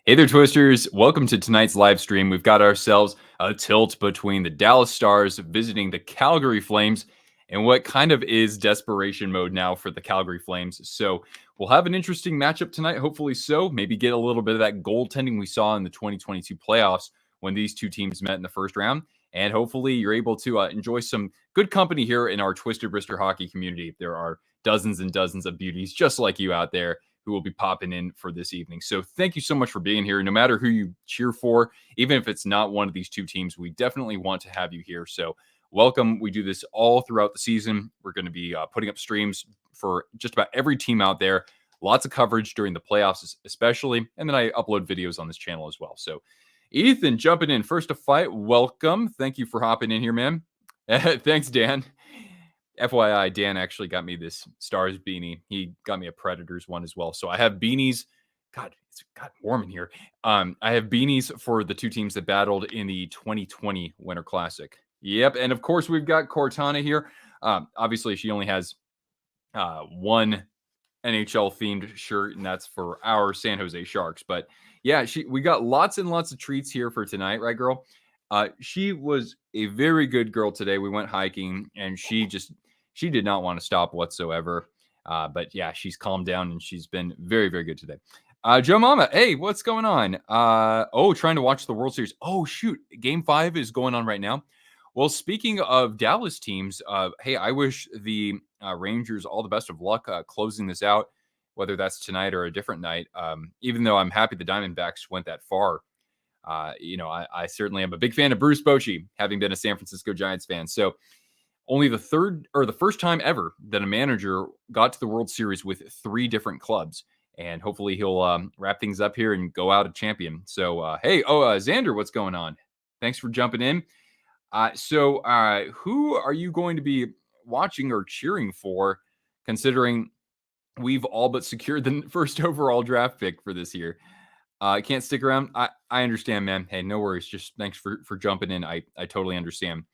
Hey there, Twisters. Welcome to tonight's live stream. We've got ourselves a tilt between the Dallas Stars visiting the Calgary Flames and what kind of is desperation mode now for the Calgary Flames. So we'll have an interesting matchup tonight, hopefully so. Maybe get a little bit of that goaltending we saw in the 2022 playoffs when these two teams met in the first round. And hopefully you're able to enjoy some good company here in our Twisted Brister hockey community. There are dozens and dozens of beauties just like you out there who will be popping in for this evening. So thank you so much for being here. No matter who you cheer for, even if it's not one of these two teams, we definitely want to have you here. So welcome. We do this all throughout the season. We're going to be putting up streams for just about every team out there. Lots of coverage during the playoffs, especially. And then I upload videos on this channel as well. So Ethan jumping in first to fight. Welcome. Thank you for hopping in here, man. Thanks, Dan. FYI, Dan actually got me this Stars beanie. He got me a Predators one as well. So I have beanies. God, it's got warm in here. I have beanies for the two teams that battled in the 2020 Winter Classic. Yep. And of course, we've got Cortana here. Obviously, she only has one NHL themed shirt, and that's for our San Jose Sharks. But yeah, we got lots and lots of treats here for tonight, right, girl? She was a very good girl today. We went hiking, and she did not want to stop whatsoever. But yeah, she's calmed down, and she's been very, very good today. Joe Mama, hey, what's going on? Trying to watch the World Series. Oh, shoot. Game 5 is going on right now. Well, speaking of Dallas teams, hey, I wish the Rangers all the best of luck closing this out, whether that's tonight or a different night. Even though I'm happy the Diamondbacks went that far. I certainly am a big fan of Bruce Bochy, having been a San Francisco Giants fan. So only the first time ever that a manager got to the World Series with 3 different clubs. And hopefully he'll wrap things up here and go out a champion. So, Xander, what's going on? Thanks for jumping in. Who are you going to be watching or cheering for, considering we've all but secured the first overall draft pick for this year? I can't stick around. I understand, man. Hey, no worries. Just thanks for jumping in. I totally understand.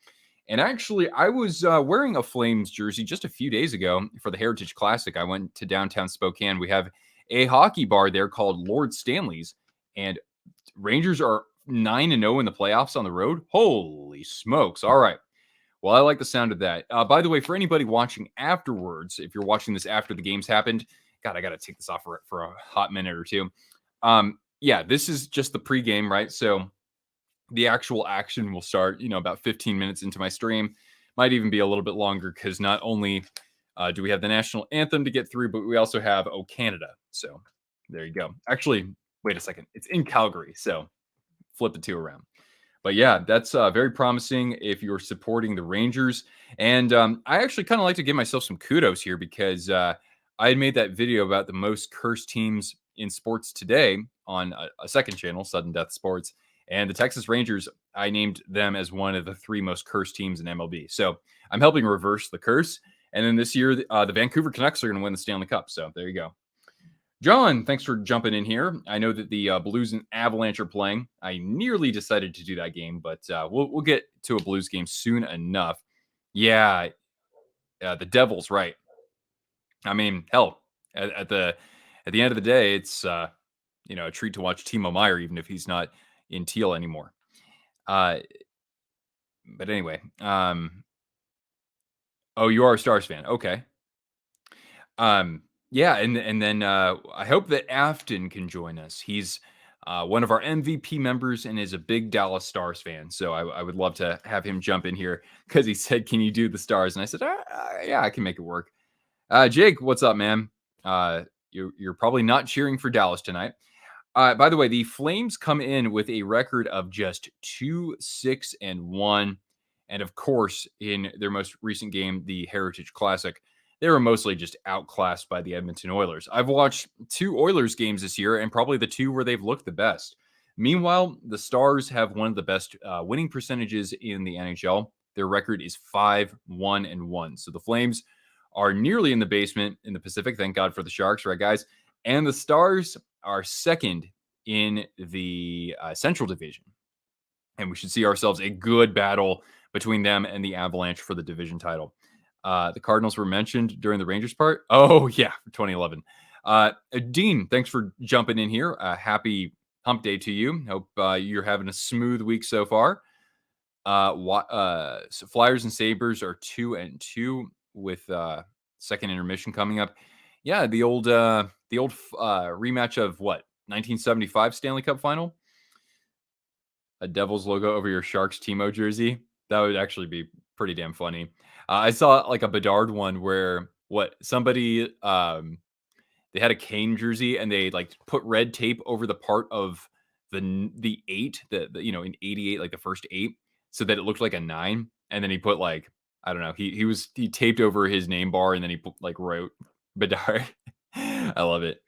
And actually, I was wearing a Flames jersey just a few days ago for the Heritage Classic. I went to downtown Spokane. We have a hockey bar there called Lord Stanley's, and Rangers are 9-0 in the playoffs on the road. Holy smokes. All right. Well, I like the sound of that. By the way, for anybody watching afterwards, if you're watching this after the games happened, God, I got to take this off for a hot minute or two. Yeah, this is just the pregame, right? So the actual action will start, about 15 minutes into my stream. Might even be a little bit longer because not only do we have the national anthem to get through, but we also have "Oh Canada." So there you go. Actually, wait a second. It's in Calgary, so flip the 2 around. But yeah, that's very promising if you're supporting the Rangers. And I actually kind of like to give myself some kudos here because I had made that video about the most cursed teams in sports today on a second channel, Sudden Death Sports. And the Texas Rangers, I named them as one of the 3 most cursed teams in MLB. So I'm helping reverse the curse. And then this year, the Vancouver Canucks are going to win the Stanley Cup. So there you go. John, thanks for jumping in here. I know that the Blues and Avalanche are playing. I nearly decided to do that game, but we'll get to a Blues game soon enough. Yeah, the Devils, right? I mean, hell, at the end of the day, it's a treat to watch Timo Meyer, even if he's not in teal anymore. But anyway, you are a Stars fan, okay? Yeah, and then I hope that Afton can join us. He's one of our MVP members and is a big Dallas Stars fan. So I would love to have him jump in here because he said, "Can you do the Stars?" And I said, "Yeah, I can make it work." Jake, what's up, man? You're probably not cheering for Dallas tonight. By the way, the Flames come in with a record of just 2-6-1. And of course, in their most recent game, the Heritage Classic, they were mostly just outclassed by the Edmonton Oilers. I've watched 2 Oilers games this year and probably the 2 where they've looked the best. Meanwhile, the Stars have one of the best winning percentages in the NHL. Their record is 5-1-1. So the Flames are nearly in the basement in the Pacific. Thank God for the Sharks, right, guys? And the Stars are second in the Central Division. And we should see ourselves a good battle between them and the Avalanche for the division title. The Cardinals were mentioned during the Rangers part. Oh, yeah, 2011. Dean, thanks for jumping in here. Happy hump day to you. Hope you're having a smooth week so far. So Flyers and Sabres are 2-2 with second intermission coming up. Yeah, the old rematch of what 1975 Stanley Cup Final. A Devils logo over your Sharks Timo jersey. That would actually be pretty damn funny. I saw like a Bedard one where what somebody they had a Kane jersey and they like put red tape over the part of the eight, in 88, like the first eight, so that it looked like a nine. And then he put like, I don't know, he taped over his name bar and then he put, like wrote Bedard. I love it.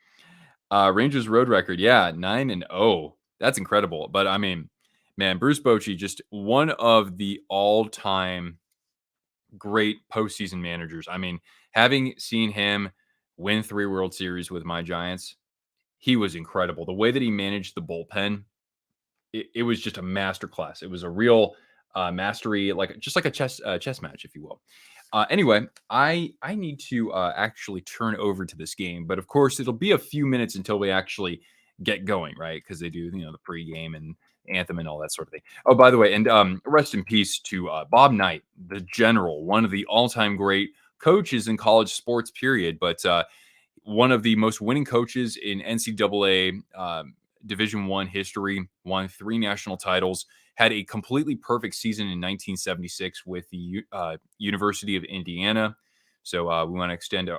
Rangers road record, yeah, 9-0. That's incredible. But I mean, man, Bruce Bochy, just one of the all-time great postseason managers. I mean, having seen him win 3 World Series with my Giants, he was incredible. The way that he managed the bullpen, it was just a masterclass. It was a real mastery, like just like a chess match, if you will. Anyway, I need to actually turn over to this game, but of course it'll be a few minutes until we actually get going, right? Because they do, the pregame and anthem and all that sort of thing. Oh, by the way, and rest in peace to Bob Knight, the general, one of the all-time great coaches in college sports, period. But one of the most winning coaches in NCAA Division One history, won 3 national titles, had a completely perfect season in 1976 with the University of Indiana. So we want to extend a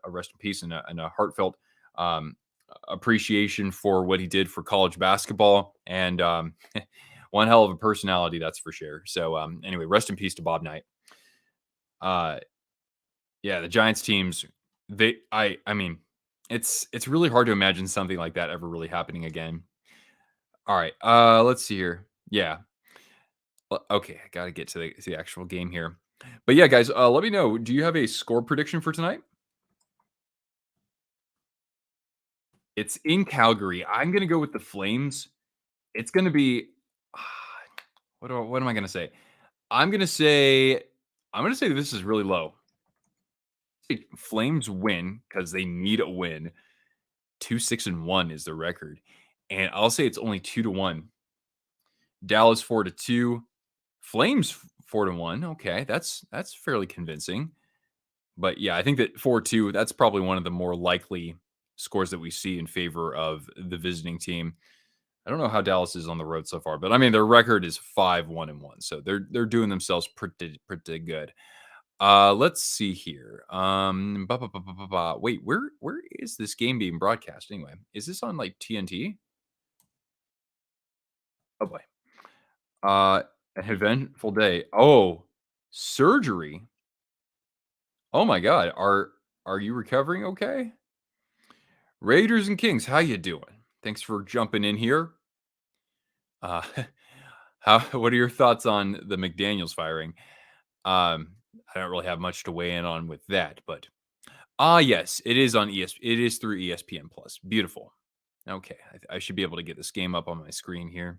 rest in peace and a heartfelt um, appreciation for what he did for college basketball, and one hell of a personality, that's for sure. So anyway, rest in peace to Bob Knight. Yeah, the Giants teams, I mean, it's really hard to imagine something like that ever really happening again. All right, let's see here. Yeah. Okay, I gotta get to the actual game here. But yeah, guys, let me know. Do you have a score prediction for tonight? It's in Calgary. I'm gonna go with the Flames. It's gonna be what am I gonna say? I'm gonna say I'm gonna say this is really low. Flames win because they need a win. 2-6-1 is the record. And I'll say it's only 2-1. Dallas 4-2. Flames 4-1. Okay, that's fairly convincing. But yeah, I think that 4-2, that's probably one of the more likely scores that we see in favor of the visiting team. I don't know how Dallas is on the road so far, but I mean their record is 5-1-1. So they're doing themselves pretty good. Let's see here. Wait, where is this game being broadcast anyway? Is this on like TNT? Oh boy. Uh, an eventful day. Oh, surgery. Oh my God. Are you recovering okay? Raiders and Kings, how you doing? Thanks for jumping in here. Uh, what are your thoughts on the McDaniels firing? I don't really have much to weigh in on with that, but yes, it is on It is through ESPN Plus. Beautiful. Okay, I should be able to get this game up on my screen here.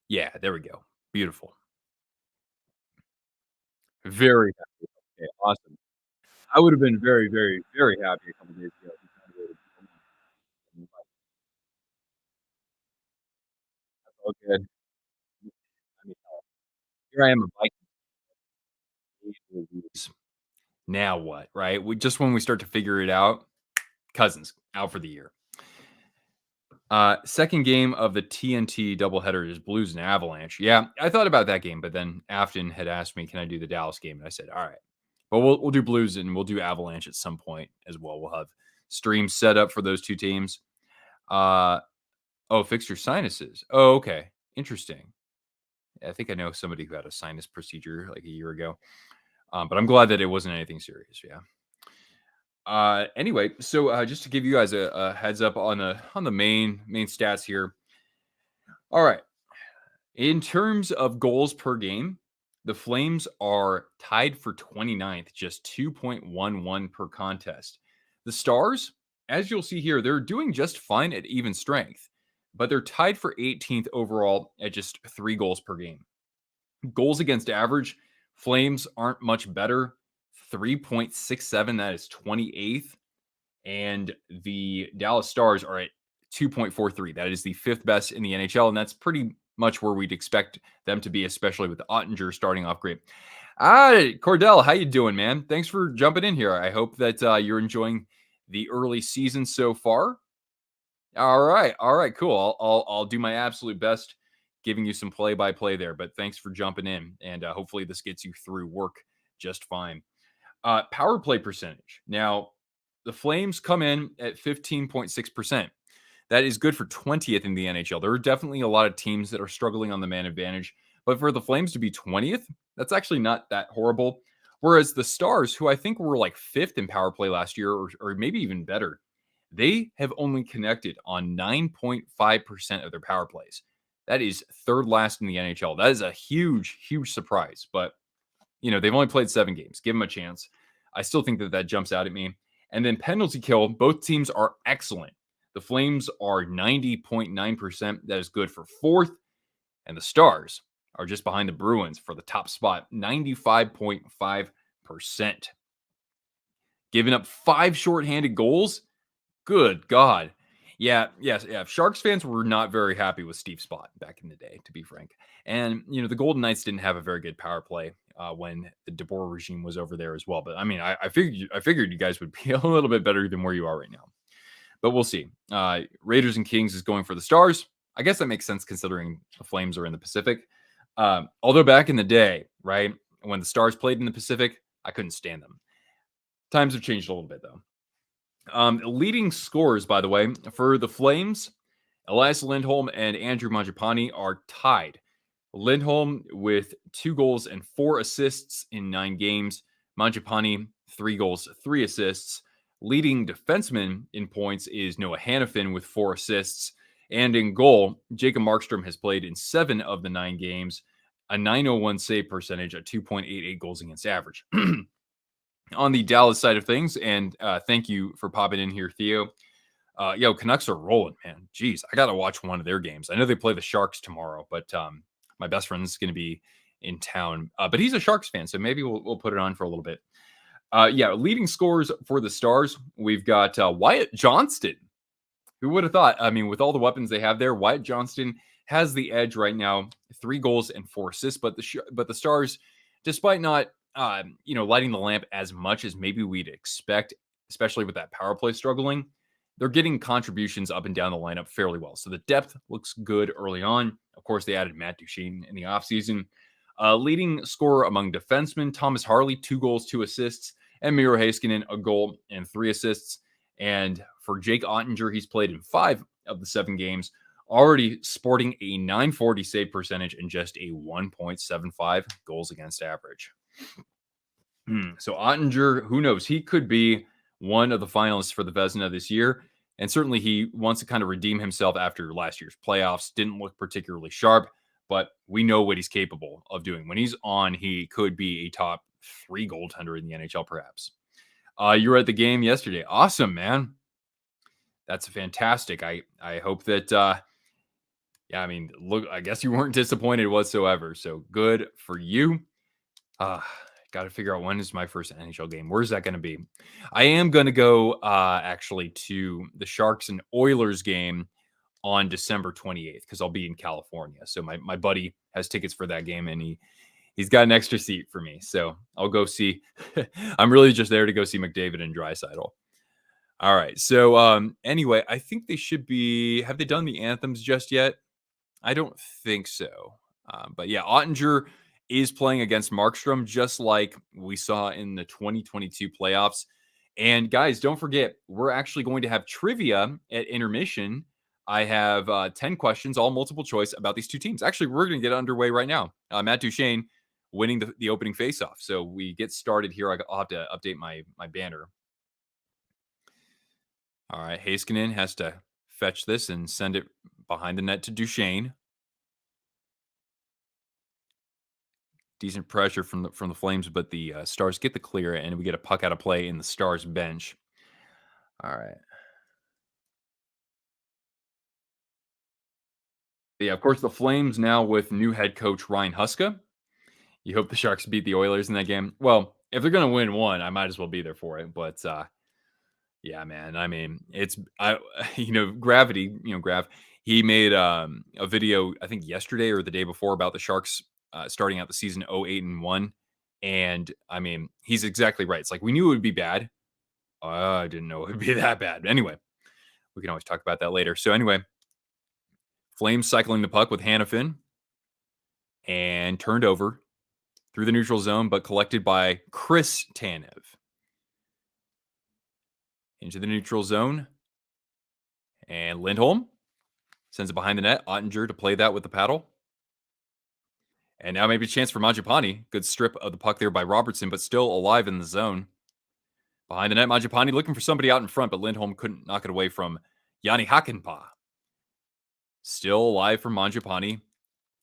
Yeah, there we go. Beautiful. Very happy. Okay, awesome. I would have been very, very, very happy a couple days ago. If you kinda waited till now. That's all good. I mean, here I am, a Vikings. Now what, right? When we start to figure it out, Cousins out for the year. Second game of the TNT doubleheader is Blues and Avalanche. Yeah, I thought about that game, but then Afton had asked me, "Can I do the Dallas game?" And I said, "All right, but we'll do Blues and we'll do Avalanche at some point as well. We'll have streams set up for those two teams." Uh, oh, fix your sinuses. Oh, okay, interesting. I think I know somebody who had a sinus procedure like a year ago, but I'm glad that it wasn't anything serious. Yeah. Anyway, so just to give you guys a heads up on the main stats here. All right. In terms of goals per game, the Flames are tied for 29th, just 2.11 per contest. The Stars, as you'll see here, they're doing just fine at even strength, but they're tied for 18th overall at just 3 goals per game. Goals against average, Flames aren't much better. 3.67, that is 28th. And the Dallas Stars are at 2.43. That is the fifth best in the NHL, and that's pretty much where we'd expect them to be, especially with Ottinger starting off great. Hi, Cordell, how you doing, man? Thanks for jumping in here. I hope that you're enjoying the early season so far. All right, cool. I'll do my absolute best giving you some play by play there. But thanks for jumping in, and hopefully this gets you through work just fine. Power play percentage. Now, the Flames come in at 15.6%. That is good for 20th in the NHL. There are definitely a lot of teams that are struggling on the man advantage, but for the Flames to be 20th, that's actually not that horrible. Whereas the Stars, who I think were like fifth in power play last year, or maybe even better, they have only connected on 9.5% of their power plays. That is third last in the NHL. That is a huge, huge surprise. But, they've only played 7 games. Give them a chance. I still think that jumps out at me. And then penalty kill, both teams are excellent. The Flames are 90.9%. That is good for fourth. And the Stars are just behind the Bruins for the top spot, 95.5%. Giving up 5 shorthanded goals. Good God. Yeah. Sharks fans were not very happy with Steve Spott back in the day, to be frank. And, the Golden Knights didn't have a very good power play when the DeBoer regime was over there as well. But I mean, I figured you guys would be a little bit better than where you are right now. But we'll see. Raiders and Kings is going for the Stars. I guess that makes sense considering the Flames are in the Pacific. Although back in the day, right, when the Stars played in the Pacific, I couldn't stand them. Times have changed a little bit, though. Leading scorers, by the way, for the Flames, Elias Lindholm and Andrew Mangiapane are tied. Lindholm with 2 goals and 4 assists in 9 games. Mangiapane, 3 goals, 3 assists. Leading defenseman in points is Noah Hannafin with 4 assists. And in goal, Jacob Markstrom has played in 7 of the 9 games, a 901 save percentage, a 2.88 goals against average. On the Dallas side of things, and thank you for popping in here, Theo. Canucks are rolling, man. Jeez, I got to watch one of their games. I know they play the Sharks tomorrow, but my best friend's going to be in town. But he's a Sharks fan, so maybe we'll put it on for a little bit. Leading scorers for the Stars, we've got Wyatt Johnston. Who would have thought? I mean, with all the weapons they have there, Wyatt Johnston has the edge right now. 3 goals and 4 assists, but the Stars, despite not lighting the lamp as much as maybe we'd expect, especially with that power play struggling, they're getting contributions up and down the lineup fairly well. So the depth looks good early on. Of course, they added Matt Duchene in the offseason. Leading scorer among defensemen, Thomas Harley, 2 goals, 2 assists, and Miro Heiskanen, a goal and 3 assists. And for Jake Ottinger, he's played in 5 of the 7 games, already sporting a 940 save percentage and just a 1.75 goals against average. So Ottinger, who knows? He could be one of the finalists for the Vezina this year. And certainly he wants to kind of redeem himself after last year's playoffs. Didn't look particularly sharp, but we know what he's capable of doing. When he's on, he could be a top 3 goaltender in the NHL, perhaps. You were at the game yesterday. Awesome, man. That's fantastic. I hope that, look, I guess you weren't disappointed whatsoever. So good for you. Got to figure out when is my first NHL game. Where's that going to be? I am going to go actually to the Sharks and Oilers game on December 28th because I'll be in California. So my buddy has tickets for that game and he's got an extra seat for me. So I'll go see. I'm really just there to go see McDavid and Draisaitl. All right. So anyway, I think they should be. Have they done the anthems just yet? I don't think so. But yeah, Ottinger is playing against Markstrom, just like we saw in the 2022 playoffs. And guys, don't forget, we're actually going to have trivia at intermission. I have 10 questions, all multiple choice, about these two teams. Actually, we're going to get underway right now. Matt Duchene winning the opening faceoff. So we get started here. I'll have to update my banner. All right, Heiskanen has to fetch this and send it behind the net to Duchene. Decent pressure from the Flames, but the Stars get the clear, and we get a puck out of play in the Stars bench. All right. Yeah, of course, the Flames now with new head coach Ryan Huska. You hope the Sharks beat the Oilers in that game. Well, if they're going to win one, I might as well be there for it. But Yeah, man. I mean, gravity, Grav, he made a video, I think yesterday or the day before, about the Sharks starting out the season 0-8-1. And I mean, he's exactly right. It's like we knew it would be bad. I didn't know it would be that bad. Anyway, we can always talk about that later. So anyway, Flames cycling the puck with Hannafin and turned over through the neutral zone, but collected by Chris Tanev into the neutral zone. And Lindholm sends it behind the net. Ottinger to play that with the paddle. And now maybe a chance for Mangiapane. Good strip of the puck there by Robertson, but still alive in the zone. Behind the net, Mangiapane looking for somebody out in front, but Lindholm couldn't knock it away from Yanni Hakanpää. Still alive for Mangiapane.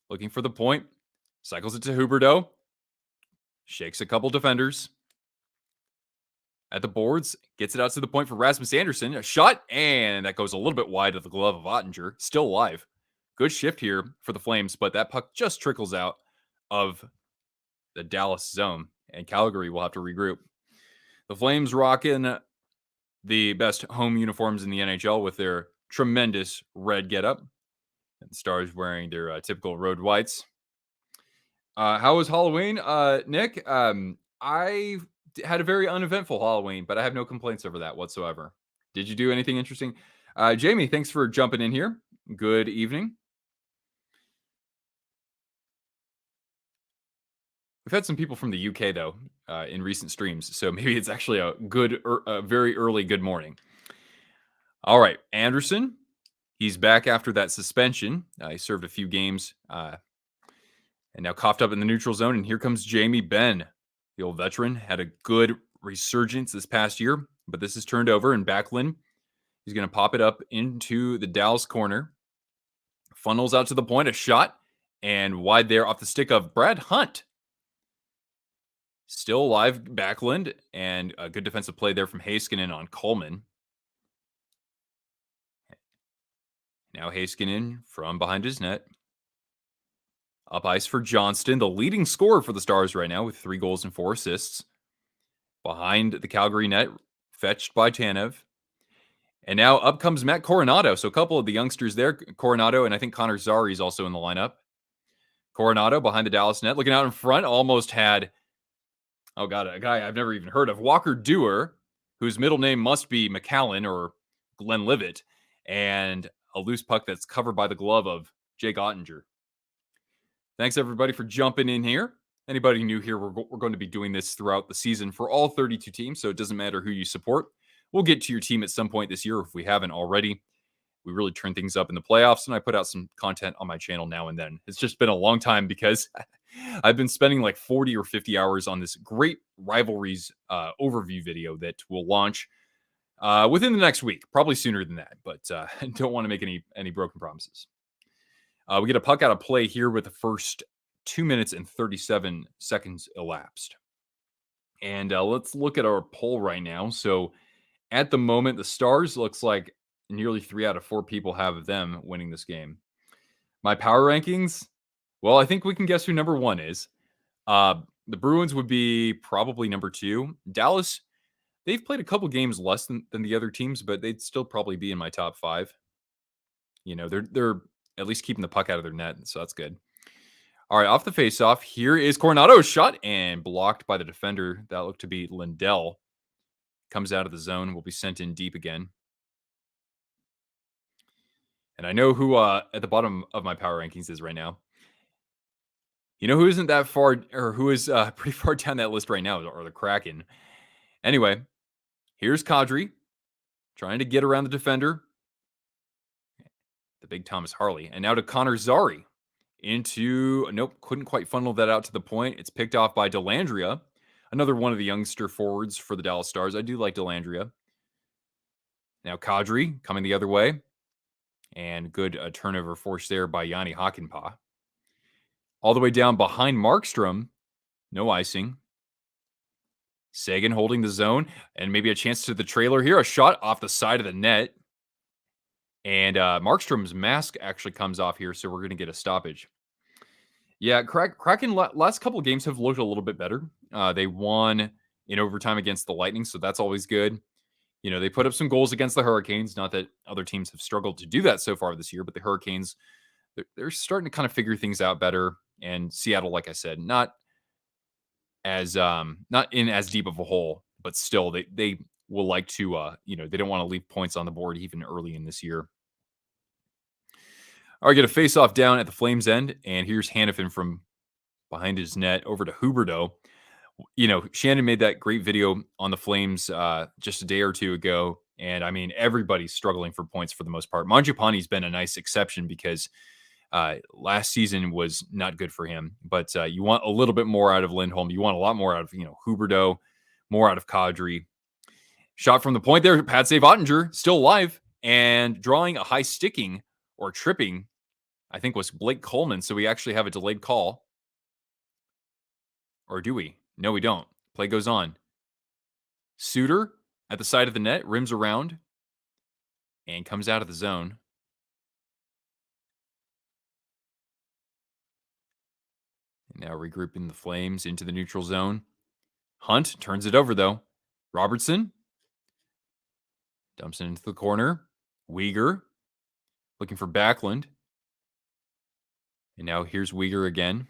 Looking for the point. Cycles it to Huberdeau. Shakes a couple defenders. At the boards. Gets it out to the point for Rasmus Andersson. A shot, and that goes a little bit wide of the glove of Ottinger. Still alive. Good shift here for the Flames, but that puck just trickles out of the Dallas zone, and Calgary will have to regroup. The Flames rocking the best home uniforms in the NHL with their tremendous red getup. And the Stars wearing their typical road whites. How was Halloween, Nick? I had a very uneventful Halloween, but I have no complaints over that whatsoever. Did you do anything interesting? Jamie, thanks for jumping in here. Good evening. We've had some people from the UK though in recent streams, so maybe it's actually a very early good morning. All right, Anderson, he's back after that suspension. He served a few games and now coughed up in the neutral zone. And here comes Jamie Benn, the old veteran, had a good resurgence this past year, but this is turned over. And Backlund, he's going to pop it up into the Dallas corner, funnels out to the point, a shot, and wide there off the stick of Brad Hunt. Still alive, Backlund, and a good defensive play there from Heiskanen on Coleman. Now Heiskanen from behind his net. Up ice for Johnston, the leading scorer for the Stars right now with 3 goals and 4 assists. Behind the Calgary net, fetched by Tanev. And now up comes Matt Coronado. So a couple of the youngsters there, Coronado, and I think Connor Zary is also in the lineup. Coronado behind the Dallas net, looking out in front, almost had, a guy I've never even heard of, Walker Dewar, whose middle name must be McAllen or Glenlivet, and a loose puck that's covered by the glove of Jake Ottinger. Thanks, everybody, for jumping in here. Anybody new here, we're going to be doing this throughout the season for all 32 teams, so it doesn't matter who you support. We'll get to your team at some point this year if we haven't already. We really turn things up in the playoffs, and I put out some content on my channel now and then. It's just been a long time because I've been spending like 40 or 50 hours on this great rivalries overview video that will launch within the next week, probably sooner than that, but I don't want to make any broken promises. We get a puck out of play here with the first 2 minutes and 37 seconds elapsed. And let's look at our poll right now. So at the moment, the Stars looks like nearly 3 out of 4 people have them winning this game. My power rankings, well, I think we can guess who number 1 is. The Bruins would be probably number 2. Dallas, they've played a couple games less than the other teams, but they'd still probably be in my top 5. You know, they're at least keeping the puck out of their net, so that's good. All right, off the faceoff, here is Coronado's shot and blocked by the defender. That looked to be Lindell. Comes out of the zone, will be sent in deep again. And I know who at the bottom of my power rankings is right now. You know who isn't that far, or who is pretty far down that list right now, or the Kraken. Anyway, here's Kadri trying to get around the defender. The big Thomas Harley. And now to Connor Zary. Nope, couldn't quite funnel that out to the point. It's picked off by Dellandrea, another one of the youngster forwards for the Dallas Stars. I do like Dellandrea. Now Kadri coming the other way. And good turnover force there by Yanni Hakanpää. All the way down behind Markstrom. No icing. Sagan holding the zone. And maybe a chance to the trailer here. A shot off the side of the net. And Markstrom's mask actually comes off here, so we're going to get a stoppage. Yeah, Kraken last couple of games have looked a little bit better. They won in overtime against the Lightning, so that's always good. They put up some goals against the Hurricanes. Not that other teams have struggled to do that so far this year, but the Hurricanes, they're starting to kind of figure things out better. And Seattle, like I said, not in as deep of a hole, but still they will like to they don't want to leave points on the board even early in this year. All right, get a face off down at the Flames end, and here's Hannafin from behind his net over to Huberdeau. Shannon made that great video on the Flames just a day or two ago. And I mean, everybody's struggling for points for the most part. Mangiapane's been a nice exception because last season was not good for him. But you want a little bit more out of Lindholm. You want a lot more out of, Huberdeau, more out of Kadri. Shot from the point there, pad save Ottinger, still alive, and drawing a high sticking or tripping, I think was Blake Coleman. So we actually have a delayed call. Or do we? No, we don't. Play goes on. Suter at the side of the net, rims around, and comes out of the zone. And now regrouping the Flames into the neutral zone. Hunt turns it over, though. Robertson dumps it into the corner. Weegar looking for Backlund. And now here's Weegar again.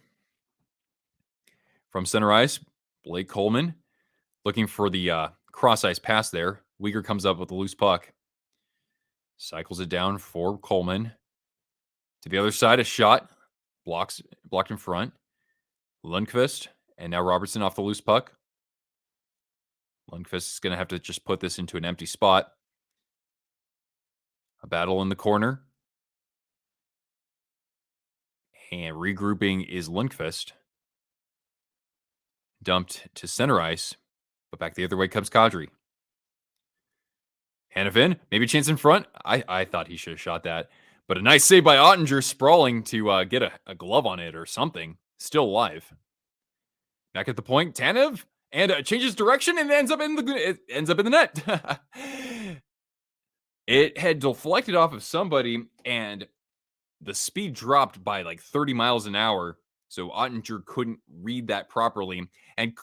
From center ice, Blake Coleman looking for the cross ice pass there. Weegar comes up with a loose puck. Cycles it down for Coleman. To the other side, a shot. Blocked in front. Lundqvist. And now Robertson off the loose puck. Lundqvist is going to have to just put this into an empty spot. A battle in the corner. And regrouping is Lundqvist. Dumped to center ice. But back the other way comes Kadri. Hannafin, maybe a chance in front. I thought he should have shot that. But a nice save by Ottinger, sprawling to get a glove on it or something. Still alive. Back at the point, Tanev, and changes direction and ends up in the net. It had deflected off of somebody, and the speed dropped by like 30 miles an hour. So Ottinger couldn't read that properly. And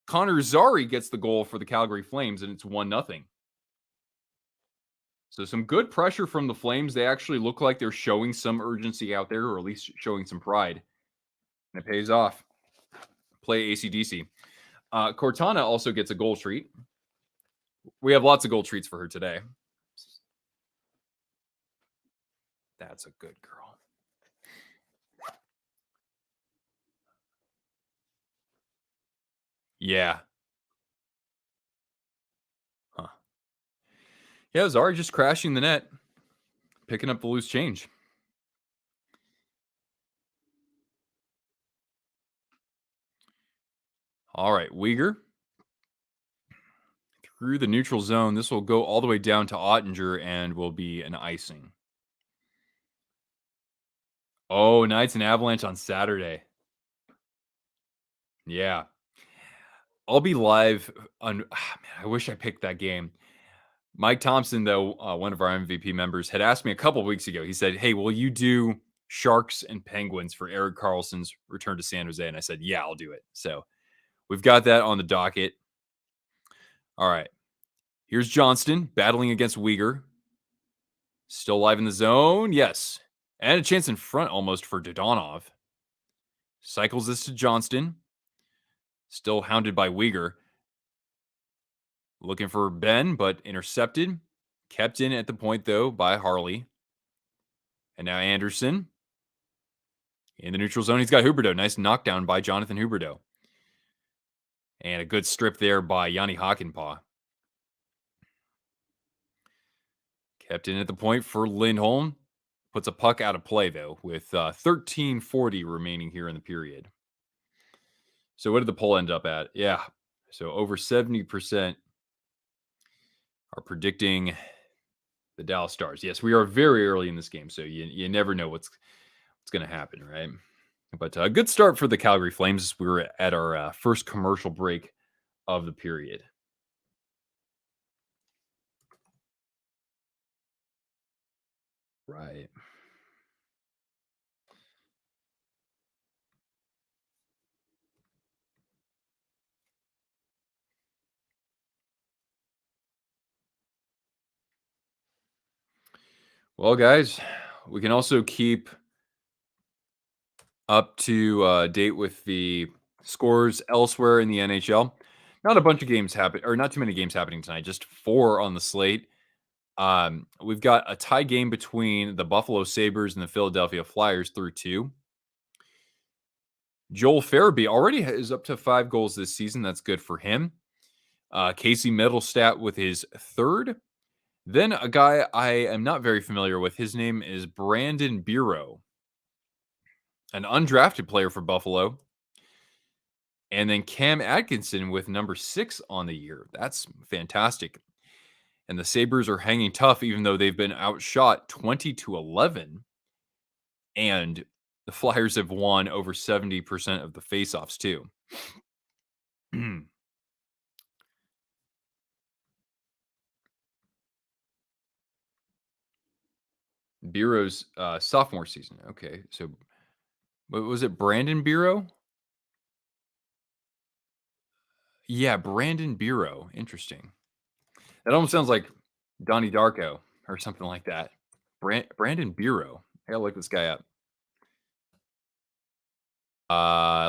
Connor Zary gets the goal for the Calgary Flames, and it's 1-0. So some good pressure from the Flames. They actually look like they're showing some urgency out there, or at least showing some pride. And it pays off. Play AC/DC. Cortana also gets a goal treat. We have lots of goal treats for her today. That's a good girl. Yeah. Huh. Yeah, Zari just crashing the net, picking up the loose change. All right, Weegar through the neutral zone. This will go all the way down to Ottinger and will be an icing. Oh, Knights and Avalanche on Saturday. Yeah. I'll be live on. Man, I wish I picked that game. Mike Thompson, though, one of our MVP members, had asked me a couple of weeks ago. He said, "Hey, will you do Sharks and Penguins for Eric Carlson's return to San Jose?" And I said, "Yeah, I'll do it." So we've got that on the docket. All right. Here's Johnston battling against Weegar. Still alive in the zone. Yes. And a chance in front almost for Dodonov. Cycles this to Johnston. Still hounded by Weegar. Looking for Ben, but intercepted. Kept in at the point, though, by Harley. And now Anderson. In the neutral zone, he's got Huberdeau. Nice knockdown by Jonathan Huberdeau. And a good strip there by Yanni Hakanpää. Kept in at the point for Lindholm. Puts a puck out of play, though, with 13:40 remaining here in the period. So what did the poll end up at? Yeah. So over 70% are predicting the Dallas Stars. Yes, we are very early in this game, so you never know what's going to happen, right? But a good start for the Calgary Flames. We were at our first commercial break of the period. Right. Well, guys, we can also keep up to date with the scores elsewhere in the NHL. Not a bunch of games happen, or not too many games happening tonight. Just four on the slate. We've got a tie game between the Buffalo Sabres and the Philadelphia Flyers through two. Joel Farabee already is up to 5 goals this season. That's good for him. Casey Middlestat with his third. Then a guy I am not very familiar with. His name is Brandon Bureau, an undrafted player for Buffalo. And then Cam Atkinson with number 6 on the year. That's fantastic. And the Sabres are hanging tough, even though they've been outshot 20-11. And the Flyers have won over 70% of the faceoffs, too. Bureau's sophomore season. Okay. So, what was it? Brandon Bureau? Yeah, Brandon Bureau. Interesting. That almost sounds like Donnie Darko or something like that. Brandon Bureau. I gotta look this guy up.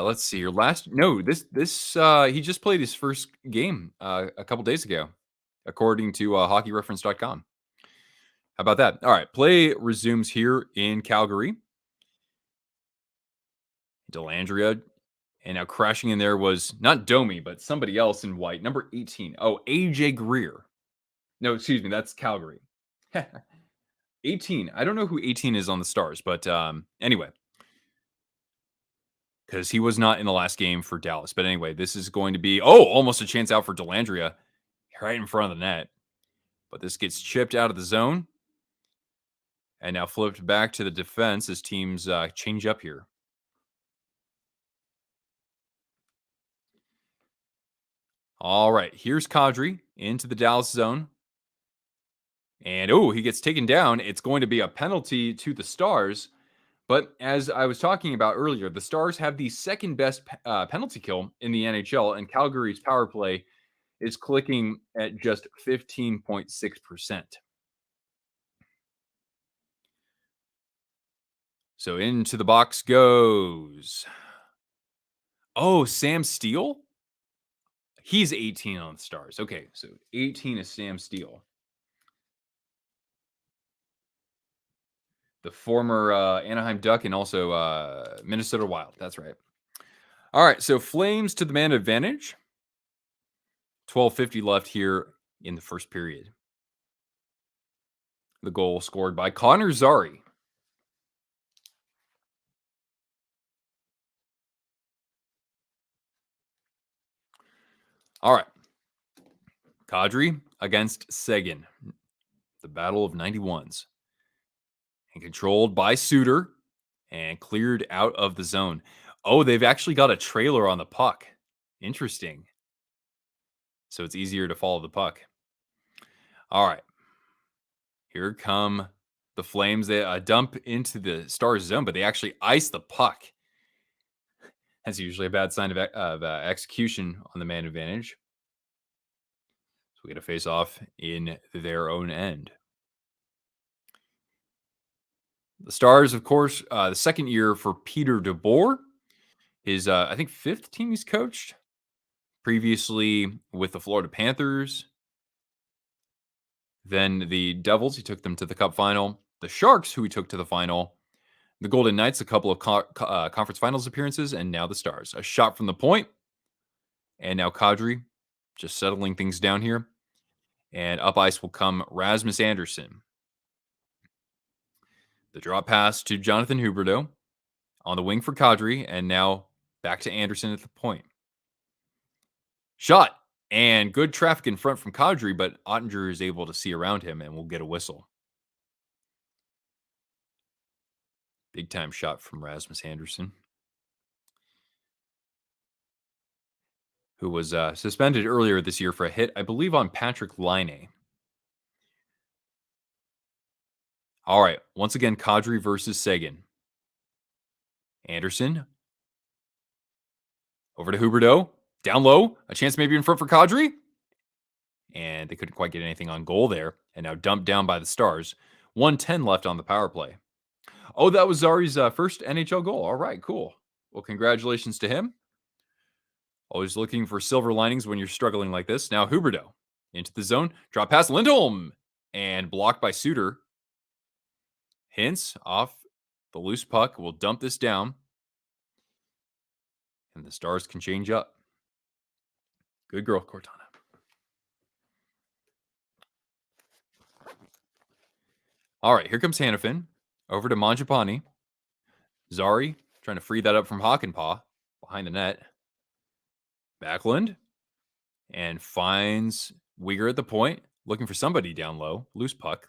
Let's see. Your last no, this he just played his first game a couple days ago, according to hockeyreference.com. How about that? All right, play resumes here in Calgary. Delandria, and now crashing in there was not Domi, but somebody else in white, number 18. Oh, AJ Greer. No, excuse me, that's Calgary. 18. I don't know who 18 is on the Stars, but anyway, because he was not in the last game for Dallas. But anyway, this is going to be almost a chance out for Delandria, right in front of the net. But this gets chipped out of the zone, and now flipped back to the defense as teams change up here. All right, here's Kadri into the Dallas zone. And he gets taken down. It's going to be a penalty to the Stars. But as I was talking about earlier, the Stars have the second best penalty kill in the NHL, and Calgary's power play is clicking at just 15.6%. So into the box goes. Oh, Sam Steele? He's 18 on the Stars. Okay, so 18 is Sam Steele. The former Anaheim Duck and also Minnesota Wild. That's right. All right, so Flames to the man advantage. 12:50 left here in the first period. The goal scored by Connor Zary. All right. Kadri against Seguin. The battle of 91s. And controlled by Suter and cleared out of the zone. Oh, they've actually got a trailer on the puck. Interesting. So it's easier to follow the puck. All right. Here come the Flames. They dump into the Stars zone, but they actually ice the puck. That's usually a bad sign of execution on the man advantage. So we get a face off in their own end. The Stars, of course, the second year for Peter DeBoer. His, I think, 5th team he's coached. Previously with the Florida Panthers. Then the Devils, he took them to the Cup final. The Sharks, who he took to the final. The Golden Knights, a couple of conference finals appearances. And now the Stars. A shot from the point. And now Kadri just settling things down here. And up ice will come Rasmus Andersson. The drop pass to Jonathan Huberdeau on the wing for Kadri. And now back to Andersson at the point. Shot. And good traffic in front from Kadri, but Ottinger is able to see around him and will get a whistle. Big time shot from Rasmus Andersson, who was suspended earlier this year for a hit, I believe, on Patrick Laine. All right. Once again, Kadri versus Seguin. Andersson. Over to Huberdeau. Down low. A chance maybe in front for Kadri. And they couldn't quite get anything on goal there. And now dumped down by the Stars. 1:10 left on the power play. Oh, that was Zari's first NHL goal. All right, cool. Well, congratulations to him. Always looking for silver linings when you're struggling like this. Now Huberdeau into the zone, drop pass Lindholm, and blocked by Suter. Hintz off the loose puck will dump this down, and the Stars can change up. Good girl, Cortana. All right, here comes Hannafin. Over to Mangiapane. Zari trying to free that up from Hockenpah behind the net. Backlund and finds Uyghur at the point, looking for somebody down low. Loose puck.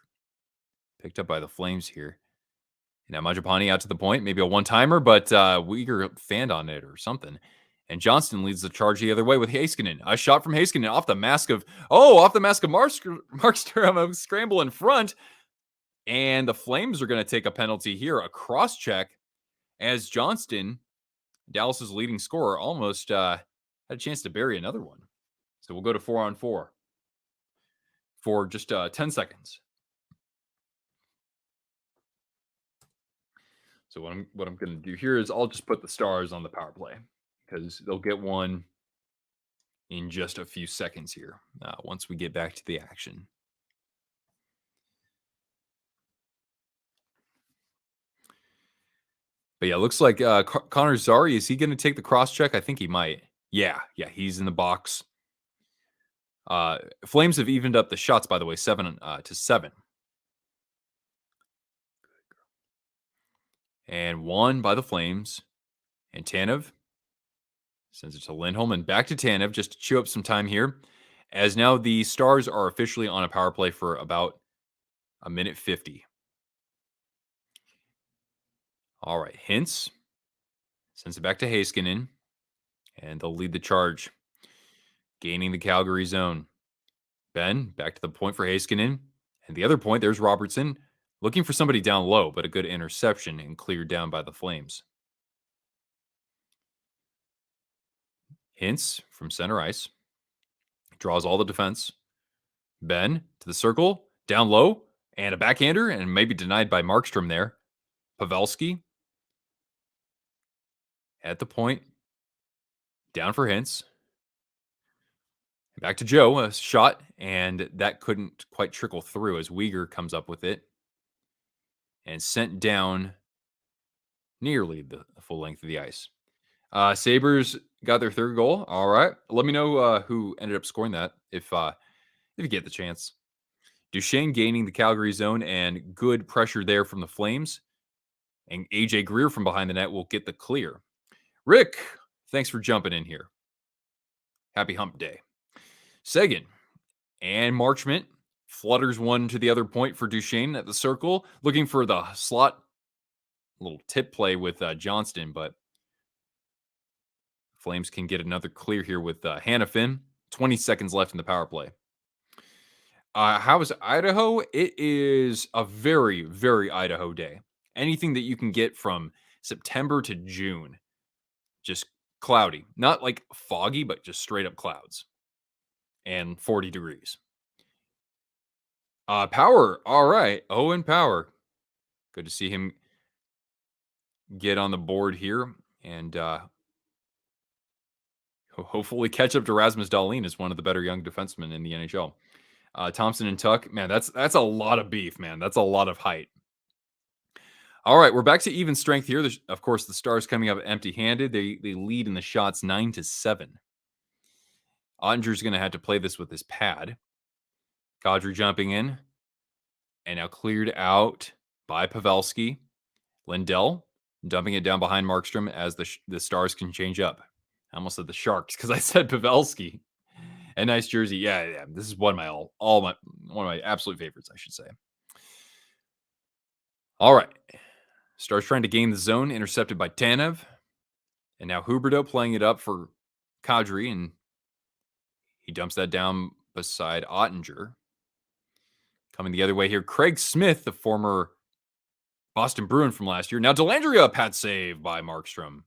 Picked up by the Flames here. Now Mangiapane out to the point, maybe a one-timer, but Uyghur fanned on it or something. And Johnston leads the charge the other way with Heiskanen. A shot from Heiskanen off the mask of Markstrom, a scramble in front. And the Flames are going to take a penalty here, a cross check, as Johnston, Dallas's leading scorer, almost had a chance to bury another one. So we'll go to 4-on-4 for just 10 seconds. So what I'm going to do here is I'll just put the Stars on the power play because they'll get one in just a few seconds here once we get back to the action. But yeah, looks like Connor Zary, is he going to take the cross check? I think he might. Yeah, he's in the box. Flames have evened up the shots, by the way, 7-7. And one by the Flames. And Tanev sends it to Lindholm and back to Tanev just to chew up some time here. As now the Stars are officially on a power play for about a minute 50. All right, Hintz sends it back to Heiskanen. And they'll lead the charge, gaining the Calgary zone. Ben, back to the point for Heiskanen. And the other point, there's Robertson, looking for somebody down low, but a good interception and cleared down by the Flames. Hintz from center ice. Draws all the defense. Ben to the circle, down low, and a backhander, and maybe denied by Markstrom there. Pavelski at the point. Down for Hintz. Back to Joe, a shot, and that couldn't quite trickle through as Uyghur comes up with it. And sent down nearly the full length of the ice. Sabres got their third goal. All right. Let me know who ended up scoring that if you get the chance. Duchesne gaining the Calgary zone and good pressure there from the Flames. And AJ Greer from behind the net will get the clear. Rick, thanks for jumping in here. Happy hump day. Seguin and Marchment flutters one to the other point for Duchesne at the circle, looking for the slot little tip play with Johnston, but Flames can get another clear here with Hannafin. 20 seconds left in the power play. How is Idaho? It is a very, very Idaho day. Anything that you can get from September to June, just cloudy. Not like foggy, but just straight up clouds. And 40 degrees. Power. All right. Owen Power. Good to see him get on the board here. And hopefully catch up to Rasmus Dahlin as one of the better young defensemen in the NHL. Thompson and Tuck, man, that's a lot of beef, man. That's a lot of height. All right, we're back to even strength here. There's, of course, the Stars coming up empty-handed. They lead in the shots 9-7. Ottinger's going to have to play this with his pad. Kadri jumping in. And now cleared out by Pavelski. Lindell dumping it down behind Markstrom as the Stars can change up. I almost said the Sharks because I said Pavelski. And nice jersey. Yeah. This is one of my absolute favorites, I should say. All right. Stars trying to gain the zone, intercepted by Tanev. And now Huberdeau playing it up for Kadri, and he dumps that down beside Ottinger. Coming the other way here, Craig Smith, the former Boston Bruin from last year. Now Dellandrea, pad save by Markstrom.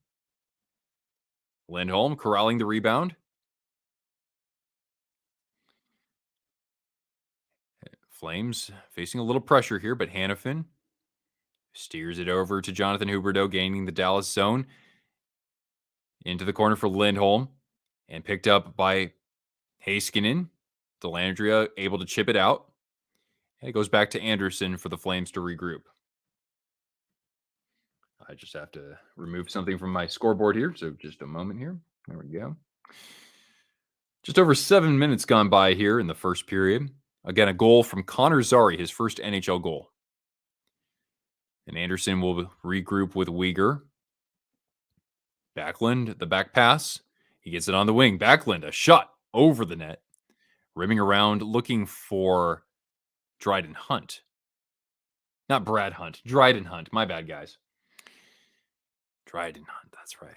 Lindholm corralling the rebound. Flames facing a little pressure here, but Hannafin steers it over to Jonathan Huberdeau, gaining the Dallas zone into the corner for Lindholm, and picked up by Heiskanen. Delandria able to chip it out. And it goes back to Anderson for the Flames to regroup. I just have to remove something from my scoreboard here. So just a moment here. There we go. Just over 7 minutes gone by here in the first period. Again, a goal from Connor Zary, his first NHL goal. And Anderson will regroup with Uyghur. Backlund, the back pass. He gets it on the wing. Backlund, a shot over the net. Rimming around, looking for Dryden Hunt. Not Brad Hunt. Dryden Hunt. My bad, guys. Dryden Hunt. That's right.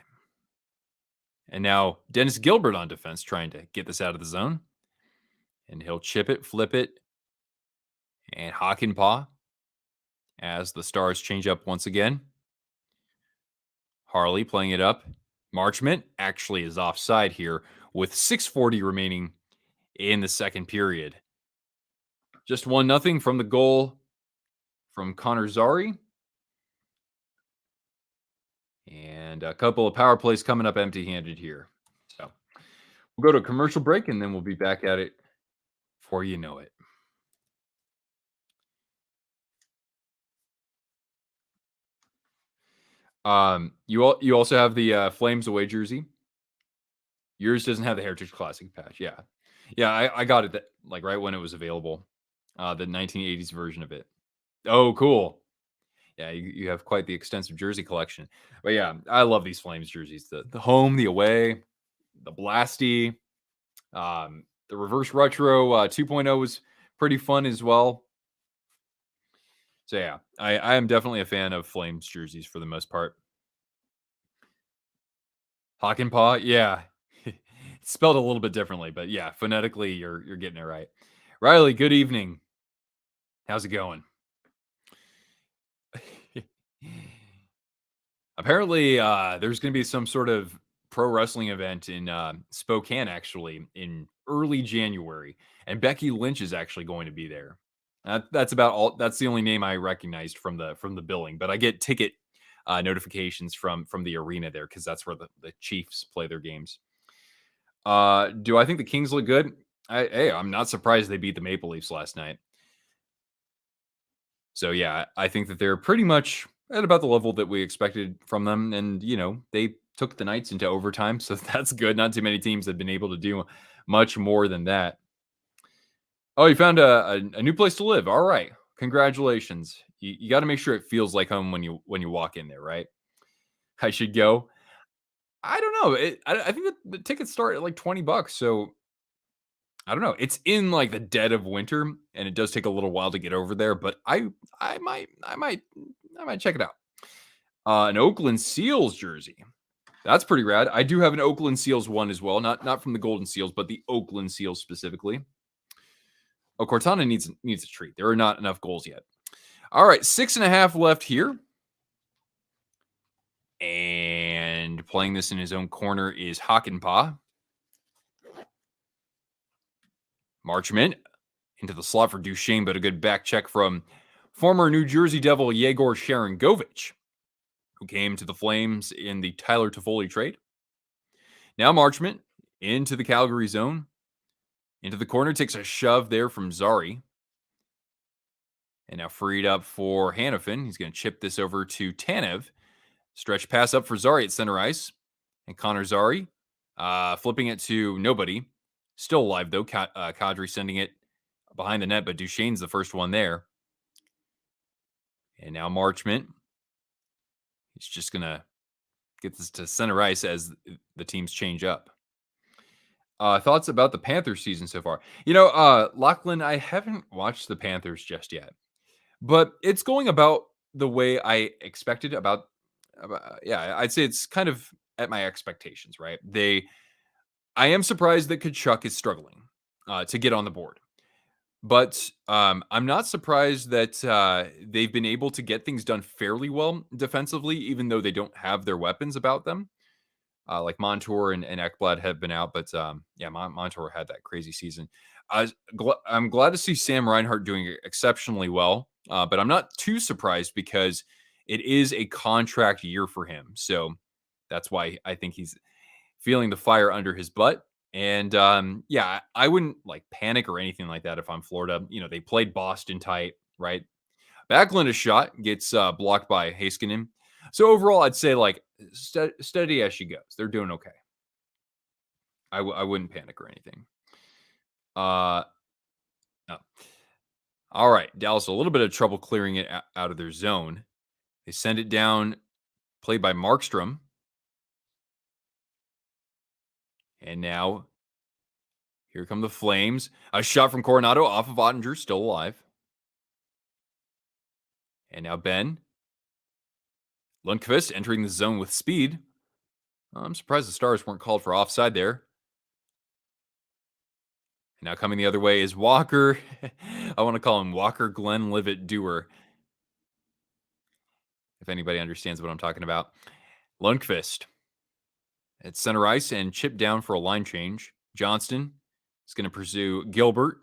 And now Dennis Gilbert on defense, trying to get this out of the zone. And he'll chip it, flip it. And Hakanpää as the Stars change up once again. Harley playing it up. Marchment actually is offside here with 6:40 remaining in the second period. Just 1-0 from the goal from Connor Zary. And a couple of power plays coming up empty-handed here. So we'll go to a commercial break, and then we'll be back at it before you know it. You also have the Flames away jersey. Yours doesn't have the Heritage Classic patch. Yeah. I got it right when it was available. The 1980s version of it. Oh, cool. Yeah, you have quite the extensive jersey collection. But yeah, I love these Flames jerseys. The home, the away, the blasty, the reverse retro 2.0 was pretty fun as well. So yeah, I am definitely a fan of Flames jerseys for the most part. Hakanpää, yeah. It's spelled a little bit differently, but yeah, phonetically you're getting it right. Riley, good evening. How's it going? Apparently, there's going to be some sort of pro wrestling event in Spokane, actually, in early January, and Becky Lynch is actually going to be there. That's about all. That's the only name I recognized from the billing, but I get ticket notifications from the arena there because that's where the Chiefs play their games. Do I think the Kings look good? I'm not surprised they beat the Maple Leafs last night. So yeah, I think that they're pretty much at about the level that we expected from them. And, they took the Knights into overtime. So that's good. Not too many teams have been able to do much more than that. Oh, you found a new place to live. All right. Congratulations. You got to make sure it feels like home when you walk in there, right? I should go. I don't know. I think the tickets start at like $20. So I don't know. It's in like the dead of winter, and it does take a little while to get over there. But I might check it out. An Oakland Seals jersey. That's pretty rad. I do have an Oakland Seals one as well. Not from the Golden Seals, but the Oakland Seals specifically. Oh, Cortana needs a treat. There are not enough goals yet. All right, 6.5 left here. And playing this in his own corner is Hakanpää. Marchment into the slot for Duchesne, but a good back check from former New Jersey Devil Yegor Sharangovich, who came to the Flames in the Tyler Toffoli trade. Now Marchment into the Calgary zone. Into the corner, takes a shove there from Zary. And now freed up for Hannafin. He's going to chip this over to Tanev. Stretch pass up for Zary at center ice. And Connor Zary flipping it to nobody. Still alive, though. Kadri sending it behind the net, but Duchesne's the first one there. And now Marchment. He's just going to get this to center ice as the teams change up. Thoughts about the Panthers season so far? Lachlan, I haven't watched the Panthers just yet, but it's going about the way I expected. I'd say it's kind of at my expectations, right? I am surprised that Kachuk is struggling to get on the board, but I'm not surprised that they've been able to get things done fairly well defensively, even though they don't have their weapons about them. Like Montour and Ekblad have been out, but Montour had that crazy season. I'm glad to see Sam Reinhart doing exceptionally well, but I'm not too surprised because it is a contract year for him. So that's why I think he's feeling the fire under his butt. And yeah, I wouldn't like panic or anything like that if I'm Florida. They played Boston tight, right? Backlund a shot gets blocked by Heiskanen. So overall, I'd say like steady as she goes. They're doing okay. I wouldn't panic or anything. Uh, no. All right, Dallas a little bit of trouble clearing it out of their zone. They send it down, played by Markstrom, and now here come the Flames. A shot from Coronado off of Ottinger, still alive. And now Ben Lundqvist entering the zone with speed. I'm surprised the Stars weren't called for offside there. And now coming the other way is Walker. I want to call him Walker Glenlivet Doer, if anybody understands what I'm talking about. Lundqvist at center ice and chipped down for a line change. Johnston is going to pursue Gilbert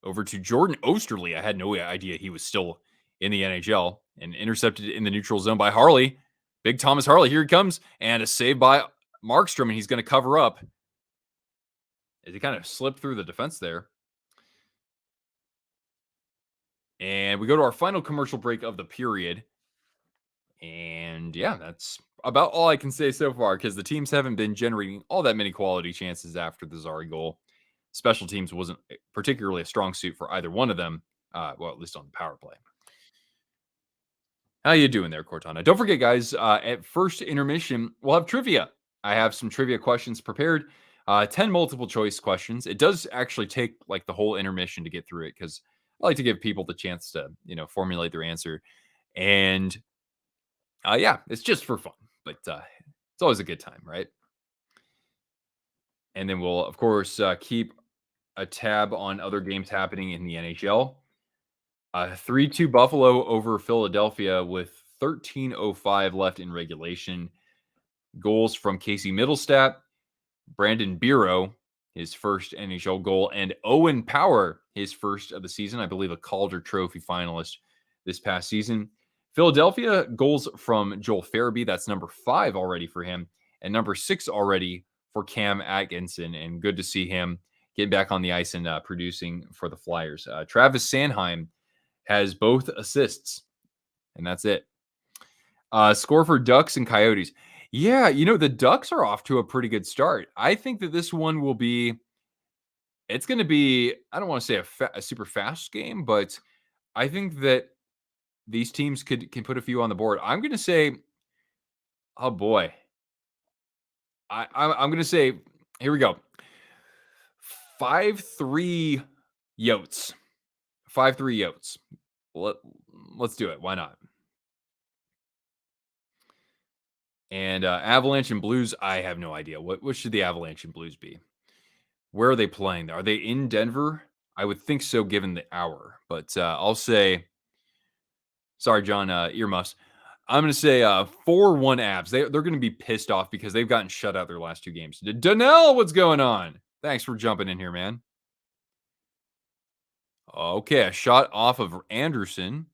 over to Jordan Osterley. I had no idea he was still in the NHL and intercepted in the neutral zone by Harley. Big Thomas Harley, here he comes, and a save by Markstrom, and he's going to cover up as he kind of slipped through the defense there. And we go to our final commercial break of the period. And yeah, that's about all I can say so far because the teams haven't been generating all that many quality chances after the Zari goal. Special teams wasn't particularly a strong suit for either one of them, well, at least on the power play. How you doing there, Cortana? Don't forget, guys, at first intermission, we'll have trivia. I have some trivia questions prepared, 10 multiple choice questions. It does actually take like the whole intermission to get through it because I like to give people the chance to, formulate their answer. And yeah, it's just for fun, but it's always a good time, right? And then we'll, of course, keep a tab on other games happening in the NHL. 3-2 Buffalo over Philadelphia with 13:05 left in regulation. Goals from Casey Middlestat, Brandon Biro, his first NHL goal, and Owen Power, his first of the season. I believe a Calder Trophy finalist this past season. Philadelphia goals from Joel Farabee. That's number 5 already for him, and number 6 already for Cam Atkinson. And good to see him getting back on the ice and producing for the Flyers. Travis Sanheim has both assists, and that's it. Score for Ducks and Coyotes. Yeah, the Ducks are off to a pretty good start. I think that this one will be, it's going to be, I don't want to say a super fast game, but I think that these teams can put a few on the board. I'm going to say, oh boy, I'm going to say, here we go, 5-3 Yotes, 5-3 Yotes. Let's do it. Why not? And Avalanche and Blues, I have no idea. What should the Avalanche and Blues be? Where are they playing? Are they in Denver? I would think so, given the hour. But I'll say, sorry, John, earmuffs. I'm going to say 4-1 Avs. They're going to be pissed off because they've gotten shut out their last 2 games. Donnell, what's going on? Thanks for jumping in here, man. Okay, a shot off of Anderson.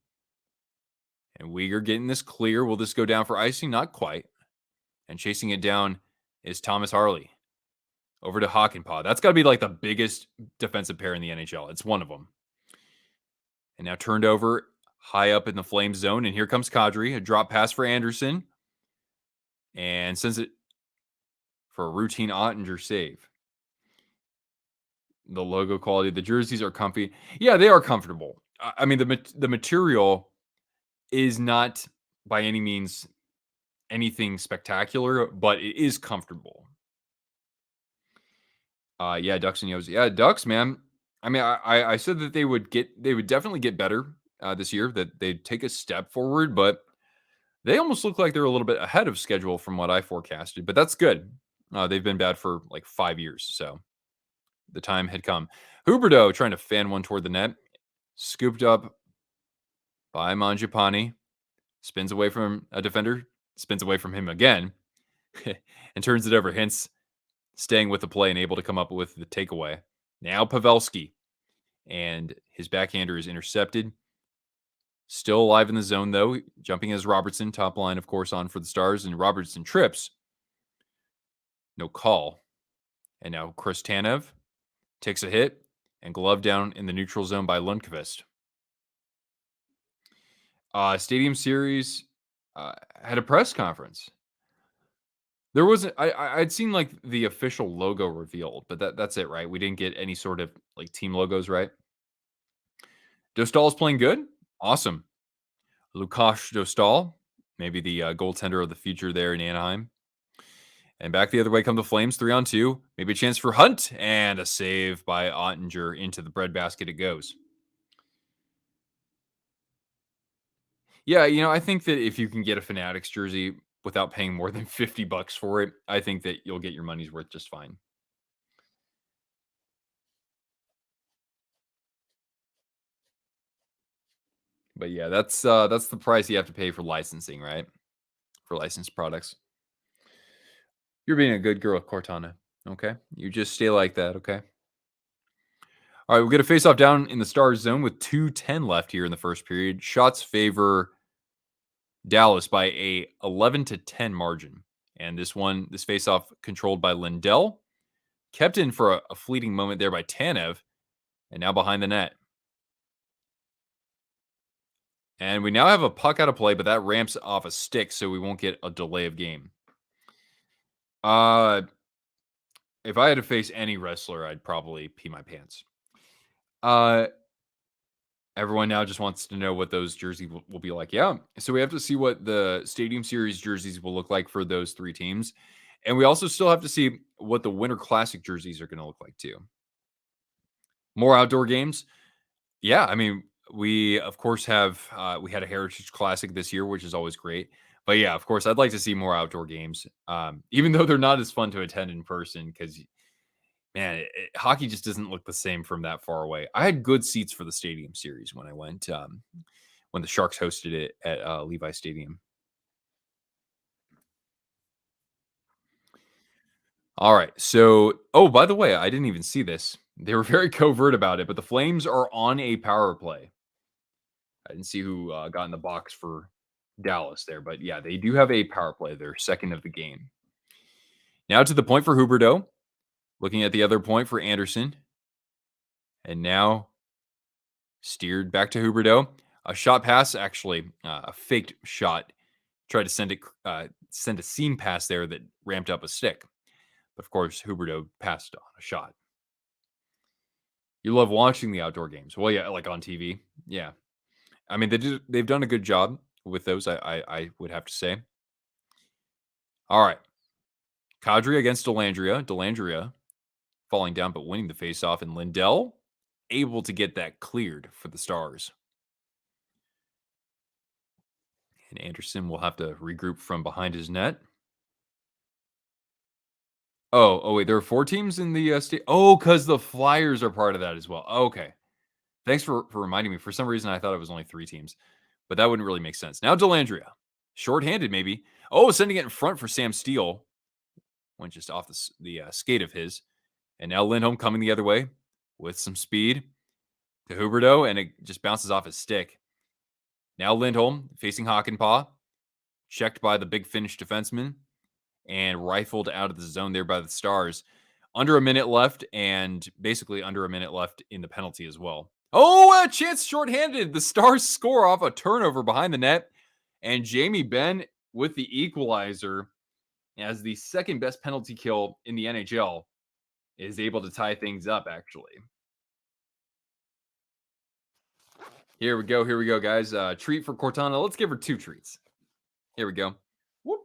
And Weegar getting this clear. Will this go down for icing? Not quite. And chasing it down is Thomas Harley. Over to Hakanpää. That's got to be like the biggest defensive pair in the NHL. It's one of them. And now turned over high up in the Flames zone. And here comes Kadri. A drop pass for Anderson. And sends it for a routine Ottinger save. The logo quality. The jerseys are comfy. Yeah, they are comfortable. I mean, the material is not by any means anything spectacular, but it is comfortable. Yeah, Ducks and Yotes. Yeah, Ducks, man. I mean, I said that they would definitely get better this year, that they'd take a step forward, but they almost look like they're a little bit ahead of schedule from what I forecasted. But that's good. They've been bad for like 5 years, so the time had come. Huberdeau trying to fan one toward the net, scooped up by Mangiapane, spins away from a defender, spins away from him again, and turns it over. Hence, staying with the play and able to come up with the takeaway. Now Pavelski, and his backhander is intercepted. Still alive in the zone, though, jumping as Robertson, top line, of course, on for the Stars, and Robertson trips. No call. And now Chris Tanev takes a hit and glove down in the neutral zone by Lundqvist. Stadium Series had a press conference. There wasn't. I'd seen like the official logo revealed, but that's it, right? We didn't get any sort of like team logos, right? Dostal is playing good. Awesome. Lukash Dostal, maybe the goaltender of the future there in Anaheim. And back the other way come the Flames, 3-on-2. Maybe a chance for Hunt and a save by Ottinger into the breadbasket. It goes. Yeah, I think that if you can get a Fanatics jersey without paying more than $50 for it, I think that you'll get your money's worth just fine. But yeah, that's the price you have to pay for licensing, right? For licensed products. You're being a good girl, Cortana. Okay, you just stay like that. Okay. All right, we're gonna face off down in the Stars zone with 2:10 left here in the first period. Shots favor Dallas by a 11-10 margin, and this face-off controlled by Lindell, kept in for a fleeting moment there by Tanev, and now behind the net. And we now have a puck out of play, but that ramps off a stick, so we won't get a delay of game. If I had to face any wrestler, I'd probably pee my pants. Everyone now just wants to know what those jerseys will be like. Yeah. So we have to see what the Stadium Series jerseys will look like for those three teams. And we also still have to see what the Winter Classic jerseys are going to look like, too. More outdoor games. Yeah. I mean, we, of course, we had a Heritage Classic this year, which is always great. But yeah, of course, I'd like to see more outdoor games, even though they're not as fun to attend in person because man, hockey just doesn't look the same from that far away. I had good seats for the Stadium Series when I went, when the Sharks hosted it at Levi Stadium. All right. So, oh, by the way, I didn't even see this. They were very covert about it, but the Flames are on a power play. I didn't see who got in the box for Dallas there, but yeah, they do have a power play. They're second of the game. Now to the point for Huberdeau. Looking at the other point for Anderson. And now steered back to Huberdeau. A shot pass, actually, a faked shot. Tried to send a seam pass there that ramped up a stick. But of course, Huberdeau passed on a shot. You love watching the outdoor games. Well, yeah, like on TV. Yeah. I mean, they've done a good job with those, I would have to say. All right. Kadri against Delandria. Delandria falling down but winning the faceoff. And Lindell able to get that cleared for the Stars. And Anderson will have to regroup from behind his net. Oh, wait, there are 4 teams in the state. Oh, because the Flyers are part of that as well. Okay. Thanks for reminding me. For some reason, I thought it was only 3 teams, but that wouldn't really make sense. Now, Delandria. Shorthanded, maybe. Oh, sending it in front for Sam Steele. Went just off the skate of his. And now Lindholm coming the other way with some speed to Huberdeau, and it just bounces off his stick. Now Lindholm facing Hakanpää, checked by the big Finnish defenseman, and rifled out of the zone there by the Stars. Under a minute left, and basically under a minute left in the penalty as well. Oh, a chance shorthanded. The Stars score off a turnover behind the net, and Jamie Benn with the equalizer as the second best penalty kill in the NHL is able to tie things up, actually. Here we go, guys. Treat for Cortana. Let's give her 2 treats. Here we go. Whoop.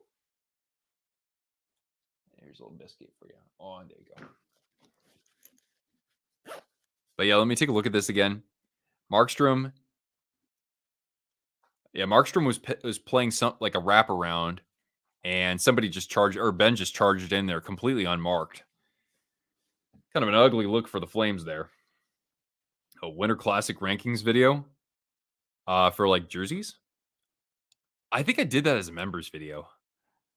Here's a little biscuit for you. Oh, there you go. But yeah, let me take a look at this again. Markstrom. Yeah, Markstrom was playing some like a wraparound, and somebody just charged, or Ben just charged in there completely unmarked. Kind of an ugly look for the Flames there. A Winter Classic rankings video for like jerseys. I think I did that as a members video.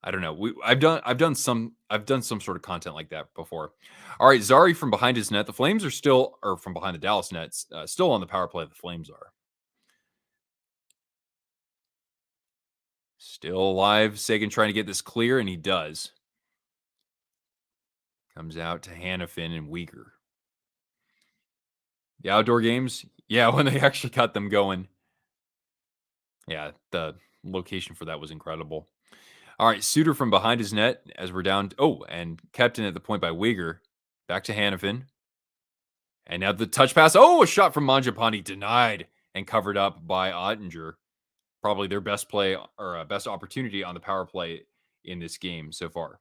I don't know. I've done some sort of content like that before. All right, Zari from behind his net. The Flames are still, or from behind the Dallas nets, still on the power play. The Flames are still alive. Sagan trying to get this clear, and he does. Comes out to Hannafin and Uyghur. The outdoor games, yeah, when they actually got them going. Yeah, the location for that was incredible. All right, Suter from behind his net as we're down. Oh, and kept in at the point by Uyghur. Back to Hannafin. And now the touch pass. Oh, a shot from Manjapani denied and covered up by Ottinger. Probably their best play or best opportunity on the power play in this game so far.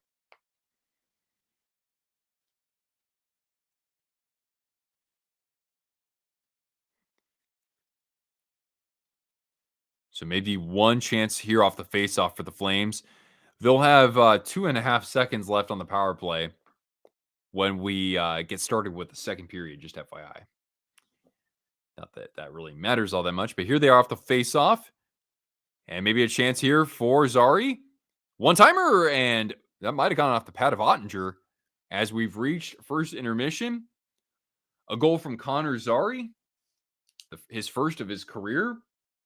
So maybe one chance here off the faceoff for the Flames. They'll have 2.5 seconds left on the power play when we get started with the second period, just FYI. Not that that really matters all that much, but here they are off the faceoff. And maybe a chance here for Zari. One timer, and that might have gone off the pad of Ottinger as we've reached first intermission. A goal from Connor Zari, his first of his career.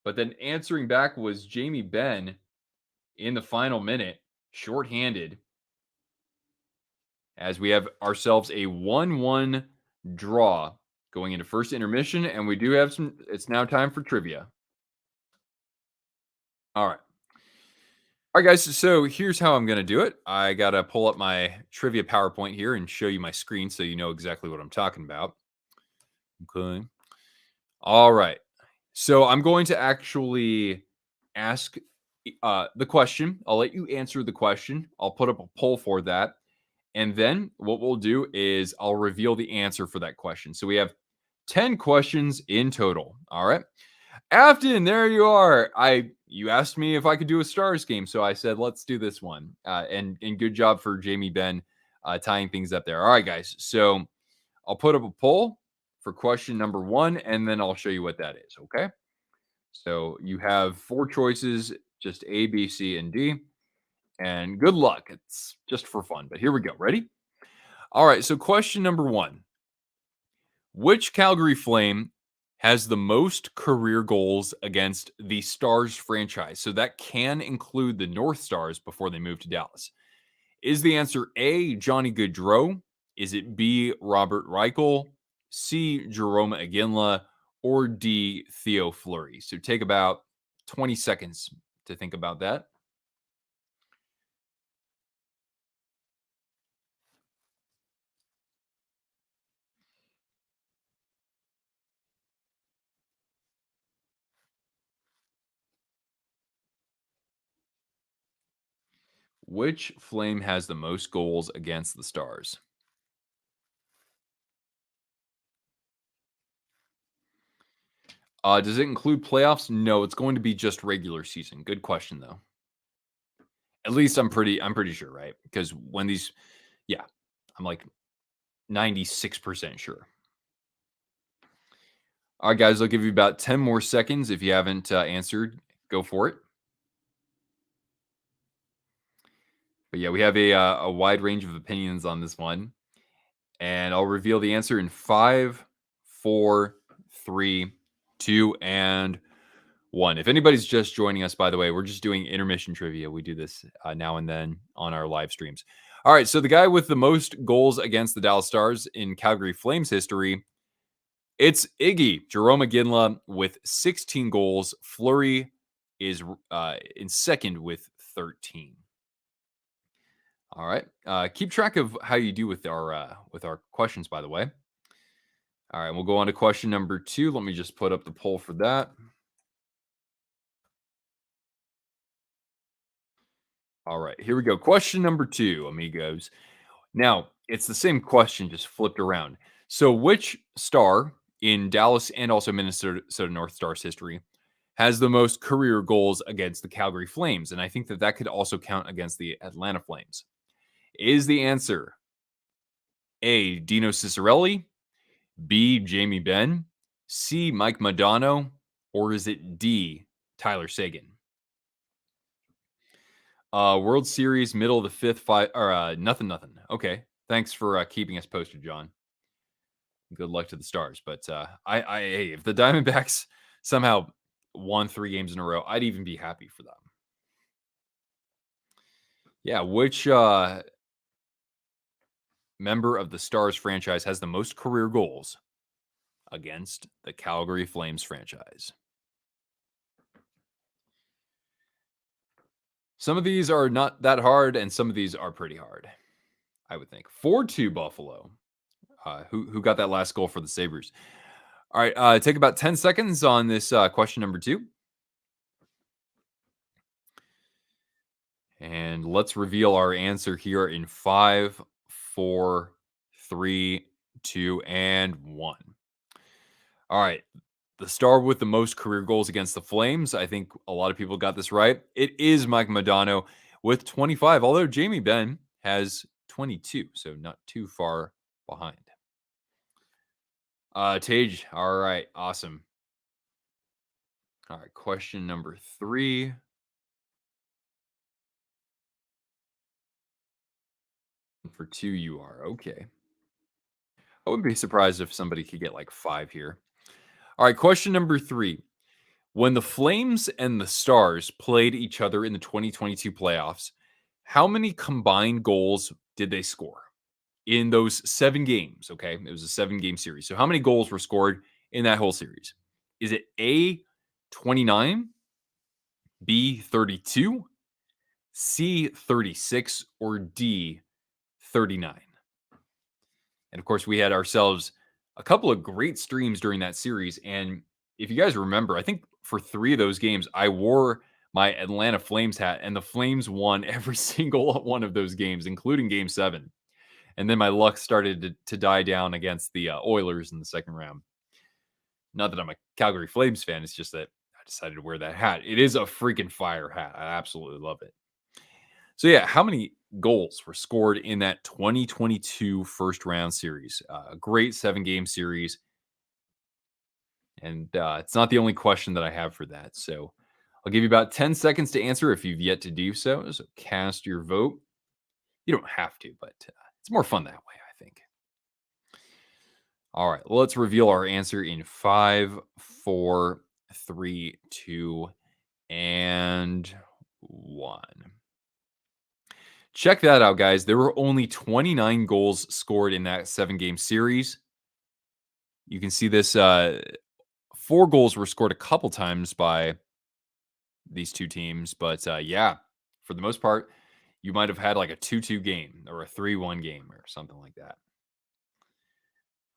But then answering back was Jamie Benn in the final minute, shorthanded, as we have ourselves a 1-1 draw going into first intermission. And we do have some, it's now time for trivia. All right. All right, guys. So here's how I'm going to do it. I got to pull up my trivia PowerPoint here and show you my screen so you know exactly what I'm talking about. Okay. All right. So I'm going to actually ask the question. I'll let you answer the question. I'll put up a poll for that. And then what we'll do is I'll reveal the answer for that question. So we have 10 questions in total. All right. Afton, there you are. You asked me if I could do a Stars game, so I said let's do this one. And good job for Jamie Benn tying things up there. All right, guys. So I'll put up a poll for question number 1, and then I'll show you what that is. Okay. So you have 4 choices, just A, B, C, and D. And good luck. It's just for fun. But here we go. Ready? All right. So question number 1: which Calgary Flame has the most career goals against the Stars franchise? So that can include the North Stars before they moved to Dallas. Is the answer A, Johnny Gaudreau? Is it B, Robert Reichel? C, Jerome Iginla? Or D, Theo Fleury? So take about 20 seconds to think about that. Which Flame has the most goals against the Stars? Does it include playoffs? No, it's going to be just regular season. Good question though. At least I'm pretty sure, right? Because when these, yeah, I'm like 96% sure. All right, guys, I'll give you about 10 more seconds. If you haven't answered, go for it. But yeah, we have a wide range of opinions on this one. And I'll reveal the answer in 5, 4, 3, 2, and 1. If anybody's just joining us, by the way, we're just doing intermission trivia. We do this now and then on our live streams. All right, so the guy with the most goals against the Dallas Stars in Calgary Flames history, it's Iggy, Jerome Iginla with 16 goals. Fleury is in second with 13. All right. Keep track of how you do with our questions, by the way. All right, we'll go on to question number 2. Let me just put up the poll for that. All right, here we go. Question number 2, amigos. Now, it's the same question, just flipped around. So, which star in Dallas and also Minnesota North Stars history has the most career goals against the Calgary Flames? And I think that that could also count against the Atlanta Flames. Is the answer A, Dino Ciccarelli, B, Jamie Benn, C, Mike Modano, or is it D, Tyler Sagan? World Series, middle of the fifth, five or nothing, nothing. Okay, thanks for keeping us posted, John. Good luck to the Stars. But hey, if the Diamondbacks somehow won 3 games in a row, I'd even be happy for them. Yeah, which member of the Stars franchise has the most career goals against the Calgary Flames franchise? Some of these are not that hard, and some of these are pretty hard, I would think. 4-2 Buffalo. Who got that last goal for the Sabres? All right, take about 10 seconds on this question number 2. And let's reveal our answer here in 5, 4, 3, 2, and 1. All right. The star with the most career goals against the Flames. I think a lot of people got this right. It is Mike Modano with 25, although Jamie Benn has 22, so not too far behind. Tage, all right, awesome. All right, question number 3. For 2, you are okay. I wouldn't be surprised if somebody could get like 5 here. All right, question number 3. When the Flames and the Stars played each other in the 2022 playoffs, how many combined goals did they score in those 7 games? Okay, it was a 7-game series. So, how many goals were scored in that whole series? Is it A, 29, B, 32, C, 36, or D, 39? And of course, we had ourselves a couple of great streams during that series. And if you guys remember, I think for 3 of those games, I wore my Atlanta Flames hat, and the Flames won every single one of those games, including game 7. And then my luck started to die down against the Oilers in the second round. Not that I'm a Calgary Flames fan, it's just that I decided to wear that hat. It is a freaking fire hat. I absolutely love it. So yeah, how many goals were scored in that 2022 first round series? A great 7-game series, and it's not the only question that I have for that. So I'll give you about 10 seconds to answer if you've yet to do so. So cast your vote. You don't have to, but it's more fun that way, I think. All right, let's reveal our answer in 5, 4, 3, 2, and 1. Check that out, guys. There were only 29 goals scored in that 7-game series. You can see this 4 goals were scored a couple times by these two teams, but yeah, for the most part, you might have had like a 2-2 game or a 3-1 game or something like that.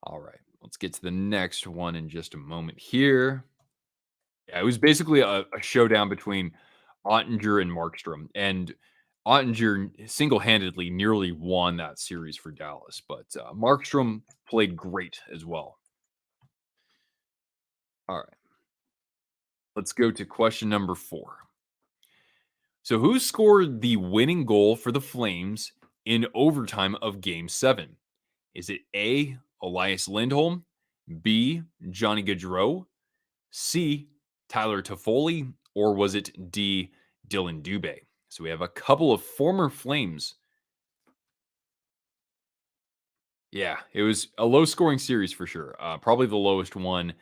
All right, let's get to the next one in just a moment here. Yeah, it was basically a showdown between Ottinger and Markstrom, and Ottinger single-handedly nearly won that series for Dallas, but Markstrom played great as well. All right, let's go to question number 4. So, who scored the winning goal for the Flames in overtime of Game 7? Is it A, Elias Lindholm, B, Johnny Gaudreau, C, Tyler Toffoli, or was it D, Dylan Dubé? So we have a couple of former Flames. Yeah, it was a low scoring series for sure. Probably the lowest one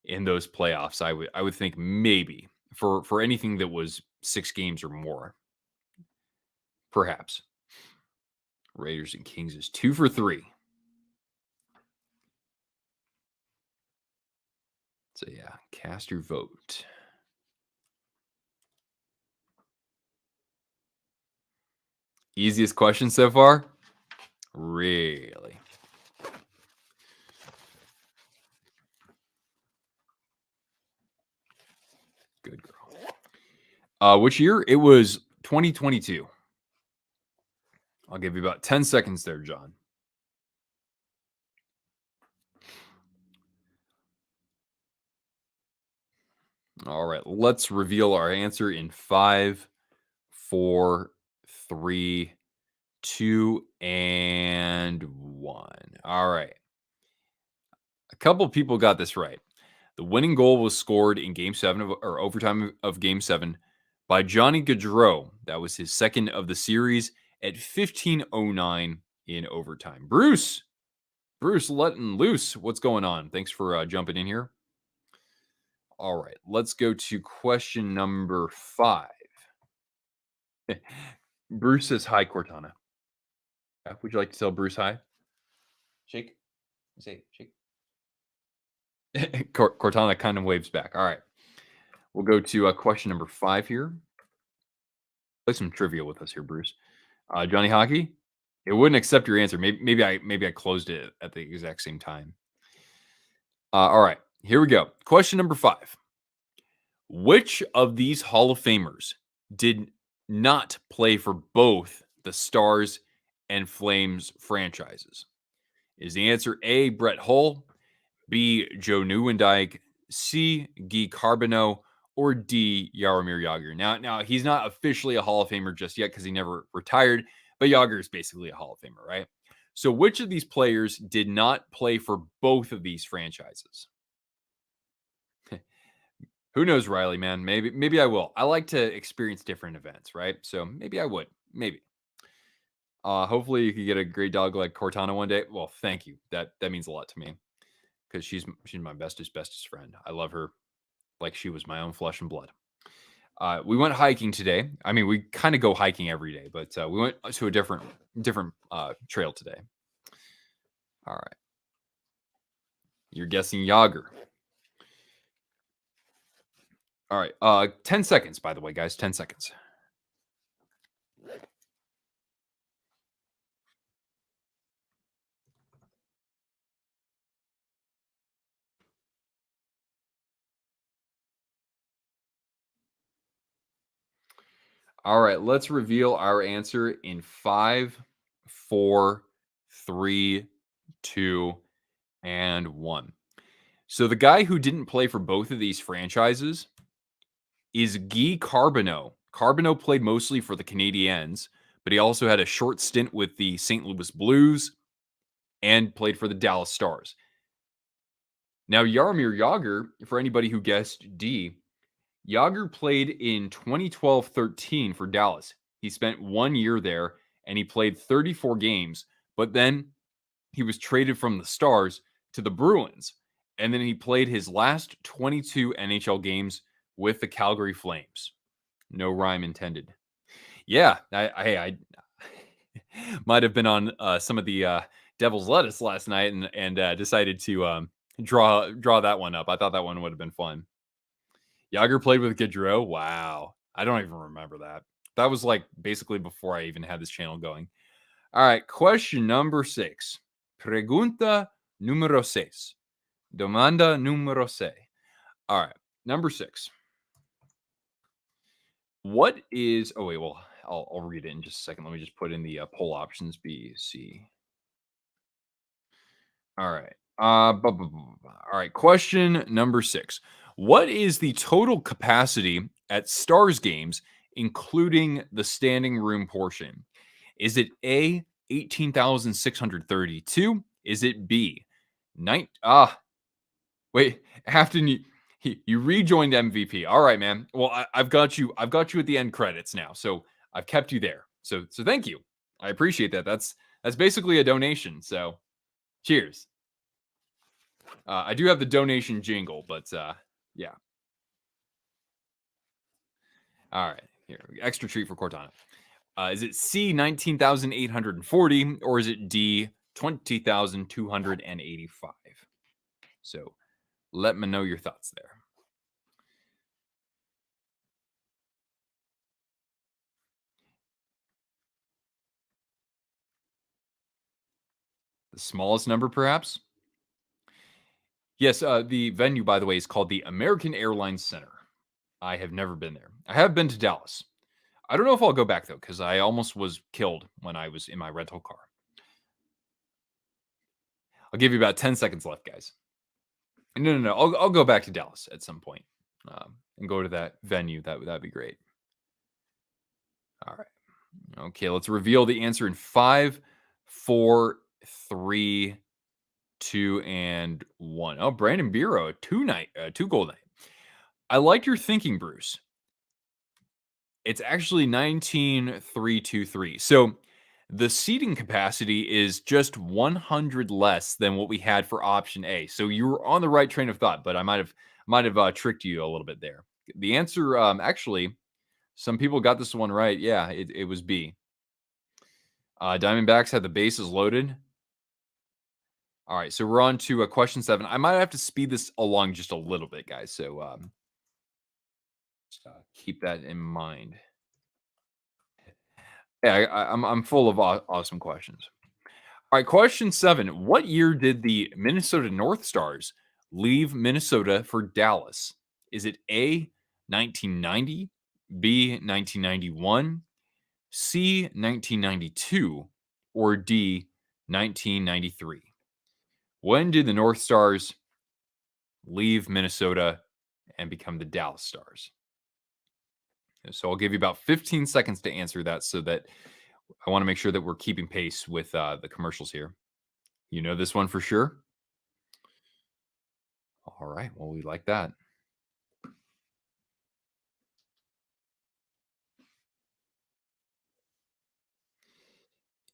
in those playoffs. I would think maybe for anything that was 6 games or more, perhaps. Raiders and Kings is 2 for 3. So yeah, cast your vote. Easiest question so far? Really? Good girl. Which year? It was 2022. I'll give you about 10 seconds there, John. All right, let's reveal our answer in 5, 4, 3, 2, and 1. All right. A couple people got this right. The winning goal was scored in game 7 or overtime of game 7 by Johnny Gaudreau. That was his second of the series at 15:09 in overtime. Bruce letting loose. What's going on? Thanks for jumping in here. All right, let's go to question number 5. Bruce says hi, Cortana. Would you like to tell Bruce hi? Shake. Say shake. Cortana kind of waves back. All right. We'll go to question number 5 here. Play some trivia with us here, Bruce. Johnny Hockey, it wouldn't accept your answer. Maybe I closed it at the exact same time. All right, here we go. Question number 5. Which of these Hall of Famers did not play for both the Stars and Flames franchises? Is the answer A, Brett Hull, B, Joe Nieuwendyk, C, Guy Carbonneau, or D, Jaromir Jagr? Now he's not officially a Hall of Famer just yet because he never retired, but Jagr is basically a Hall of Famer, right? So which of these players did not play for both of these franchises? Who knows, Riley, man? Maybe I will. I like to experience different events, right? So maybe I would. Maybe. Hopefully you could get a great dog like Cortana one day. Well, thank you. That means a lot to me because she's my bestest friend. I love her like she was my own flesh and blood. We went hiking today. I mean, we kind of go hiking every day, but we went to a different trail today. All right. You're guessing Yager. All right. 10 seconds, by the way, guys. 10 seconds. All right. Let's reveal our answer in 5, 4, 3, 2, and 1. So the guy who didn't play for both of these franchises is Guy Carbonneau. Carbonneau played mostly for the Canadiens, but he also had a short stint with the St. Louis Blues and played for the Dallas Stars. Now, Jaromir Jagr, for anybody who guessed D, Jagr played in 2012-13 for Dallas. He spent 1 year there and he played 34 games, but then he was traded from the Stars to the Bruins. And then he played his last 22 NHL games with the Calgary Flames. No rhyme intended. Yeah, I might have been on some of the Devil's Lettuce last night and decided to draw that one up. I thought that one would have been fun. Yager played with Gaudreau. Wow, I don't even remember that. That was like basically before I even had this channel going. All right, question number 6. Pregunta número 6. Demanda número 6. All right, number 6. What is? Oh wait, well I'll read it in just a second. Let me just put in the poll options B, C. All right. All right. Question number 6. What is the total capacity at Stars games, including the standing room portion? Is it A, 18,632? Is it B, wait, Afton, you rejoined MVP. All right, man. Well, I've got you. I've got you at the end credits now, so I've kept you there. So thank you. I appreciate that. That's basically a donation. So cheers. I do have the donation jingle, but yeah. All right, here extra treat for Cortana. Is it C 19,840 or is it D 20,285? So let me know your thoughts there. The smallest number, perhaps? Yes, the venue, by the way, is called the American Airlines Center. I have never been there. I have been to Dallas. I don't know if I'll go back though, because I almost was killed when I was in my rental car. I'll give you about 10 seconds left, guys. No. I'll go back to Dallas at some point and go to that venue. That'd be great. All right. Okay, let's reveal the answer in 5, 4, 3, 2, and 1. Oh, Brandon Bureau, 2 goal night. I like your thinking, Bruce. It's actually 19,323. So the seating capacity is just 100 less than what we had for option A. So you were on the right train of thought, but I might have tricked you a little bit there. The answer, actually, some people got this one right. Yeah, it was B. Diamondbacks had the bases loaded. All right, so we're on to question 7. I might have to speed this along just a little bit, guys. So keep that in mind. Yeah, I'm full of awesome questions. All right, question 7. What year did the Minnesota North Stars leave Minnesota for Dallas? Is it A, 1990, B, 1991, C, 1992, or D, 1993? When did the North Stars leave Minnesota and become the Dallas Stars? So I'll give you about 15 seconds to answer that so that I want to make sure that we're keeping pace with the commercials here. You know this one for sure? All right. Well, we like that.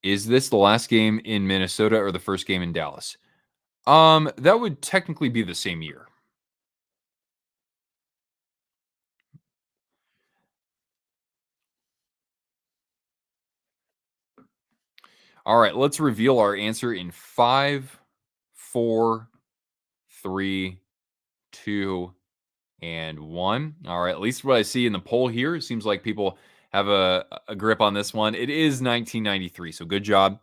Is this the last game in Minnesota or the first game in Dallas? That would technically be the same year. All right, let's reveal our answer in 5, 4, 3, 2, and 1. All right, at least what I see in the poll here, it seems like people have a grip on this one. It is 1993, so good job.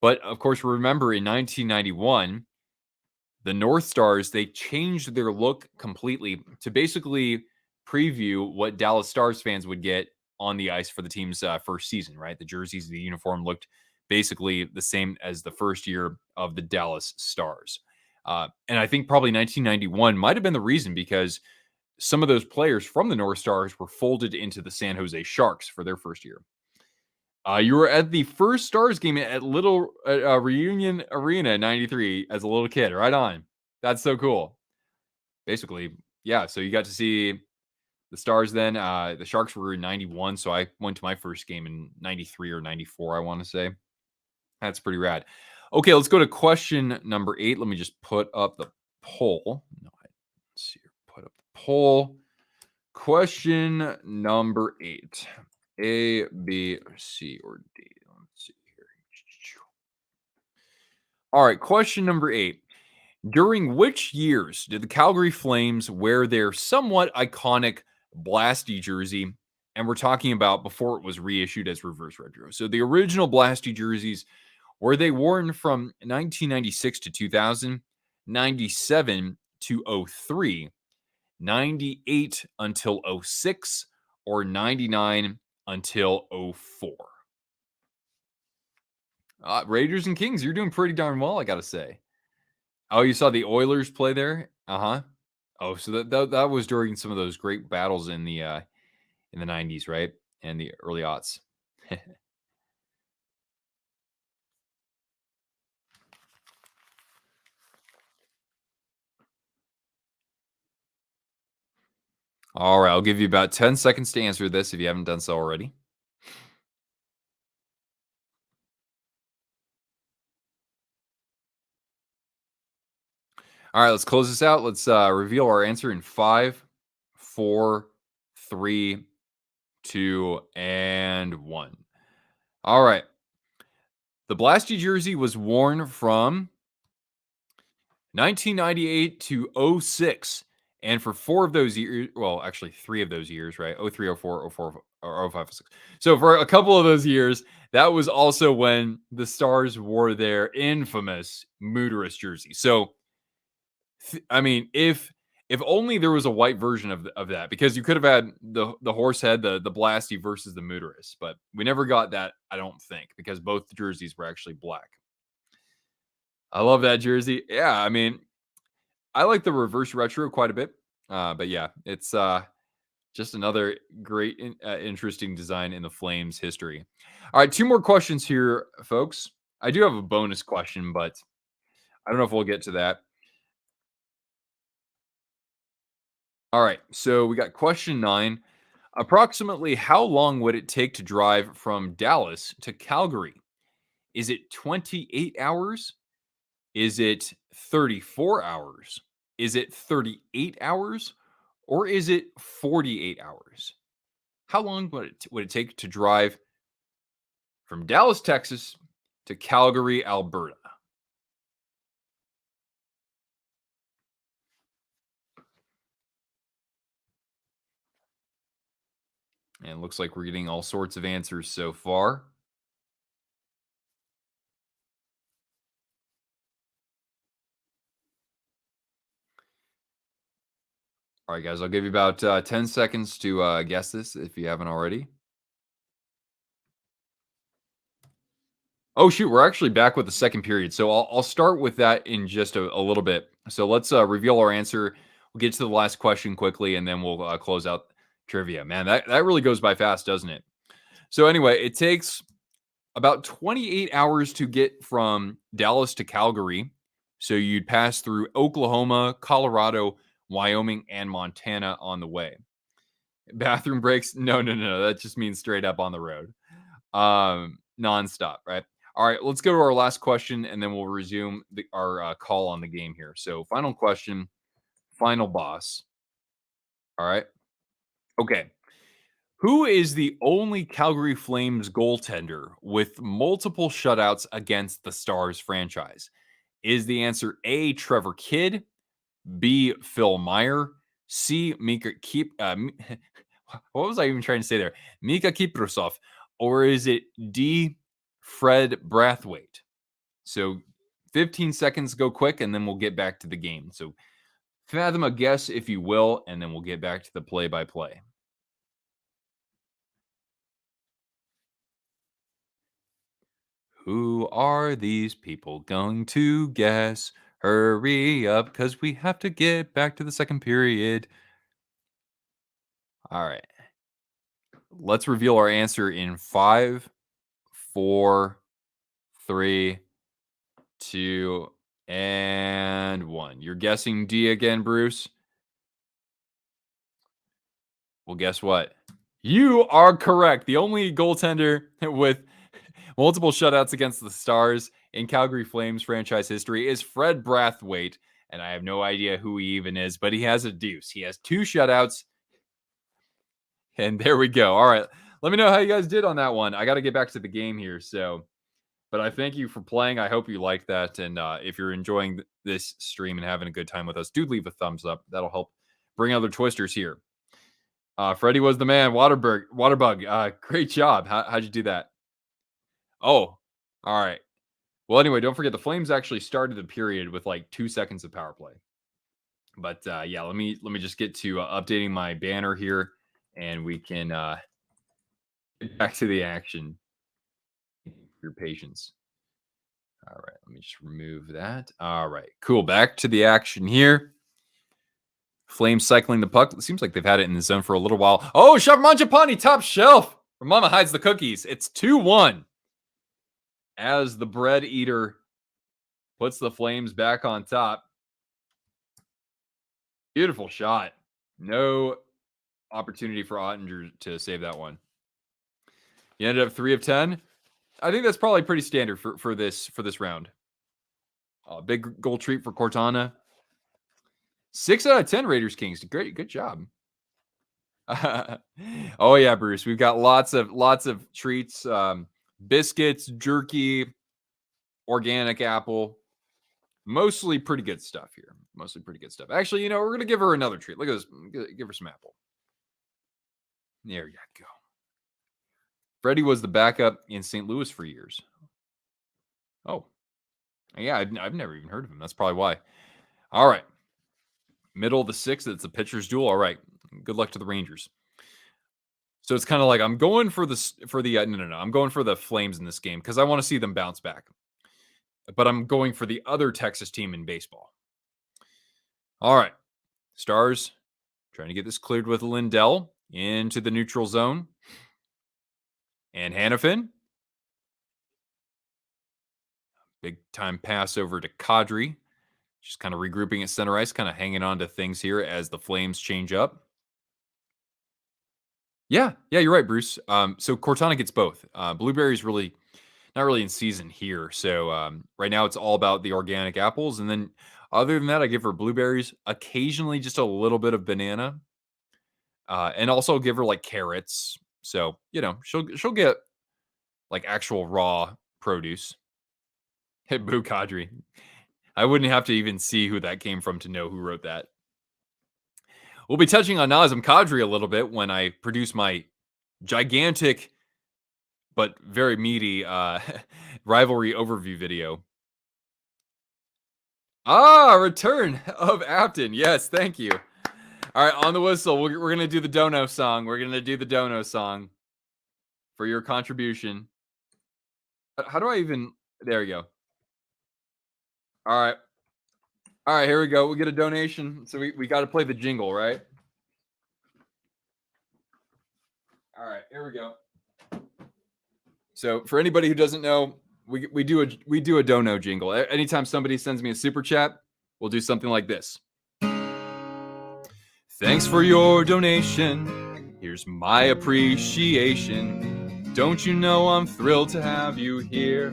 But of course, remember in 1991, the North Stars, they changed their look completely to basically preview what Dallas Stars fans would get on the ice for the team's first season, right? The jerseys, the uniform looked basically the same as the first year of the Dallas Stars. And I think probably 1991 might have been the reason because some of those players from the North Stars were folded into the San Jose Sharks for their first year. You were at the first Stars game at Little Reunion Arena in '93 as a little kid. Right on. That's so cool. Basically, yeah. So you got to see the Stars then. The Sharks were in '91, so I went to my first game in '93 or '94. I want to say that's pretty rad. Okay, let's go to question number 8. Let me just put up the poll. No, let's see here. Put up the poll. Question number 8. A, B, C, or D? Let's see here. All right, question number 8. During which years did the Calgary Flames wear their somewhat iconic Blasty jersey? And we're talking about before it was reissued as reverse retro. So the original Blasty jerseys, were they worn from 1996 to 2000, 97 to '03, 98 until '06, or 99 until '04? Raiders and Kings, you're doing pretty darn well, I gotta say. Oh, you saw the Oilers play there? Uh-huh. Oh, so that was during some of those great battles in the '90s, right? And the early aughts. All right, I'll give you about 10 seconds to answer this if you haven't done so already. All right, let's close this out. Let's reveal our answer in 5, 4, 3, 2, and 1. All right. The Blasty jersey was worn from 1998 to '06. And for 4 of those years, well, actually 3 of those years, right? '03, '04, '04, or '05, '06. So for a couple of those years, that was also when the Stars wore their infamous Mooterus jersey. So I mean, if only there was a white version of that, because you could have had the horse head, the Blasty versus the Mooterus, but we never got that, I don't think, because both jerseys were actually black. I love that jersey. Yeah, I mean, I like the reverse retro quite a bit. But yeah, it's just another great, interesting design in the Flames history. All right, 2 more questions here, folks. I do have a bonus question, but I don't know if we'll get to that. All right, so we got question 9. Approximately how long would it take to drive from Dallas to Calgary? Is it 28 hours? Is it 34 hours? Is it 38 hours? Or is it 48 hours? How long would it take to drive from Dallas, Texas to Calgary, Alberta? And it looks like we're getting all sorts of answers so far. All right, guys, I'll give you about 10 seconds to guess this if you haven't already. Oh, shoot. We're actually back with the second period. So I'll start with that in just a little bit. So let's reveal our answer. We'll get to the last question quickly, and then we'll close out trivia. Man, that really goes by fast, doesn't it? So, anyway, it takes about 28 hours to get from Dallas to Calgary. So you'd pass through Oklahoma, Colorado, Wyoming, and Montana on the way. Bathroom breaks? No, no, no. That just means straight up on the road. Nonstop, right? All right, let's go to our last question and then we'll resume our call on the game here. So, final question, final boss. All right. Okay. Who is the only Calgary Flames goaltender with multiple shutouts against the Stars franchise? Is the answer A, Trevor Kidd, B, Phil Meyer, C, Mika Keep what was I even trying to say there? Mika Kiprusov, or is it D, Fred Brathwaite? So 15 seconds, go quick, and then we'll get back to the game. So fathom a guess, if you will, and then we'll get back to the play-by-play. Who are these people going to guess? Hurry up, because we have to get back to the second period. All right. Let's reveal our answer in 5, 4, 3, 2, and 1. You're guessing D again, Bruce? Well, guess what? You are correct. The only goaltender with multiple shutouts against the Stars in Calgary Flames franchise history is Fred Brathwaite. And I have no idea who he even is, but he has a deuce. He has 2 shutouts. And there we go. All right. Let me know how you guys did on that one. I got to get back to the game here. So, but I thank you for playing. I hope you like that. And if you're enjoying this stream and having a good time with us, do leave a thumbs up. That'll help bring other twisters here. Freddie was the man. Waterbug. Great job. How'd you do that? Oh, all right. Well, anyway, don't forget the Flames actually started the period with like 2 seconds of power play. But yeah, let me just get to updating my banner here, and we can get back to the action. Your patience. All right, let me just remove that. All right, cool. Back to the action here. Flames cycling the puck. It seems like they've had it in the zone for a little while. Oh, Chef Manjapani, top shelf. Where Mama hides the cookies. It's 2-1. As the bread eater puts the Flames back on top. Beautiful shot. No opportunity for Ottinger to save that one. You ended up 3 of 10. I think that's probably pretty standard for this round. Big goal treat for Cortana. 6 out of 10 Raiders Kings. Great, good job. Oh yeah, Bruce. We've got lots of treats, biscuits, jerky, organic apple. Mostly pretty good stuff here. Mostly pretty good stuff. Actually, we're gonna give her another treat. Look at this. Give her some apple. There you go. Freddie was the backup in St. Louis for years. Oh, yeah. I've never even heard of him. That's probably why. All right. Middle of the 6th. It's a pitcher's duel. All right. Good luck to the Rangers. So it's kind of like I'm going for the no. I'm going for the Flames in this game because I want to see them bounce back. But I'm going for the other Texas team in baseball. All right. Stars trying to get this cleared with Lindell into the neutral zone. And Hannafin. Big time pass over to Kadri. Just kind of regrouping at center ice, kind of hanging on to things here as the Flames change up. Yeah, you're right, Bruce. So Cortana gets both. Blueberries really not really in season here. So right now it's all about the organic apples, and then other than that, I give her blueberries. Occasionally, just a little bit of banana, and also give her like carrots. So she'll get like actual raw produce. Hit Boo Kadri. I wouldn't have to even see who that came from to know who wrote that. We'll be touching on Nazem Kadri a little bit when I produce my gigantic but very meaty rivalry overview video. Return of Apton. Yes, thank you. All right, on the whistle, we're going to do the Dono song. We're going to do the Dono song for your contribution. How do I even. There you go. All right. All right, here we go. We get a donation. So we got to play the jingle, right? All right, here we go. So for anybody who doesn't know, we do a dono jingle. Anytime somebody sends me a super chat, we'll do something like this. Thanks for your donation. Here's my appreciation. Don't you know I'm thrilled to have you here?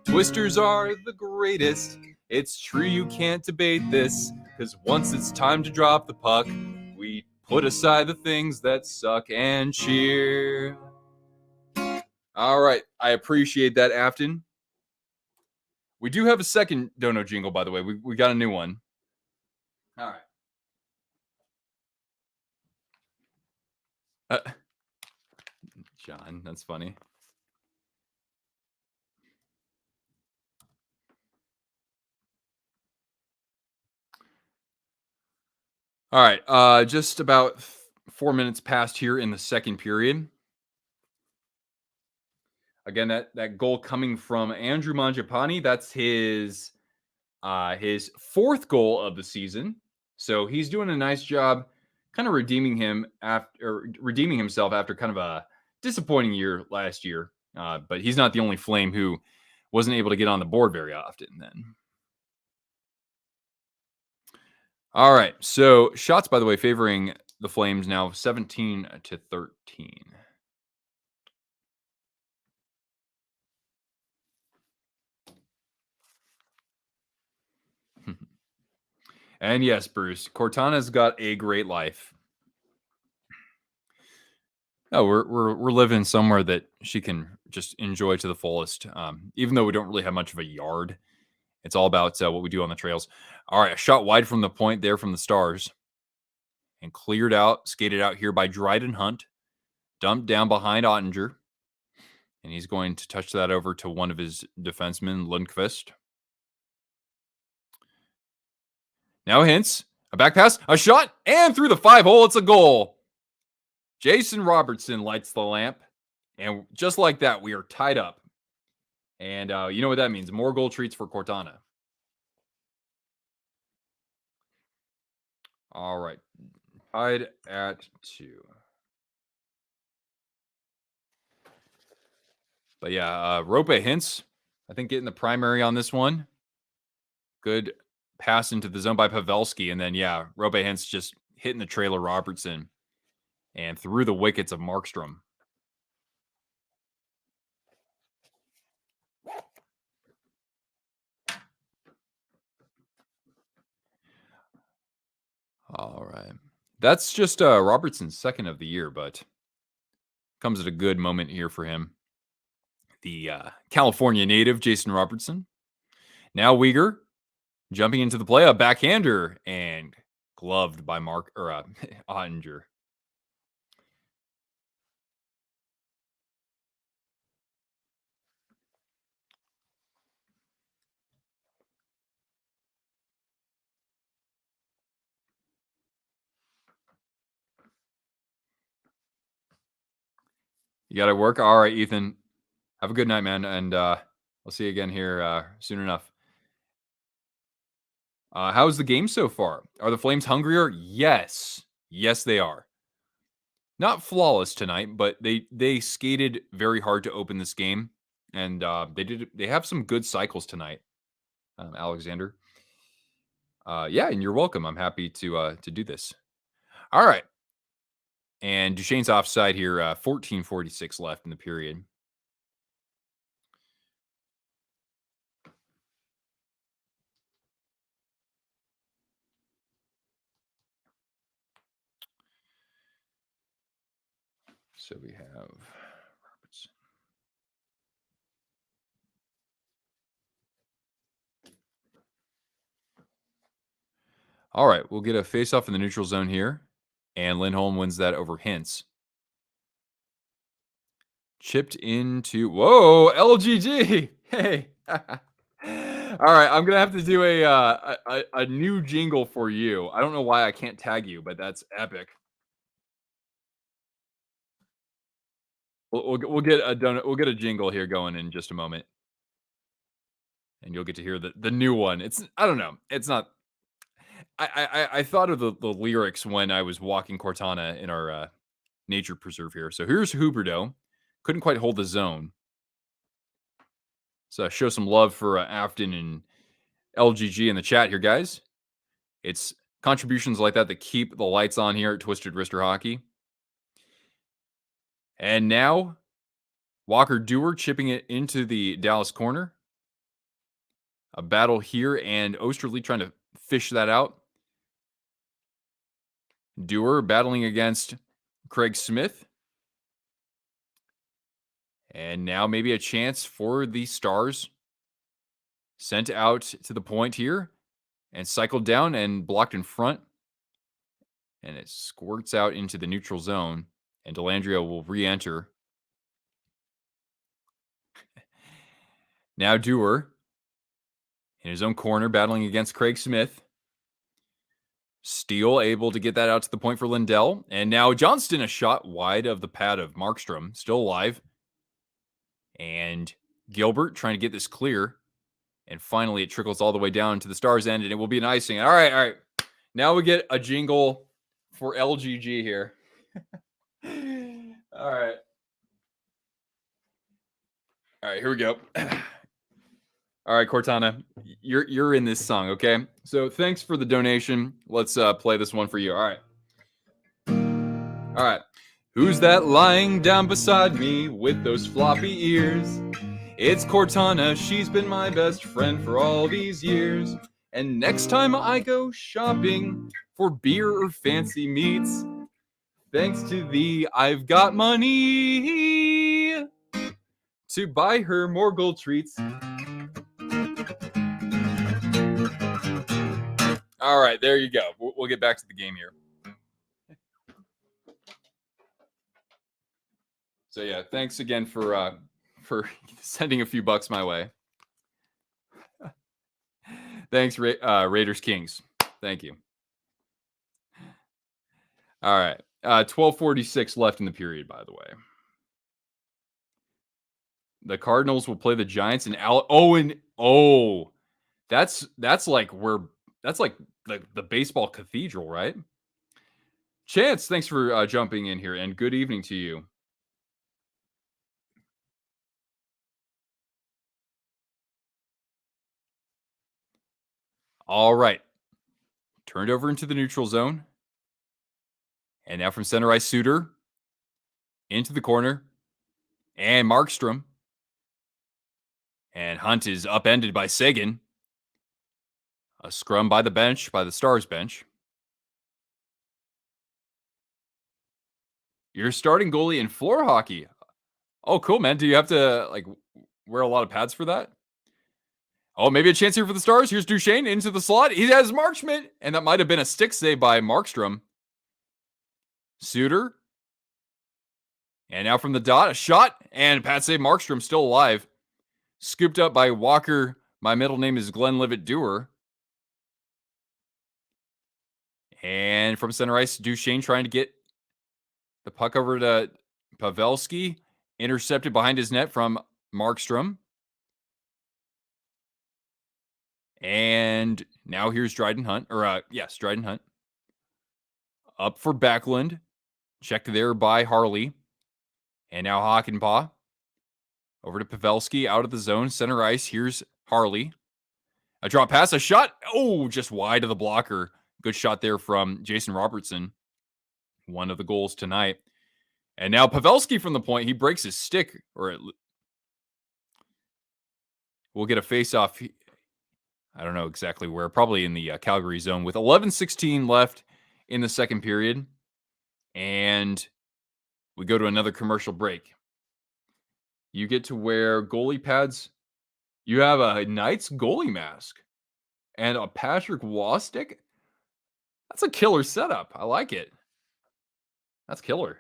Twisters are the greatest. It's true you can't debate this, because once it's time to drop the puck, we put aside the things that suck and cheer. All right. I appreciate that, Afton. We do have a second dono jingle, by the way. We got a new one. All right. John, that's funny. All right. Just about 4 minutes past here in the second period. Again, that goal coming from Andrew Mangiapane. That's his fourth goal of the season. So he's doing a nice job kind of redeeming himself after kind of a disappointing year last year. But he's not the only Flame who wasn't able to get on the board very often then. All right. So shots, by the way, favoring the Flames now 17-13. And yes, Bruce, Cortana's got a great life. Oh, we're living somewhere that she can just enjoy to the fullest. Even though we don't really have much of a yard, it's all about what we do on the trails. All right, a shot wide from the point there from the Stars, and cleared out, skated out here by Dryden Hunt, dumped down behind Ottinger, and he's going to touch that over to one of his defensemen, Lundqvist. Now Hintz, a back pass, a shot, and through the 5-hole, it's a goal. Jason Robertson lights the lamp, and just like that, we are tied up. And you know what that means. More goal treats for Cortana. All right. Tied at 2. But yeah, Rope Hintz, I think getting the primary on this one. Good pass into the zone by Pavelski. And then, yeah, Rope Hintz just hitting the trailer Robertson and through the wickets of Markstrom. All right. That's just Robertson's second of the year, but comes at a good moment here for him. The California native, Jason Robertson. Now Uyghur jumping into the play, a backhander, and gloved by Ottinger. You got to work. All right, Ethan. Have a good night, man. And I'll see you again here soon enough. How's the game so far? Are the Flames hungrier? Yes. Yes, they are. Not flawless tonight, but they skated very hard to open this game. And they have some good cycles tonight, Alexander. Yeah, and you're welcome. I'm happy to do this. All right. And Duchesne's offside here, 14:46 left in the period. So we have Robertson. All right, we'll get a face-off in the neutral zone here. And Lindholm wins that over Hintz. Chipped into, whoa, LGG. Hey. All right, I'm gonna have to do a new jingle for you. I don't know why I can't tag you, but that's epic. We'll get a jingle here going in just a moment, and you'll get to hear the new one. It's, I don't know. It's not. I thought of the lyrics when I was walking Cortana in our nature preserve here. So here's Huberdeau. Couldn't quite hold the zone. So show some love for Afton and LGG in the chat here, guys. It's contributions like that that keep the lights on here at Twisted Wrister Hockey. And now Walker Dewar chipping it into the Dallas corner. A battle here, and Osterley trying to fish that out. Dewar battling against Craig Smith. And now maybe a chance for the Stars. Sent out to the point here and cycled down and blocked in front. And it squirts out into the neutral zone. And Delandria will re-enter. Now Dewar in his own corner battling against Craig Smith. Steele able to get that out to the point for Lindell. And now Johnston a shot wide of the pad of Markstrom. Still alive. And Gilbert trying to get this clear. And finally it trickles all the way down to the Stars end. And it will be an icing. All right. Now we get a jingle for LGG here. All right, here we go. All right, Cortana, you're in this song, okay? So thanks for the donation. Let's play this one for you. All right. Who's that lying down beside me with those floppy ears? It's Cortana. She's been my best friend for all these years. And next time I go shopping for beer or fancy meats, thanks to thee, I've got money to buy her more gold treats. All right, there you go. We'll get back to the game here. So yeah, thanks again for sending a few bucks my way. Thanks, Raiders Kings. Thank you. All right, 12:46 left in the period. By the way, the Cardinals will play the Giants and that's like the baseball cathedral, right? Chance, thanks for jumping in here, and good evening to you. All right. Turned over into the neutral zone. And now from center ice, Suter into the corner. And Markstrom. And Hunt is upended by Sagan. A scrum by the bench, by the Stars bench. You're starting goalie in floor hockey. Oh, cool, man. Do you have to wear a lot of pads for that? Oh, maybe a chance here for the Stars. Here's Duchesne into the slot. He has Marchment, and that might have been a stick save by Markstrom. Suter. And now from the dot, a shot, and Pat save. Markstrom still alive. Scooped up by Walker. My middle name is Glenlivet Dewar. And from center ice, Duchesne trying to get the puck over to Pavelski. Intercepted behind his net from Markstrom. And now here's Dryden Hunt. Dryden Hunt. Up for Backlund. Checked there by Harley. And now Hakanpää. Over to Pavelski. Out of the zone. Center ice. Here's Harley. A drop pass. A shot. Oh, just wide of the blocker. Good shot there from Jason Robertson. one of the goals tonight. And now Pavelski from the point, he breaks his stick, we'll get a face-off. I don't know exactly where, probably in the Calgary zone with 11:16 left in the second period. And we go to another commercial break. You get to wear goalie pads. You have a Knights goalie mask and a Patrick Waugh stick. That's a killer setup. I like it. That's killer.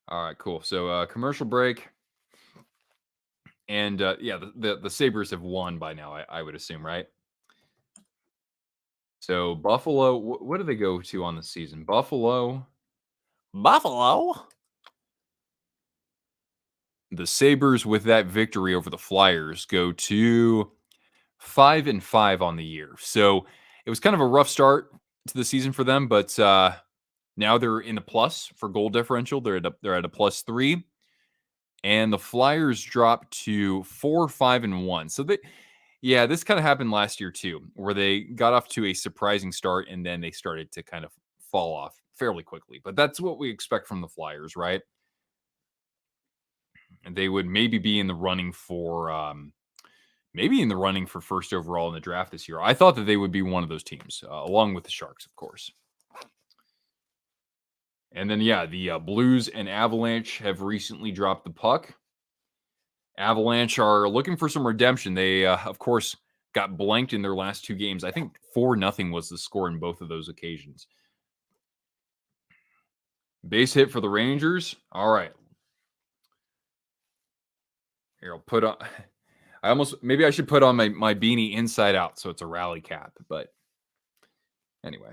All right, cool. So commercial break. And yeah, the Sabres have won by now, I would assume, right? So Buffalo, what do they go to on the season? Buffalo. The Sabres, with that victory over the Flyers, go to 5-5 on the year. So it was kind of a rough start to the season for them, but now they're in the plus for goal differential. They're at a +3, and the Flyers dropped to 4-5-1. So this kind of happened last year too, where they got off to a surprising start and then they started to kind of fall off fairly quickly. But that's what we expect from the Flyers, right? And they would maybe be in the running for first overall in the draft this year. I thought that they would be one of those teams, along with the Sharks, of course. And then, the Blues and Avalanche have recently dropped the puck. Avalanche are looking for some redemption. They, of course, got blanked in their last two games. I think 4-0 was the score in both of those occasions. Base hit for the Rangers. All right. Here, I'll put on. Maybe I should put on my beanie inside out so it's a rally cap. But anyway.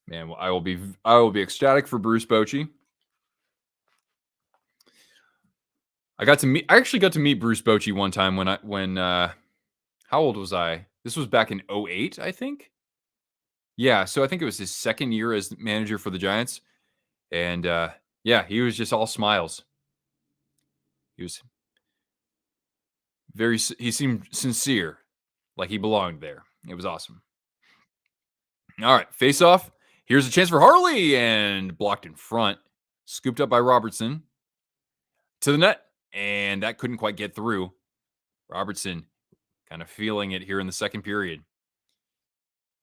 Man, I will be ecstatic for Bruce Bochy. I actually got to meet Bruce Bochy one time when how old was I? This was back in 2008, I think. Yeah, so I think it was his second year as manager for the Giants. And he was just all smiles. He seemed sincere, like he belonged there. It was awesome. All right, face off. Here's a chance for Harley, and blocked in front. Scooped up by Robertson. To the net, and that couldn't quite get through. Robertson kind of feeling it here in the second period.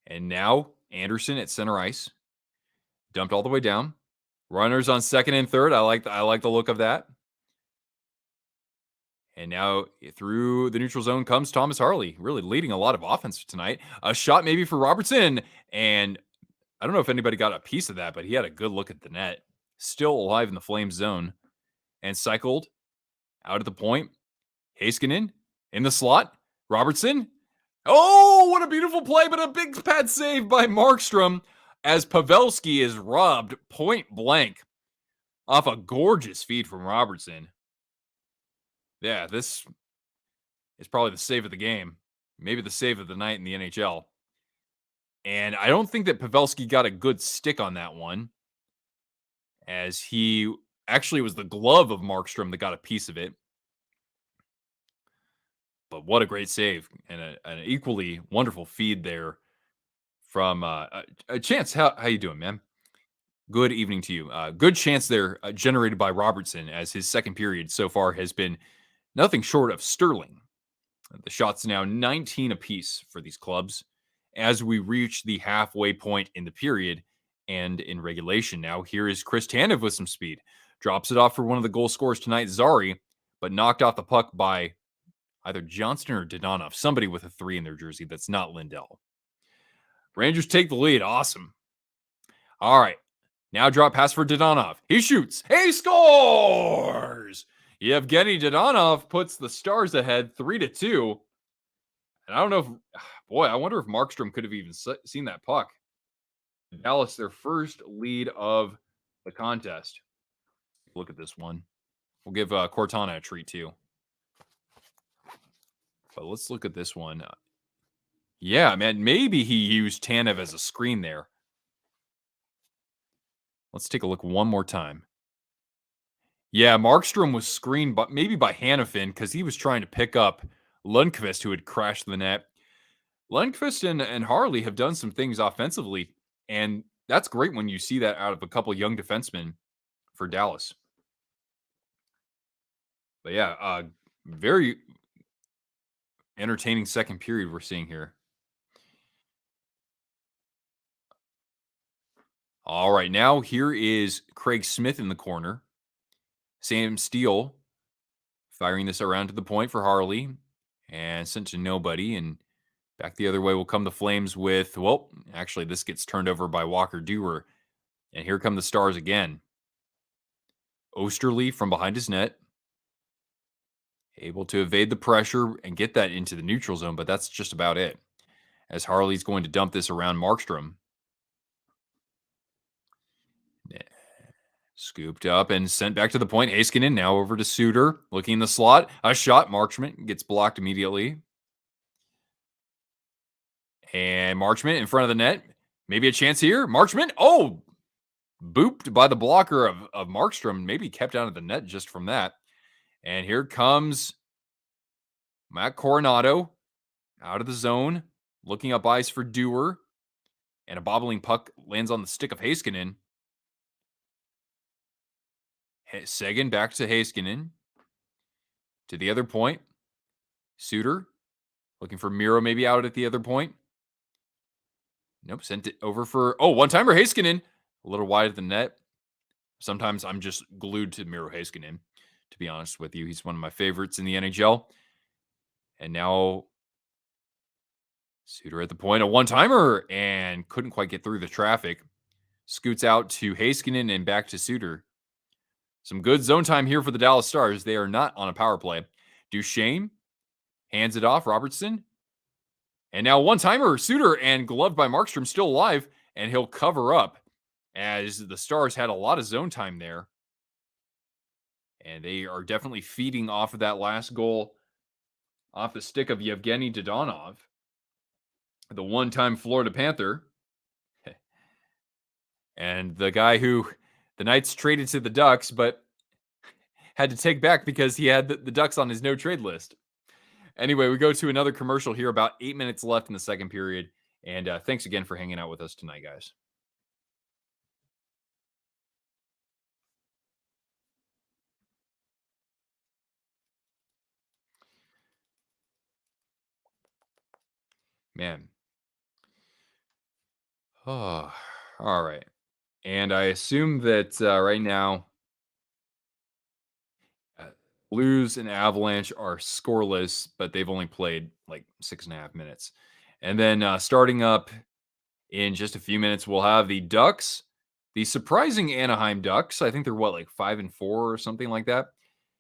And now Anderson at center ice. Dumped all the way down. Runners on second and third. I like the look of that. And now through the neutral zone comes Thomas Harley, really leading a lot of offense tonight. A shot maybe for Robertson, and I don't know if anybody got a piece of that, but he had a good look at the net. Still alive in the Flames zone. And cycled out at the point. Heiskanen in the slot. Robertson. Oh, what a beautiful play, but a big pad save by Markstrom as Pavelski is robbed point blank off a gorgeous feed from Robertson. Yeah, this is probably the save of the game. Maybe the save of the night in the NHL. And I don't think that Pavelski got a good stick on that one, as he actually was the glove of Markstrom that got a piece of it. But what a great save, and an equally wonderful feed there from a chance. How you doing, man? Good evening to you. Good chance there generated by Robertson, as his second period so far has been nothing short of sterling. The shots now 19 apiece for these clubs as we reach the halfway point in the period and in regulation. Now here is Chris Tanev with some speed. Drops it off for one of the goal scorers tonight, Zari, but knocked off the puck by either Johnston or Dadonov, somebody with a 3 in their jersey that's not Lindell. Rangers take the lead. Awesome. All right. Now drop pass for Dadonov. He shoots. He scores! Yevgeny Dadonov puts the Stars ahead 3-2. And I don't know if, I wonder if Markstrom could have even seen that puck. Dallas, their first lead of the contest. Look at this one. We'll give Cortana a treat too. But let's look at this one. Yeah, man, maybe he used Tanev as a screen there. Let's take a look one more time. Yeah, Markstrom was screened, but maybe by Hannafin because he was trying to pick up Lundqvist, who had crashed the net. Lundqvist and Harley have done some things offensively, and that's great when you see that out of a couple young defensemen for Dallas. But yeah, very entertaining second period we're seeing here. All right, now here is Craig Smith in the corner. Sam Steele firing this around to the point for Harley and sent to nobody. And back the other way will come the Flames with, well, actually, this gets turned over by Walker Duehr. And here come the Stars again. Osterley from behind his net, able to evade the pressure and get that into the neutral zone, but that's just about it. As Harley's going to dump this around Markstrom. Scooped up and sent back to the point. Heiskanen now over to Suter. Looking in the slot. A shot. Marchment gets blocked immediately. And Marchment in front of the net. Maybe a chance here. Marchment. Oh, booped by the blocker of Markstrom. Maybe kept out of the net just from that. And here comes Matt Coronado out of the zone. Looking up ice for Duehr. And a bobbling puck lands on the stick of Heiskanen. Seguin back to Heiskanen. To the other point. Suter looking for Miro maybe out at the other point. Nope, sent it over for, one-timer Heiskanen. A little wide of the net. Sometimes I'm just glued to Miro Heiskanen, to be honest with you. He's one of my favorites in the NHL. And now Suter at the point, a one-timer, and couldn't quite get through the traffic. Scoots out to Heiskanen and back to Suter. Some good zone time here for the Dallas Stars. They are not on a power play. Duchesne hands it off. Robertson. And now one-timer, Suter, and gloved by Markstrom, still alive, and he'll cover up as the Stars had a lot of zone time there. And they are definitely feeding off of that last goal off the stick of Yevgeny Dodonov, the one-time Florida Panther. And the guy who the Knights traded to the Ducks, but had to take back because he had the Ducks on his no-trade list. Anyway, we go to another commercial here, about 8 minutes left in the second period. And thanks again for hanging out with us tonight, guys. Man. Oh, all right. And I assume that right now, Blues and Avalanche are scoreless, but they've only played like 6.5 minutes. And then starting up in just a few minutes, we'll have the Ducks, the surprising Anaheim Ducks. I think they're like 5-4 or something like that.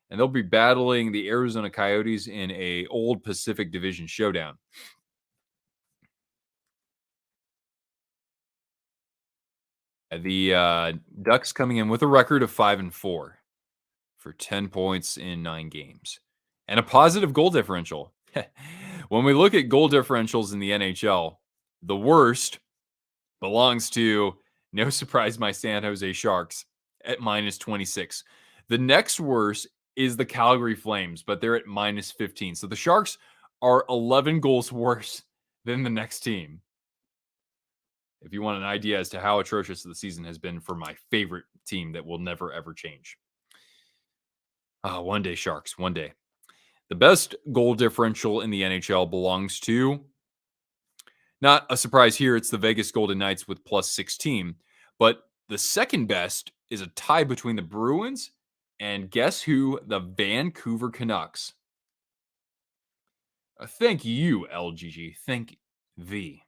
And they'll be battling the Arizona Coyotes in a old Pacific Division showdown. The Ducks coming in with a record of 5-4 for 10 points in 9 games and a positive goal differential. When we look at goal differentials in the NHL, the worst belongs to, no surprise, my San Jose Sharks at -26. The next worst is the Calgary Flames, but they're at -15. So the Sharks are 11 goals worse than the next team. If you want an idea as to how atrocious the season has been for my favorite team that will never, ever change. One day, Sharks, one day. The best goal differential in the NHL belongs to, not a surprise here, it's the Vegas Golden Knights with +16. But the second best is a tie between the Bruins and guess who? The Vancouver Canucks. Thank you, LGG. Thank thee.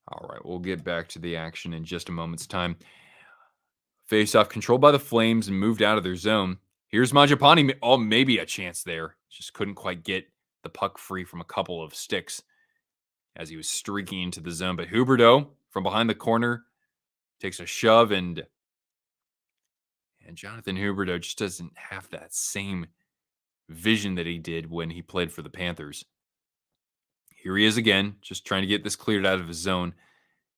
All right, we'll get back to the action in just a moment's time. Face-off controlled by the Flames and moved out of their zone. Here's Mangiapane. Oh, maybe a chance there. Just couldn't quite get the puck free from a couple of sticks as he was streaking into the zone. But Huberdeau from behind the corner takes a shove, and Jonathan Huberdeau just doesn't have that same vision that he did when he played for the Panthers. Here he is again, just trying to get this cleared out of his zone.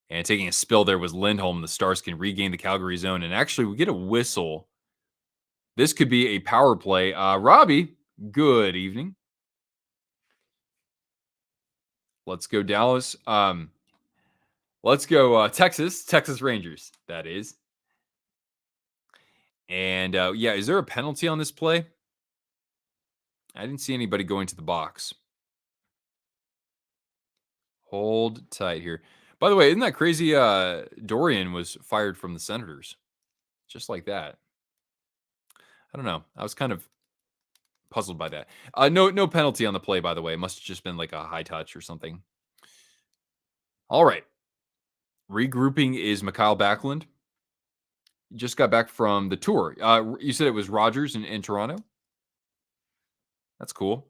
And taking a spill there was Lindholm. The Stars can regain the Calgary zone. And actually, we get a whistle. This could be a power play. Robbie, good evening. Let's go, Dallas. Let's go, Texas Rangers, that is. And yeah, is there a penalty on this play? I didn't see anybody going to the box. Hold tight here. By the way, isn't that crazy? Dorian was fired from the Senators. Just like that. I don't know. I was kind of puzzled by that. No penalty on the play, by the way. It must have just been like a high touch or something. All right. Regrouping is Mikhail Backlund. Just got back from the tour. You said it was Rogers in Toronto? That's cool.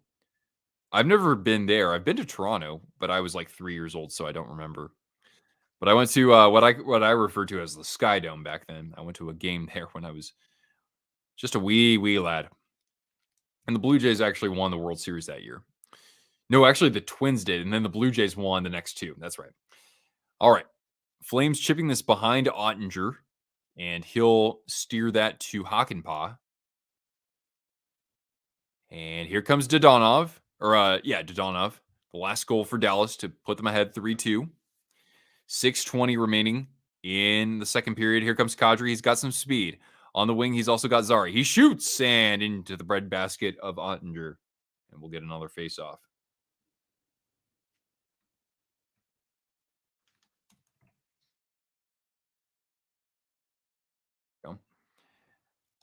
I've never been there. I've been to Toronto, but I was like 3 years old, so I don't remember. But I went to what I referred to as the Sky Dome back then. I went to a game there when I was just a wee lad. And the Blue Jays actually won the World Series that year. No, actually the Twins did, and then the Blue Jays won the next two. That's right. All right. Flames chipping this behind Ottinger, and he'll steer that to Hakanpää. And here comes Dodonov. Dodonov. The last goal for Dallas to put them ahead 3-2. 6:20 remaining in the second period. Here comes Kadri. He's got some speed. On the wing, he's also got Zari. He shoots and into the breadbasket of Ottinger. And we'll get another face-off.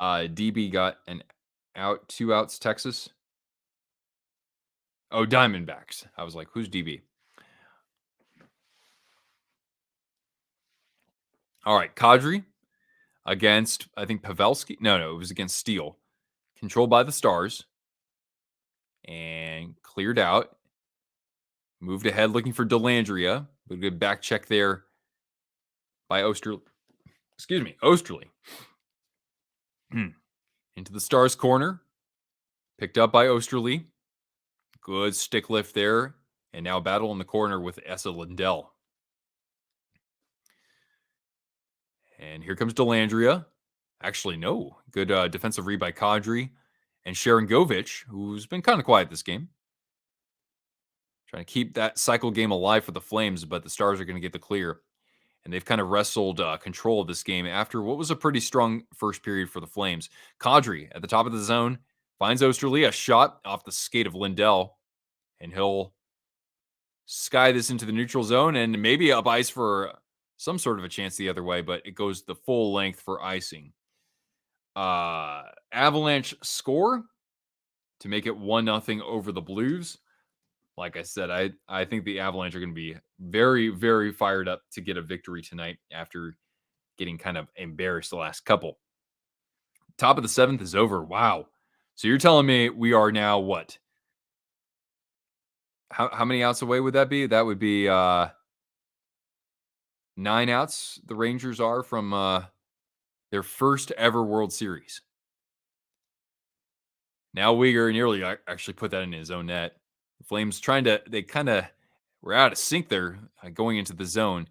DB got an out, 2 outs, Texas. Oh, Diamondbacks. I was like, who's DB? All right, Kadri against, I think, Pavelski. No, it was against Steele. Controlled by the Stars. And cleared out. Moved ahead looking for Delandria. A good back check there by Osterley. Osterley. Into the Stars corner. Picked up by Osterley. Good stick lift there. And now battle in the corner with Esa Lindell. And here comes Delandria. Actually, no. Good defensive read by Kadri. And Sharon Govich, who's been kind of quiet this game. Trying to keep that cycle game alive for the Flames, but the Stars are going to get the clear. And they've kind of wrestled control of this game after what was a pretty strong first period for the Flames. Kadri at the top of the zone finds Osterley, a shot off the skate of Lindell, and he'll sky this into the neutral zone and maybe up ice for some sort of a chance the other way, but it goes the full length for icing. Avalanche score to make it 1-0 over the Blues. Like I said, I think the Avalanche are going to be very, very fired up to get a victory tonight after getting kind of embarrassed the last couple. Top of the 7th is over. Wow. So you're telling me we are now what? How many outs away would that be? That would be 9 outs the Rangers are from their first ever World Series. Now Uyghur nearly actually put that in his own net. The Flames they kind of were out of sync there going into the zone,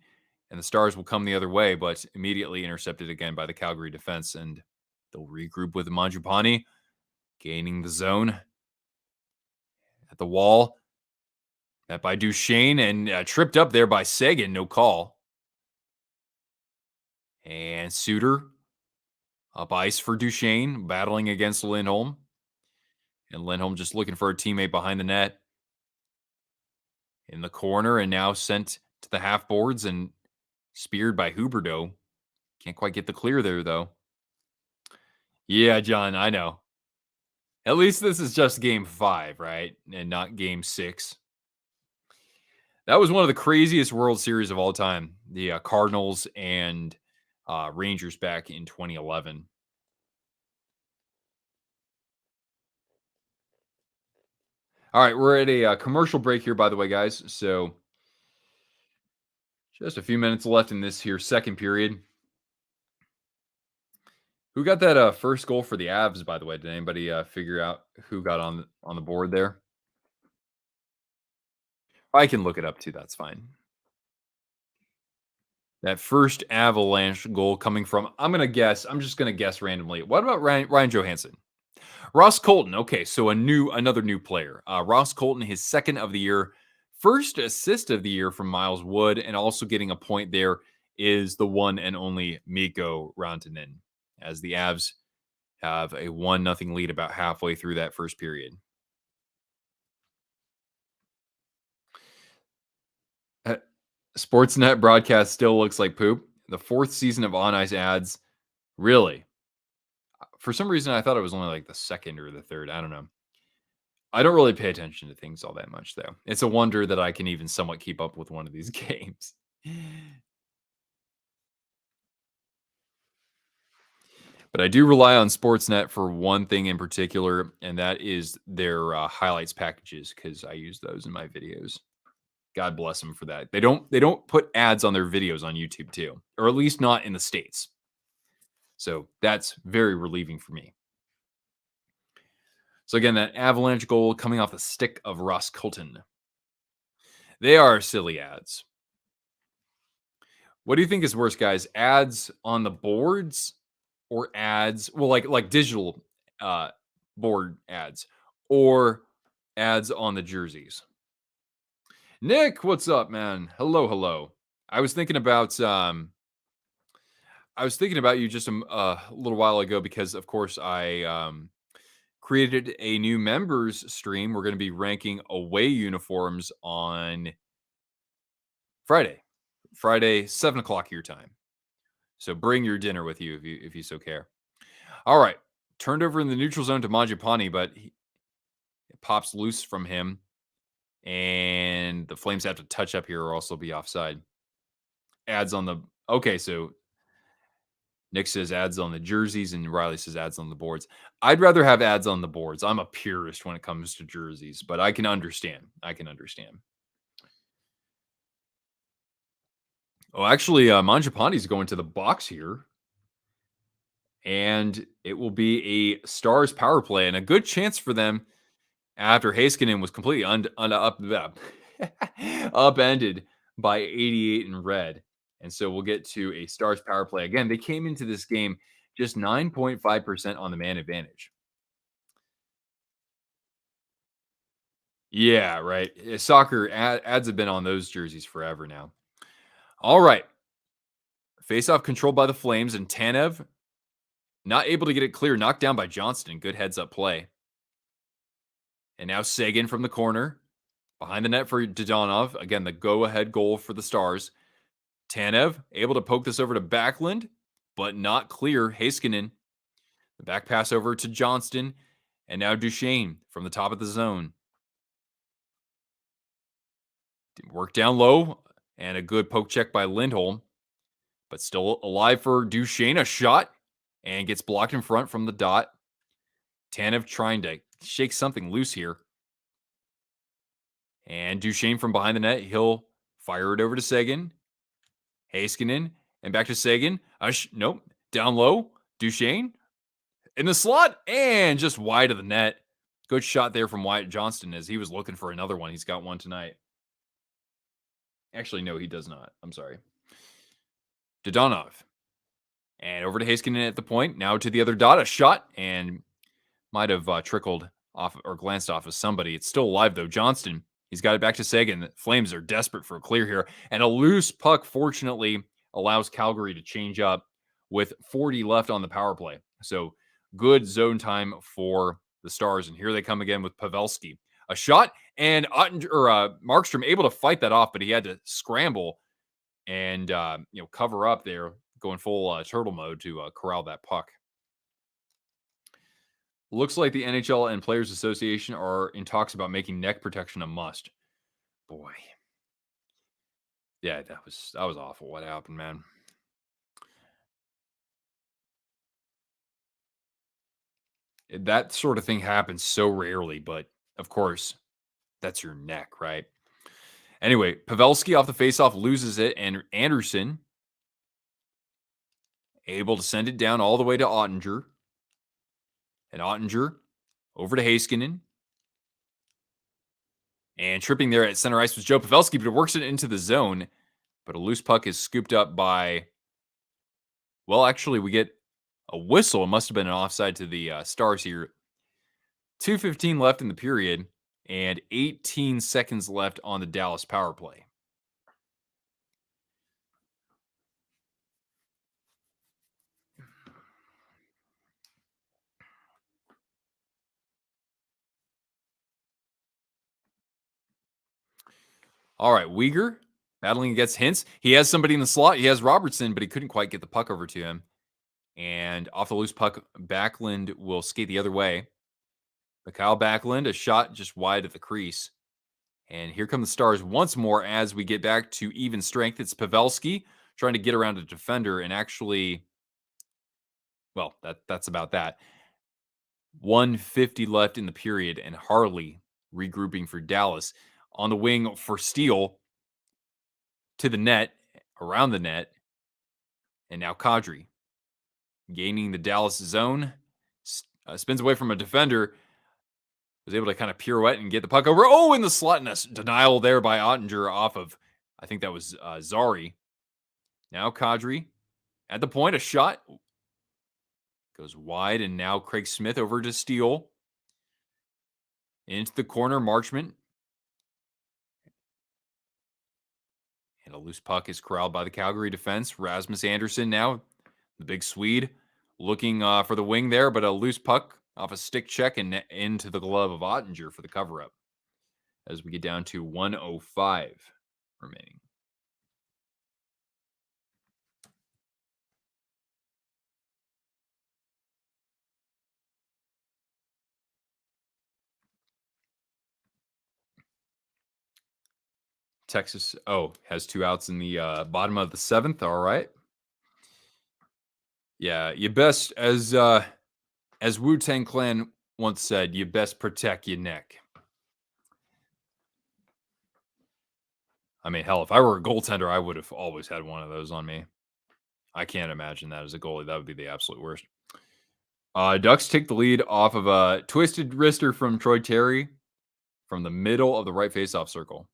and the Stars will come the other way, but immediately intercepted again by the Calgary defense, and they'll regroup with Mangiapane, gaining the zone at the wall. That by Duchesne and tripped up there by Sagan, no call. And Suter up ice for Duchesne, battling against Lindholm. And Lindholm just looking for a teammate behind the net. In the corner and now sent to the half boards and speared by Huberdeau. Can't quite get the clear there, though. Yeah, John, I know. At least this is just game 5, right? And not game 6. That was one of the craziest World Series of all time. The Cardinals and Rangers back in 2011. All right, we're at a commercial break here, by the way, guys. So just a few minutes left in this here second period. Who got that first goal for the Avs, by the way? Did anybody figure out who got on the board there? I can look it up too. That's fine. That first Avalanche goal coming from, I'm just gonna guess randomly. What about Ryan Johansson? Ross Colton. Okay, so another new player. Ross Colton, his second of the year, first assist of the year from Miles Wood, and also getting a point there is the one and only Mikko Rantanen, as the Avs have a 1-0 lead about halfway through that first period. Uh, Sportsnet broadcast still looks like poop. The fourth season of On Ice ads, really? For some reason, I thought it was only like the second or the third. I don't know. I don't really pay attention to things all that much, though. It's a wonder that I can even somewhat keep up with one of these games. But I do rely on Sportsnet for one thing in particular, and that is their highlights packages, because I use those in my videos. God bless them for that. They don't put ads on their videos on YouTube too, or at least not in the States. So that's very relieving for me. So again, that Avalanche goal coming off the stick of Ross Colton. They are silly ads. What do you think is worse, guys? Ads on the boards or ads, well, like digital uh board ads, or ads on the jerseys? Nick, what's up, man? Hello, hello. I was thinking about you just a little while ago because, of course, I created a new members stream. We're going to be ranking away uniforms on Friday, 7 o'clock your time. So bring your dinner with you if you so care. All right, turned over in the neutral zone to Mangiapane, but it pops loose from him, and the Flames have to touch up here or else they'll be offside. Ads on the okay, so Nick says ads on the jerseys, and Riley says ads on the boards. I'd rather have ads on the boards. I'm a purist when it comes to jerseys, but I can understand. Oh, actually, Mangiapane's going to the box here, and it will be a Stars power play, and a good chance for them after Heiskanen was completely upended by 88 in red. And so we'll get to a Stars power play. Again, they came into this game just 9.5% on the man advantage. Yeah, right. Soccer ads have been on those jerseys forever now. All right. Face-off controlled by the Flames, and Tanev not able to get it clear, knocked down by Johnston. Good heads-up play. And now Sagan from the corner. Behind the net for Dodonov. Again, the go-ahead goal for the Stars. Tanev able to poke this over to Backlund, but not clear. Heiskanen. The back pass over to Johnston. And now Duchesne from the top of the zone. Work down low. And a good poke check by Lindholm. But still alive for Duchesne. A shot. And gets blocked in front from the dot. Tanev trying to shake something loose here. And Duchesne from behind the net. He'll fire it over to Sagan. Heiskanen. And back to Sagan. Nope. Down low. Duchesne. In the slot. And just wide of the net. Good shot there from Wyatt Johnston as he was looking for another one. He's got one tonight. Actually, no, he does not. I'm sorry. Dodonov. And over to Heiskanen at the point. Now to the other dot. A shot. And might have trickled off or glanced off of somebody. It's still alive, though. Johnston. He's got it back to Sagan. The Flames are desperate for a clear here. And a loose puck, fortunately, allows Calgary to change up with 40 left on the power play. So good zone time for the Stars. And here they come again with Pavelski. A shot, and Markstrom able to fight that off, but he had to scramble and cover up there, going full turtle mode to corral that puck. Looks like the NHL and Players Association are in talks about making neck protection a must. Boy. Yeah, that was awful. What happened, man? That sort of thing happens so rarely, but of course, that's your neck, right? Anyway, Pavelski off the faceoff loses it, and Anderson able to send it down all the way to Ottinger. And Ottinger over to Heiskanen. And tripping there at center ice was Joe Pavelski, but it works it into the zone. but a loose puck is scooped up by, well, actually, we get a whistle. It must have been an offside to the Stars here. 2:15 left in the period and 18 seconds left on the Dallas power play. All right, Uyghur battling against Hintz. He has somebody in the slot. He has Robertson, but he couldn't quite get the puck over to him. And off the loose puck, Backlund will skate the other way. Mikhail Backlund, a shot just wide of the crease. And here come the Stars once more as we get back to even strength. It's Pavelski trying to get around a defender and actually, well, that's about that. 150 left in the period, and Harley regrouping for Dallas. On the wing for Steele to the net, around the net, and now Kadri gaining the Dallas zone, spins away from a defender, was able to kind of pirouette and get the puck over. Oh, in the slot, and a denial there by Ottinger off of, I think that was Zari. Now Kadri at the point, a shot goes wide, and now Craig Smith over to Steele. Into the corner, Marchment. And a loose puck is corralled by the Calgary defense. Rasmus Anderson now, the big Swede, looking for the wing there, but a loose puck off a stick check and into the glove of Ottinger for the cover-up as we get down to 1:05 remaining. Texas, has 2 outs in the bottom of the 7th. All right. Yeah, you best, as Wu-Tang Clan once said, you best protect your neck. I mean, hell, if I were a goaltender, I would have always had one of those on me. I can't imagine that as a goalie. That would be the absolute worst. Ducks take the lead off of a twisted wrister from Troy Terry from the middle of the right faceoff circle.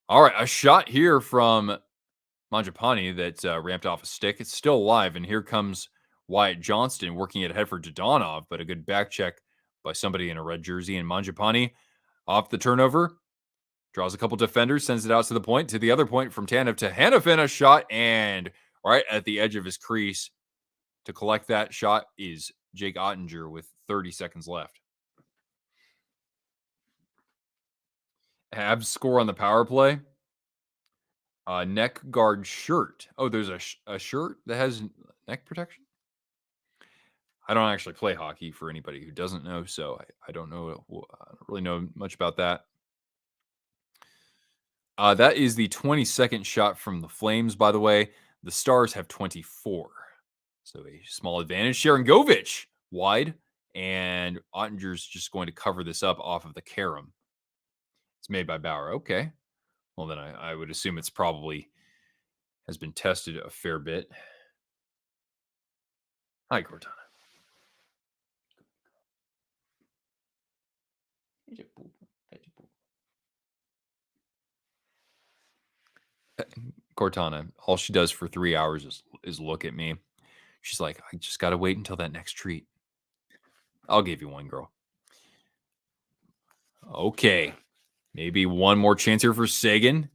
All right, a shot here from Mangiapane that ramped off a stick. It's still alive, and here comes Wyatt Johnston working it ahead for Dodonov, but a good back check by somebody in a red jersey. And Mangiapane off the turnover, draws a couple defenders, sends it out to the point, to the other point from Tanev to Hanifin, a shot, and right at the edge of his crease to collect that shot is Jake Ottinger with 30 seconds left. Habs score on the power play. Neck guard shirt. Oh, there's a shirt that has neck protection? I don't actually play hockey for anybody who doesn't know, so I don't know. I don't really know much about that. That is the 22nd shot from the Flames, by the way. The Stars have 24. So a small advantage. Sharangovich wide, and Ottinger's just going to cover this up off of the carom. It's made by Bauer. Okay. Well, then I would assume it's probably has been tested a fair bit. Hi, Cortana. Cortana, all she does for 3 hours is look at me. She's like, I just got to wait until that next treat. I'll give you one, girl. Okay. Maybe one more chance here for Sagan.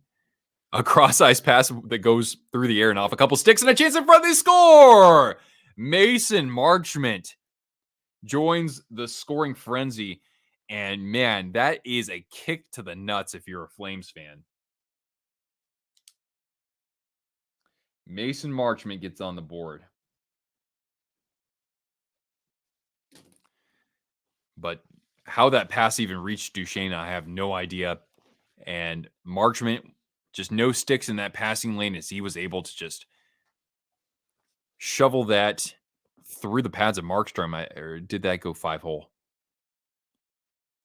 A cross ice pass that goes through the air and off a couple sticks, and a chance in front. They score. Mason Marchment joins the scoring frenzy. And man, that is a kick to the nuts if you're a Flames fan. Mason Marchment gets on the board. But how that pass even reached Duchesne, I have no idea. And Marchment, just no sticks in that passing lane as he was able to just shovel that through the pads of Markstrom. Or did that go 5-hole?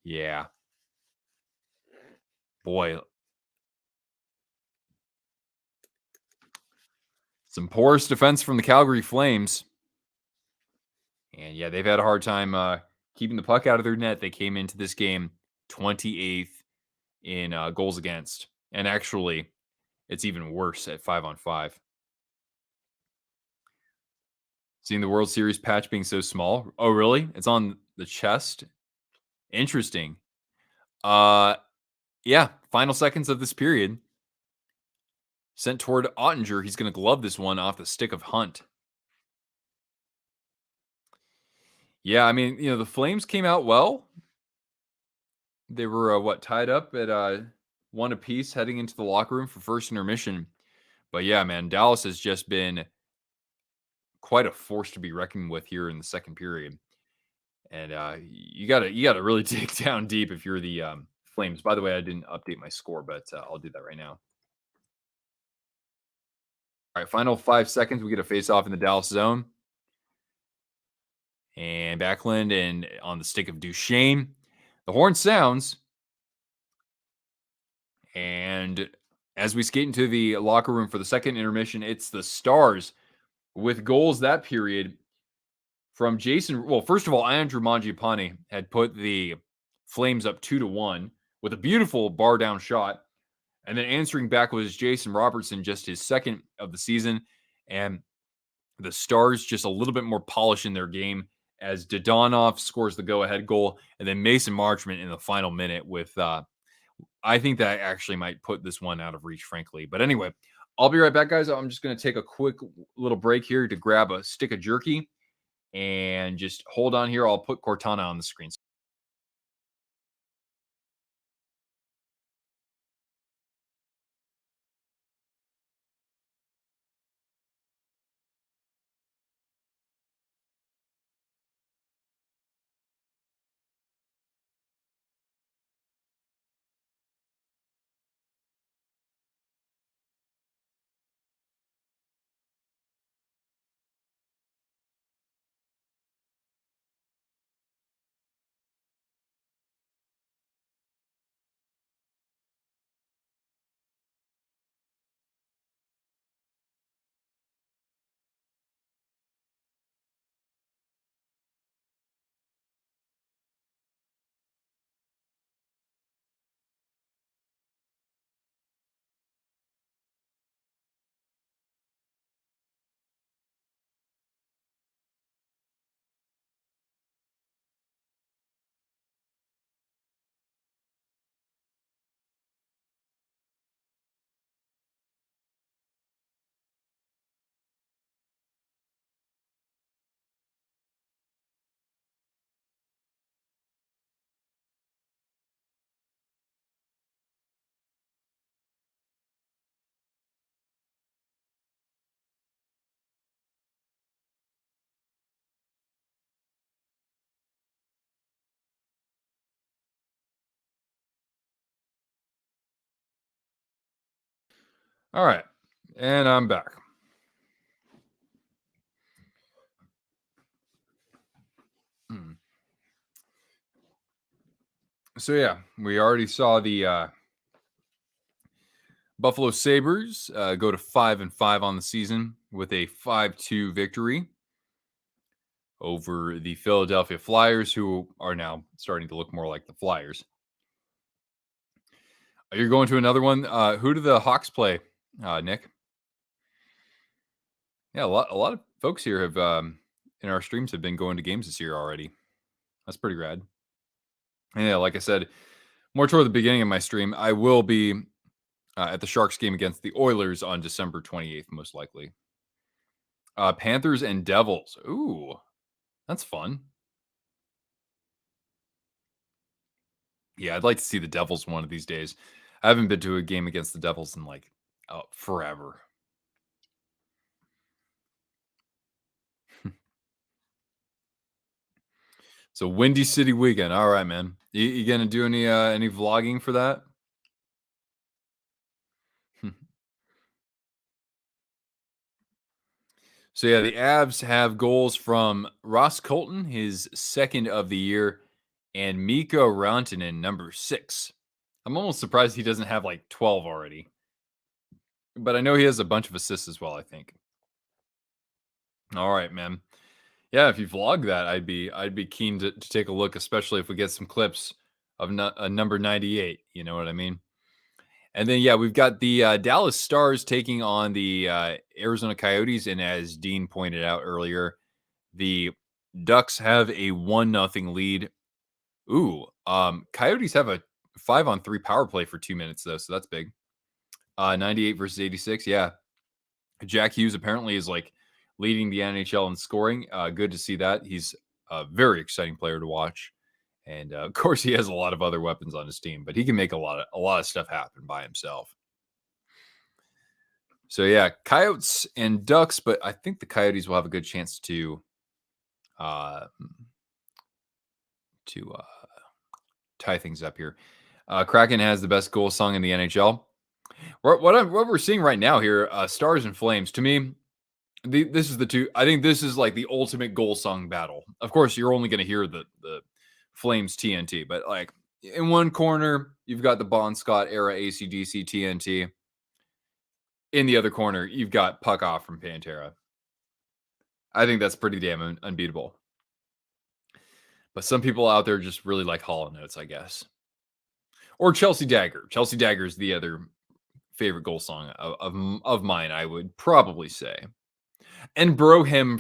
Yeah. Boy. Some porous defense from the Calgary Flames. And yeah, they've had a hard time keeping the puck out of their net. They came into this game 28th in goals against. And actually, it's even worse at 5-on-5. Seeing the World Series patch being so small. Oh, really? It's on the chest? Interesting. Uh, yeah, final seconds of this period. Sent toward Ottinger. He's going to glove this one off the stick of Hunt. Yeah, I mean, the Flames came out well. They were tied up at one apiece heading into the locker room for first intermission. But yeah, man, Dallas has just been quite a force to be reckoned with here in the second period. And you gotta really dig down deep if you're the Flames. By the way, I didn't update my score, but I'll do that right now. All right, final 5 seconds. We get a face off in the Dallas zone, and Backlund and on the stick of Duchesne. The horn sounds, and as we skate into the locker room for the second intermission, it's the Stars with goals that period from Jason. Well, first of all, Andrew Mangiapane had put the Flames up 2-1 with a beautiful bar down shot. And then answering back was Jason Robertson, just his second of the season. And the Stars just a little bit more polish in their game as Dodonov scores the go-ahead goal. And then Mason Marchment in the final minute with, I think that actually might put this one out of reach, frankly. But anyway, I'll be right back, guys. I'm just going to take a quick little break here to grab a stick of jerky. And just hold on here. I'll put Cortana on the screen. All right. And I'm back. Hmm. So yeah, we already saw the Buffalo Sabres go to 5-5 on the season with a 5-2 victory over the Philadelphia Flyers, who are now starting to look more like the Flyers. You're going to another one. Who do the Hawks play, Nick? Yeah, a lot of folks here have in our streams have been going to games this year already. That's pretty rad. And yeah, like I said, more toward the beginning of my stream, I will be at the Sharks game against the Oilers on December 28th, most likely. Panthers and Devils. Ooh, that's fun. Yeah, I'd like to see the Devils one of these days. I haven't been to a game against the Devils in like forever. So Windy City weekend. All right, man. You gonna do any vlogging for that? So yeah, the Avs have goals from Ross Colton, his second of the year, and Mikko Rantanen, number 6. I'm almost surprised he doesn't have like 12 already. But I know he has a bunch of assists as well, I think. All right, man. Yeah, if you vlog that, I'd be keen to take a look, especially if we get some clips of number 98. You know what I mean? And then, yeah, we've got the Dallas Stars taking on the Arizona Coyotes. And as Dean pointed out earlier, the Ducks have a 1-0 lead. Ooh, Coyotes have a 5-on-3 power play for 2 minutes, though. So that's big. 98 versus 86. Yeah. Jack Hughes apparently is like leading the NHL in scoring. Good to see that. He's a very exciting player to watch. And of course, he has a lot of other weapons on his team, but he can make a lot of stuff happen by himself. So yeah, Coyotes and Ducks, but I think the Coyotes will have a good chance uh, to tie things up here. Kraken has the best goal song in the NHL. What we're seeing right now here, Stars and Flames. To me, this is the two. I think this is like the ultimate goal song battle. Of course, you're only going to hear the Flames TNT, but like in one corner, you've got the Bon Scott era ACDC TNT. In the other corner, you've got Puck Off from Pantera. I think that's pretty damn unbeatable. But some people out there just really like Hall & Oates, I guess. Or Chelsea Dagger. Chelsea Dagger is the other favorite goal song of mine, I would probably say. And Brohim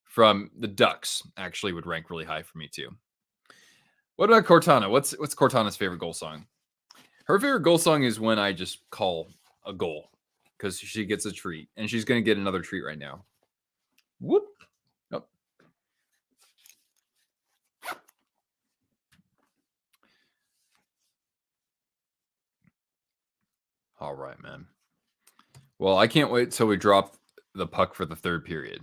from the Ducks actually would rank really high for me too. What about Cortana? What's Cortana's favorite goal song? Her favorite goal song is when I just call a goal because she gets a treat, and she's going to get another treat right now. Whoop. Oh. All right, man. Well, I can't wait till we drop the puck for the third period.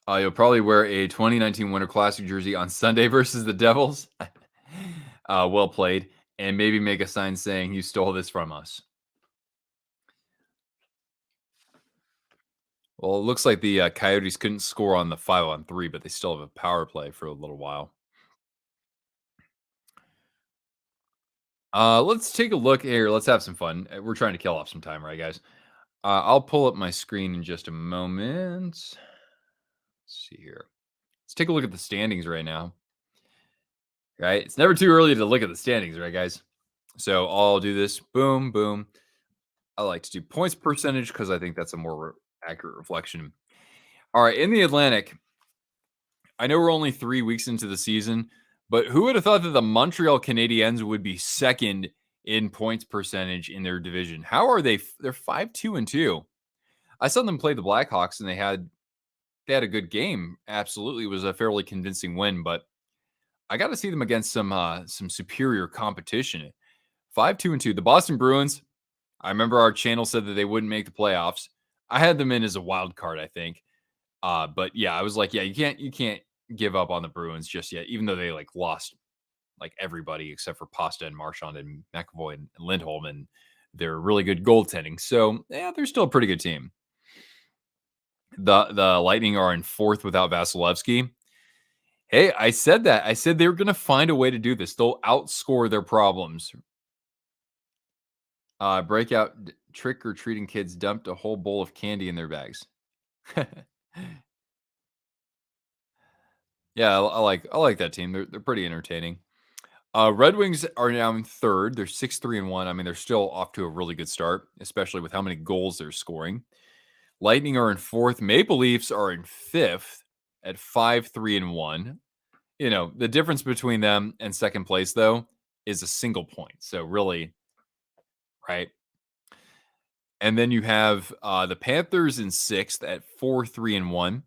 You'll probably wear a 2019 Winter Classic jersey on Sunday versus the Devils. Well played. And maybe make a sign saying you stole this from us. Well, it looks like the Coyotes couldn't score on the 5-on-3, but they still have a power play for a little while. Let's take a look here. Let's have some fun. We're trying to kill off some time, right, guys? I'll pull up my screen in just a moment. Let's see here. Let's take a look at the standings right now. Right? It's never too early to look at the standings, right, guys? So I'll do this. Boom, boom. I like to do points percentage because I think that's a more accurate reflection. All right, in the Atlantic, I know we're only 3 weeks into the season, but who would have thought that the Montreal Canadiens would be second in points percentage in their division? How are they? They're 5-2-2. I saw them play the Blackhawks, and they had a good game. Absolutely, it was a fairly convincing win, but I got to see them against some superior competition. 5-2-2. The Boston Bruins. I remember our channel said that they wouldn't make the playoffs. I had them in as a wild card, I think. But yeah, I was like, yeah, you can't give up on the Bruins just yet, even though they like lost like everybody except for Pasta and Marchand and McAvoy and Lindholm, and they're really good goaltending. So yeah, they're still a pretty good team. The Lightning are in fourth without Vasilevsky. Hey, I said that. I said they were going to find a way to do this. They'll outscore their problems. Breakout trick or treating kids dumped a whole bowl of candy in their bags. Yeah, I like that team. They're pretty entertaining. Red Wings are now in third. They're 6-3-1. I mean, they're still off to a really good start, especially with how many goals they're scoring. Lightning are in fourth. Maple Leafs are in fifth at 5-3-1. You know, the difference between them and second place, though, is a single point. So really, right? And then you have the Panthers in sixth at 4-3-1.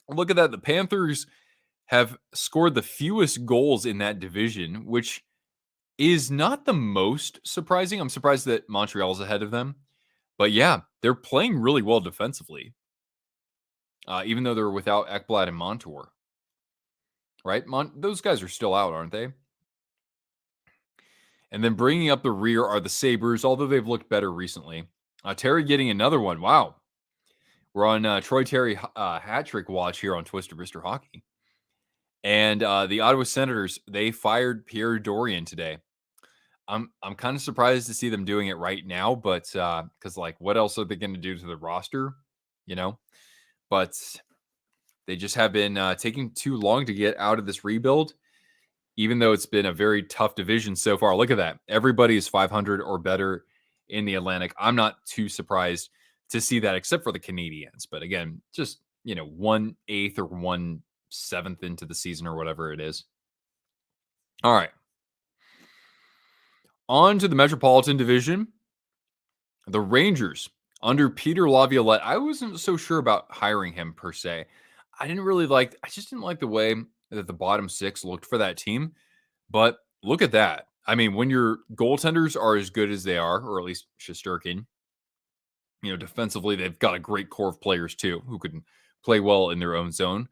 Look at that. The Panthers have scored the fewest goals in that division, which is not the most surprising. I'm surprised that Montreal's ahead of them. But yeah, they're playing really well defensively, even though they're without Ekblad and Montour. Right? Those guys are still out, aren't they? And then bringing up the rear are the Sabres, although they've looked better recently. Terry getting another one. Wow. We're on Troy Terry hat trick watch here on Twister Brister Hockey. And the Ottawa Senators, they fired Pierre Dorian today. I'm kind of surprised to see them doing it right now, but because like what else are they going to do to the roster? You know? But they just have been taking too long to get out of this rebuild. even though it's been a very tough division so far. Look at that. Everybody is 500 or better in the Atlantic. I'm not too surprised to see that, except for the Canadians. But again, just, 1/8 or 1/7 into the season or whatever it is. All right. On to the Metropolitan Division. The Rangers under Peter Laviolette. I wasn't so sure about hiring him per se. I just didn't like the way that the bottom six looked for that team. But look at that. I mean, when your goaltenders are as good as they are, or at least Shesterkin, defensively, they've got a great core of players too who can play well in their own zone.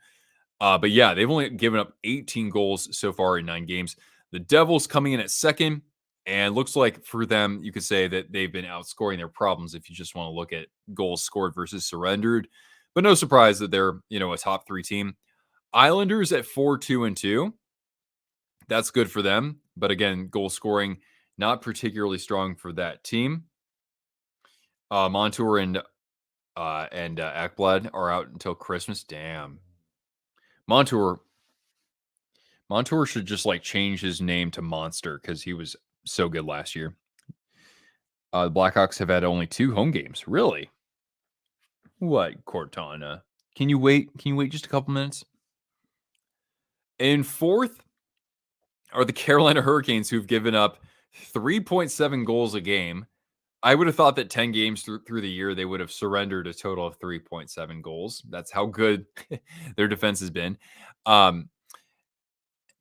But yeah, they've only given up 18 goals so far in 9 games. The Devils coming in at second, and looks like for them, you could say that they've been outscoring their problems if you just want to look at goals scored versus surrendered. But no surprise that they're, a top three team. Islanders at 4-2-2. That's good for them. But again, goal scoring, not particularly strong for that team. Montour and Ekblad are out until Christmas. Damn. Montour should just change his name to Monster because he was so good last year. The Blackhawks have had only 2 home games. Really? What, Cortana? Can you wait? Can you wait just a couple minutes? In fourth are the Carolina Hurricanes, who've given up 3.7 goals a game. I would have thought that 10 games through the year, they would have surrendered a total of 3.7 goals. That's how good their defense has been.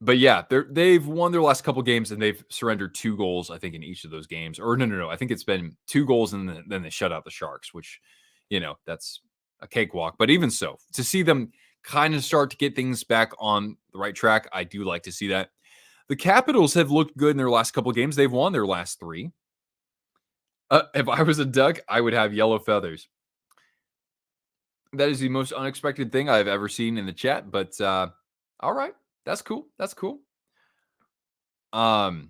But yeah, they've won their last couple games and they've surrendered 2 goals, I think, in each of those games. Or no. I think it's been 2 goals and then they shut out the Sharks, which, that's a cakewalk. But even so, to see them kind of start to get things back on the right track, I do like to see that. The Capitals have looked good in their last couple games. They've won their last 3. If I was a duck, I would have yellow feathers. That is the most unexpected thing I've ever seen in the chat, but all right. That's cool. That's cool. Oh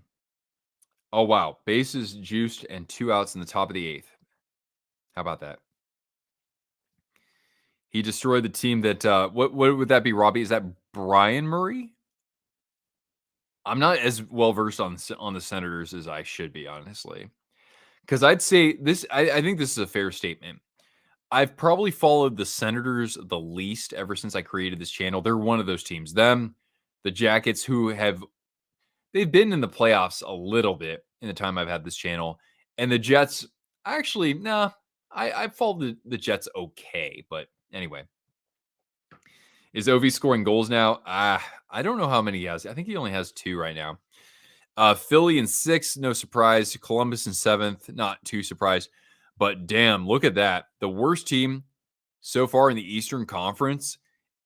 wow. Bases juiced and 2 outs in the top of the 8th. How about that? He destroyed the team that what would that be, Robbie? Is that Brian Murray? I'm not as well versed on the Senators as I should be, honestly. Because I'd say this, I think this is a fair statement. I've probably followed the Senators the least ever since I created this channel. They're one of those teams. Them, the Jackets, they've been in the playoffs a little bit in the time I've had this channel. And the Jets, actually, nah, I followed the Jets okay. But anyway, is Ovi scoring goals now? I don't know how many he has. I think he only has 2 right now. Philly in 6th, no surprise. Columbus in 7th, not too surprised. But damn, look at that. The worst team so far in the Eastern Conference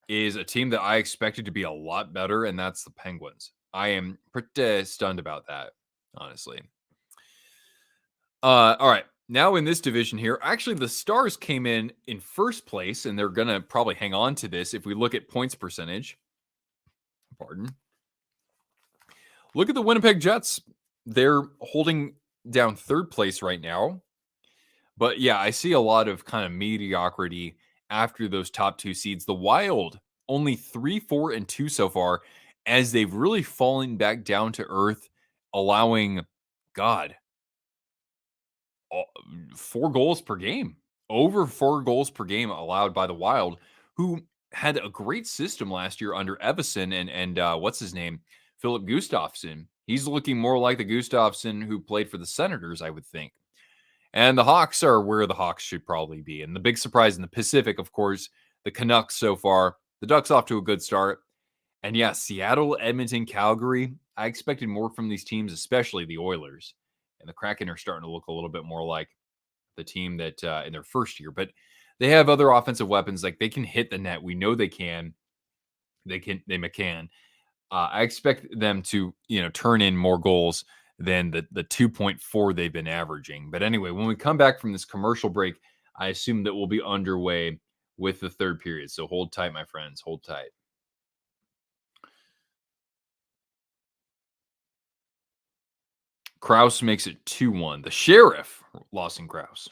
is a team that I expected to be a lot better, and that's the Penguins. I am pretty stunned about that, honestly. All right. Now in this division here, actually the Stars came in first place, and they're going to probably hang on to this if we look at points percentage. Pardon. Look at the Winnipeg Jets. They're holding down 3rd place right now. But yeah, I see a lot of kind of mediocrity after those top 2 seeds. The Wild, only 3-4-2 so far, as they've really fallen back down to earth, allowing, God, 4 goals per game. Over 4 goals per game allowed by the Wild, who had a great system last year under Evison and what's his name? Philip Gustafsson. He's looking more like the Gustafsson who played for the Senators, I would think. And the Hawks are where the Hawks should probably be. And the big surprise in the Pacific, of course, the Canucks so far. The Ducks off to a good start. And yeah, Seattle, Edmonton, Calgary. I expected more from these teams, especially the Oilers. And the Kraken are starting to look a little bit more like the team that in their first year. But they have other offensive weapons. Like they can hit the net. We know they can. They can. I expect them to, turn in more goals than the 2.4 they've been averaging. But anyway, when we come back from this commercial break, I assume that we'll be underway with the 3rd period. So hold tight, my friends. Hold tight. Kraus makes it 2-1. The Sheriff, Lawson Kraus.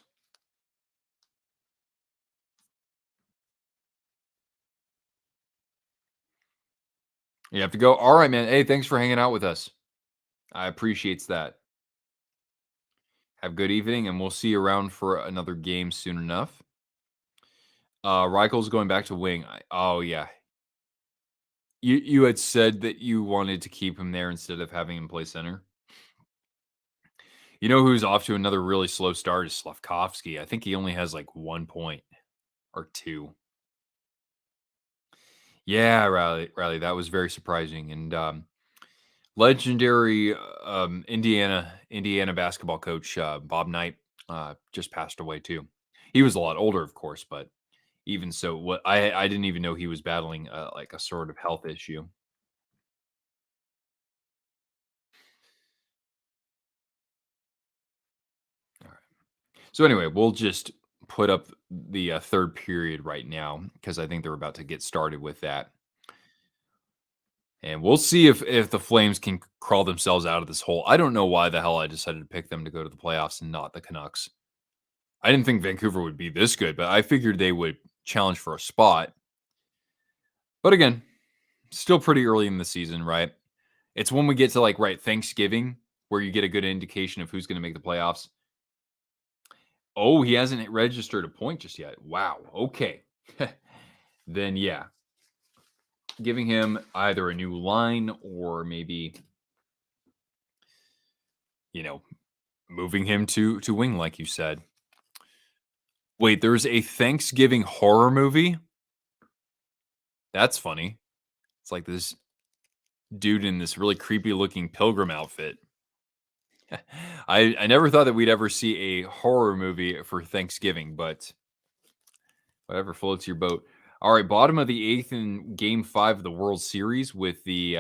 You have to go. All right, man. Hey, thanks for hanging out with us. I appreciates that. Have a good evening, and we'll see you around for another game soon enough. Reichel's going back to wing. Oh yeah, you had said that you wanted to keep him there instead of having him play center. You know who's off to another really slow start is Slavkovsky. I think he only has like 1 point or two. Yeah, Riley, that was very surprising. And legendary Indiana basketball coach Bob Knight just passed away too. He was a lot older, of course, but even so, what I didn't even know he was battling like a sort of health issue. All right. So anyway, we'll just put up the third period right now because I think they're about to get started with that. And we'll see if the Flames can crawl themselves out of this hole. I don't know why the hell I decided to pick them to go to the playoffs and not the Canucks. I didn't think Vancouver would be this good, but I figured they would challenge for a spot. But again, still pretty early in the season, right? It's when we get to like right Thanksgiving where you get a good indication of who's going to make the playoffs. Oh, he hasn't registered a point just yet. Wow. Okay. Then yeah, giving him either a new line or maybe you know moving him to wing, like you said. Wait, there's a Thanksgiving horror movie? That's funny. It's like this dude in this really creepy looking pilgrim outfit. I never thought that we'd ever see a horror movie for Thanksgiving, but whatever floats your boat. All right, bottom of the eighth in Game Five of the World Series with the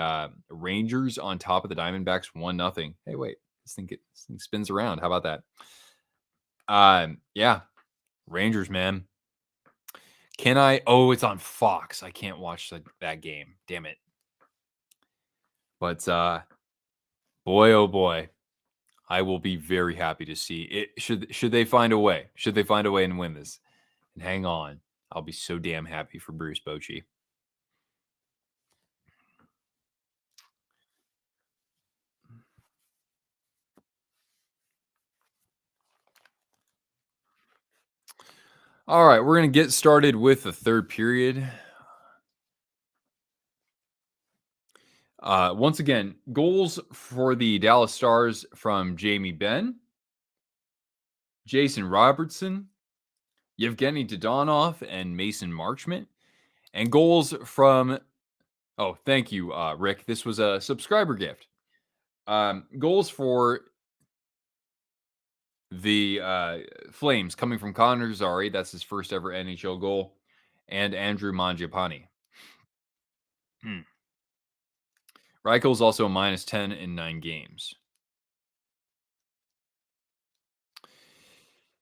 Rangers on top of the Diamondbacks, 1-0. Hey, wait, this thing spins around. How about that? Yeah, Rangers, man. Can I? Oh, it's on Fox. I can't watch that game. Damn it. But boy, oh boy, I will be very happy to see it. Should they find a way? Should they find a way and win this? And hang on, I'll be so damn happy for Bruce Bochy. All right, we're gonna get started with the third period. Once again, goals for the Dallas Stars from Jamie Benn, Jason Robertson, Yevgeny Dodonov, and Mason Marchment. And goals from thank you, Rick. This was a subscriber gift. Goals for the Flames coming from Connor Zari. That's his first ever NHL goal. And Andrew Mangiapane. Hmm. Reichel's also a -10 in 9 games.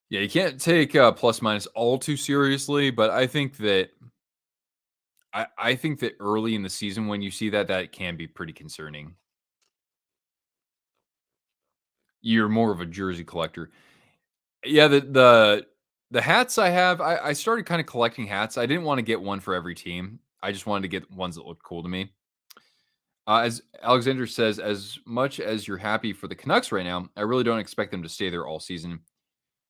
Yeah, you can't take plus minus all too seriously, but I think that early in the season when you see that, that can be pretty concerning. You're more of a jersey collector. Yeah, the hats I have, I started kind of collecting hats. I didn't want to get one for every team. I just wanted to get ones that looked cool to me. As Alexander says, as much as you're happy for the Canucks right now, I really don't expect them to stay there all season.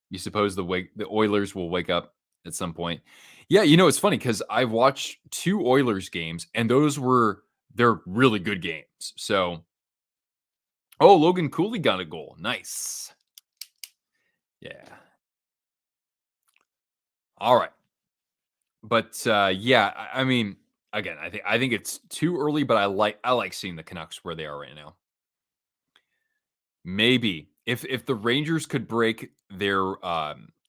You suppose the Oilers will wake up at some point. Yeah, it's funny because I've watched 2 Oilers games, and they're really good games. So, oh, Logan Cooley got a goal. Nice. Yeah. All right. But yeah, I mean, again, I think it's too early, but I like seeing the Canucks where they are right now. Maybe if the Rangers could break their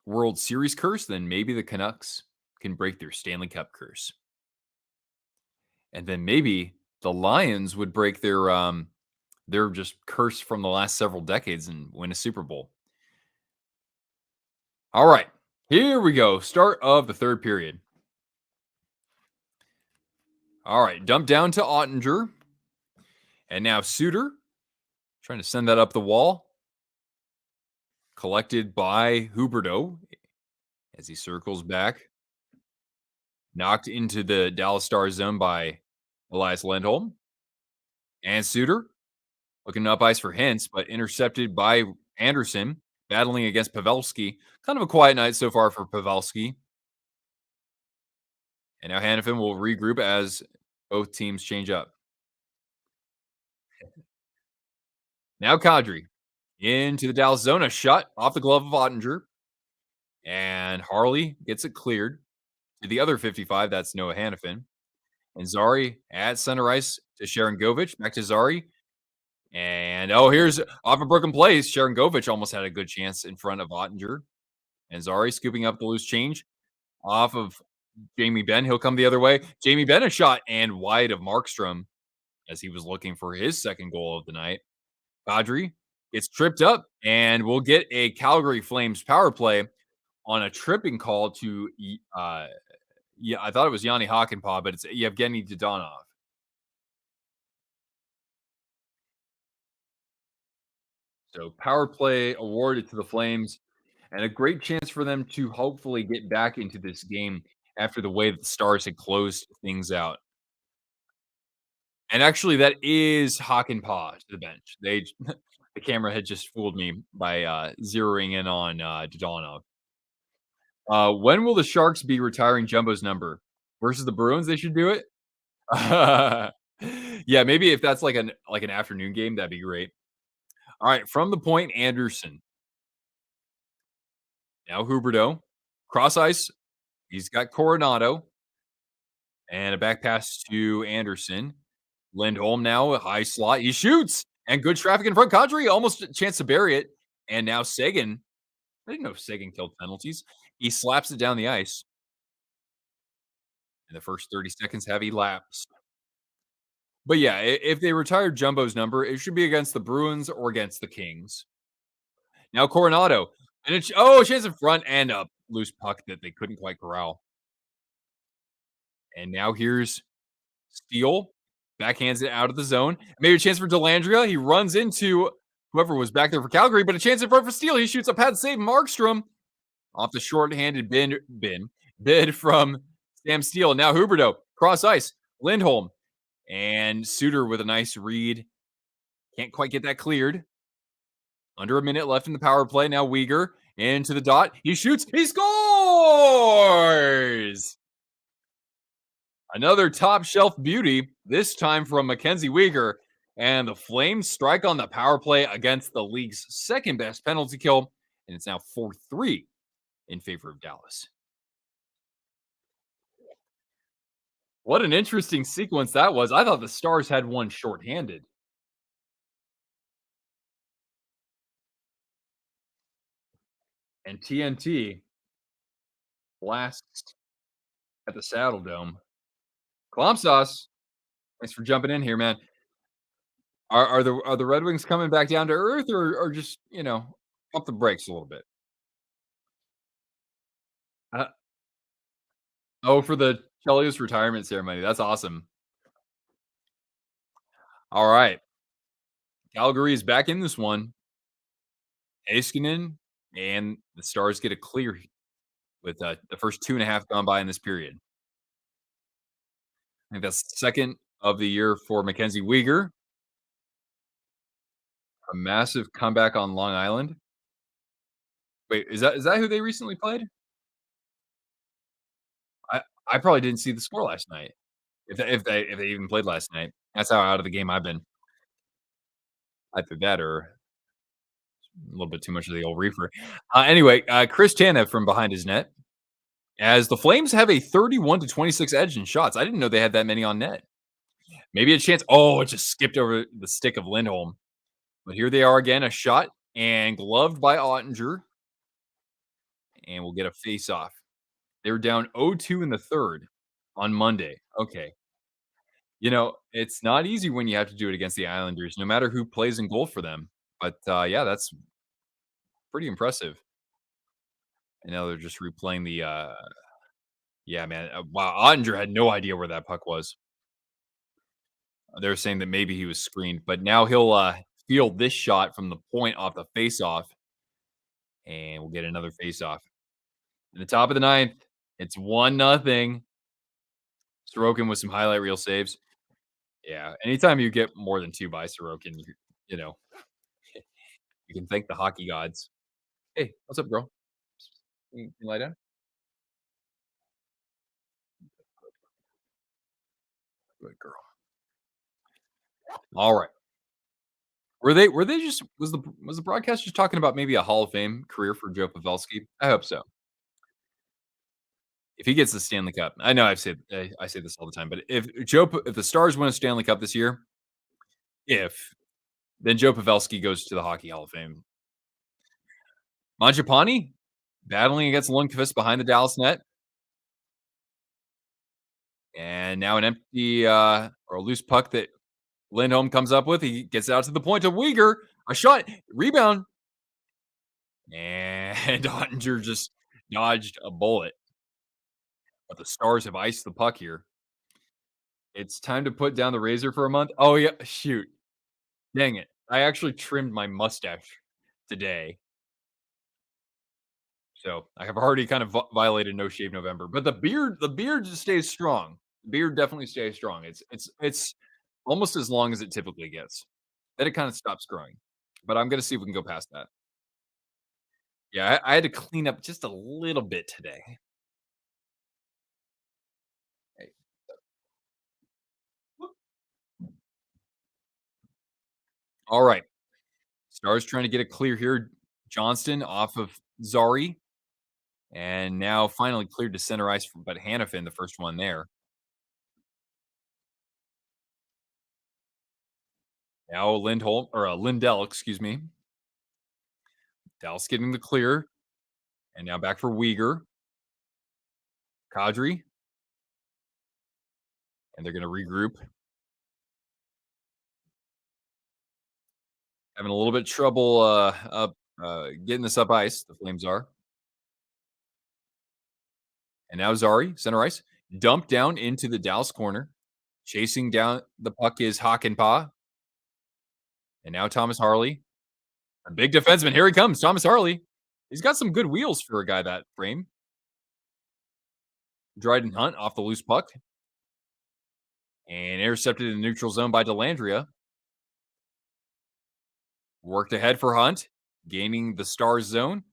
World Series curse, then maybe the Canucks can break their Stanley Cup curse. And then maybe the Lions would break their just curse from the last several decades and win a Super Bowl. All right. Here we go. Start of the third period. All right. Dump down to Ottinger. And now Suter trying to send that up the wall. Collected by Huberto as he circles back. Knocked into the Dallas Stars zone by Elias Lindholm. And Suter looking up ice for Hintz, but intercepted by Anderson, battling against Pavelski. Kind of a quiet night so far for Pavelski. And now Hannafin will regroup as both teams change up. Now Kadri into the Dallas zone, a shot off the glove of Ottinger, and Harley gets it cleared to the other 55. That's Noah Hannafin. And Zari at center ice to Sharon Govich. Back to Zari. And here's off a broken place. Sharon Govich almost had a good chance in front of Ottinger. And Zari scooping up the loose change off of Jamie Benn. He'll come the other way. Jamie Benn a shot and wide of Markstrom as he was looking for his second goal of the night. Kadri gets tripped up, and we'll get a Calgary Flames power play on a tripping call to, I thought it was Yanni Hakanpää, but it's Yevgeny Dodonov. So power play awarded to the Flames, and a great chance for them to hopefully get back into this game after the way that the Stars had closed things out. And actually, that is Hakanpää to the bench. The camera had just fooled me by zeroing in on Dodonov. When will the Sharks be retiring Jumbo's number versus the Bruins? They should do it. Yeah, maybe if that's like an afternoon game, that'd be great. All right, from the point, Anderson. Now Huberdeau. Cross ice. He's got Coronado. And a back pass to Anderson. Lindholm now, a high slot. He shoots. And good traffic in front. Kadri almost a chance to bury it. And now Sagan. I didn't know Sagan killed penalties. He slaps it down the ice. And the first 30 seconds have elapsed. But yeah, if they retired Jumbo's number, it should be against the Bruins or against the Kings. Now Coronado. And it's a chance in front and a loose puck that they couldn't quite corral. And now here's Steele. Backhands it out of the zone. Maybe a chance for Dellandrea. He runs into whoever was back there for Calgary, but a chance in front for Steele. He shoots a pad save. Markstrom off the short-handed bid from Sam Steele. Now Huberdeau. Cross ice. Lindholm. And Suter with a nice read. Can't quite get that cleared. Under a minute left in the power play. Now Uyghur into the dot. He shoots. He scores! Another top shelf beauty, this time from Mackenzie Uyghur. And the Flames strike on the power play against the league's second best penalty kill. And it's now 4-3 in favor of Dallas. What an interesting sequence that was. I thought the Stars had one shorthanded. And TNT blasts at the Saddle Dome. Clomp sauce. Thanks for jumping in here, man. Are the Red Wings coming back down to earth or just, pump the brakes a little bit? Uh, for the Chelios retirement ceremony. That's awesome. All right. Calgary is back in this one. Heiskanen and the Stars get a clear with the first 2.5 gone by in this period. I think that's the second of the year for Mackenzie Uyghur. A massive comeback on Long Island. Wait, is that who they recently played? I probably didn't see the score last night. If they even played last night. That's how out of the game I've been. Either that or a little bit too much of the old reefer. Anyway, Chris Tanev from behind his net. As the Flames have a 31-26 edge in shots. I didn't know they had that many on net. Maybe a chance. Oh, it just skipped over the stick of Lindholm. But here they are again, a shot and gloved by Ottinger. And we'll get a face-off. They were down 0-2 in the third on Monday. Okay. It's not easy when you have to do it against the Islanders, no matter who plays in goal for them. But, yeah, that's pretty impressive. And now they're just replaying the, yeah, man. Wow, Ottinger had no idea where that puck was. They're saying that maybe he was screened, but now he'll field this shot from the point off the face-off, and we'll get another face-off. In the top of the ninth, it's 1-0. Sorokin with some highlight reel saves. Yeah, anytime you get more than 2 by Sorokin, you know, you can thank the hockey gods. "Hey, what's up, girl? Can you lie down?" "Good girl." Alright. Were they just was the broadcast just talking about maybe a Hall of Fame career for Joe Pavelski? I hope so. If he gets the Stanley Cup, I know I say this all the time, but if the Stars win a Stanley Cup this year, if, then Joe Pavelski goes to the Hockey Hall of Fame. Mangiapane, battling against Lundqvist behind the Dallas net, and now an empty, or a loose puck that Lindholm comes up with. He gets out to the point of Uyghur, a shot, rebound, and Ottinger just dodged a bullet, but the Stars have iced the puck here. It's time to put down the razor for a month. Oh, yeah, shoot. Dang it. I actually trimmed my mustache today, so I have already kind of violated No Shave November, but the beard just stays strong. The beard definitely stays strong. It's almost as long as it typically gets. Then it kinda stops growing, but I'm gonna see if we can go past that. Yeah, I had to clean up just a little bit today. Hey, alright. Stars trying to get it clear here. Johnston off of Zari, and now finally cleared to center ice, but Hanifin, the first one there. Now Lindholm or, Lindell, excuse me. Dallas getting the clear, and now back for Uyghur, Kadri, and they're gonna regroup. Having a little bit trouble, getting this up ice, the Flames are. And now Zari, center ice, dumped down into the Dallas corner. Chasing down the puck is Hakanpää, and now Thomas Harley, a big defenseman. Here he comes, Thomas Harley. He's got some good wheels for a guy that frame. Dryden Hunt off the loose puck and intercepted in the neutral zone by Delandria. Worked ahead for Hunt, gaining the Stars zone,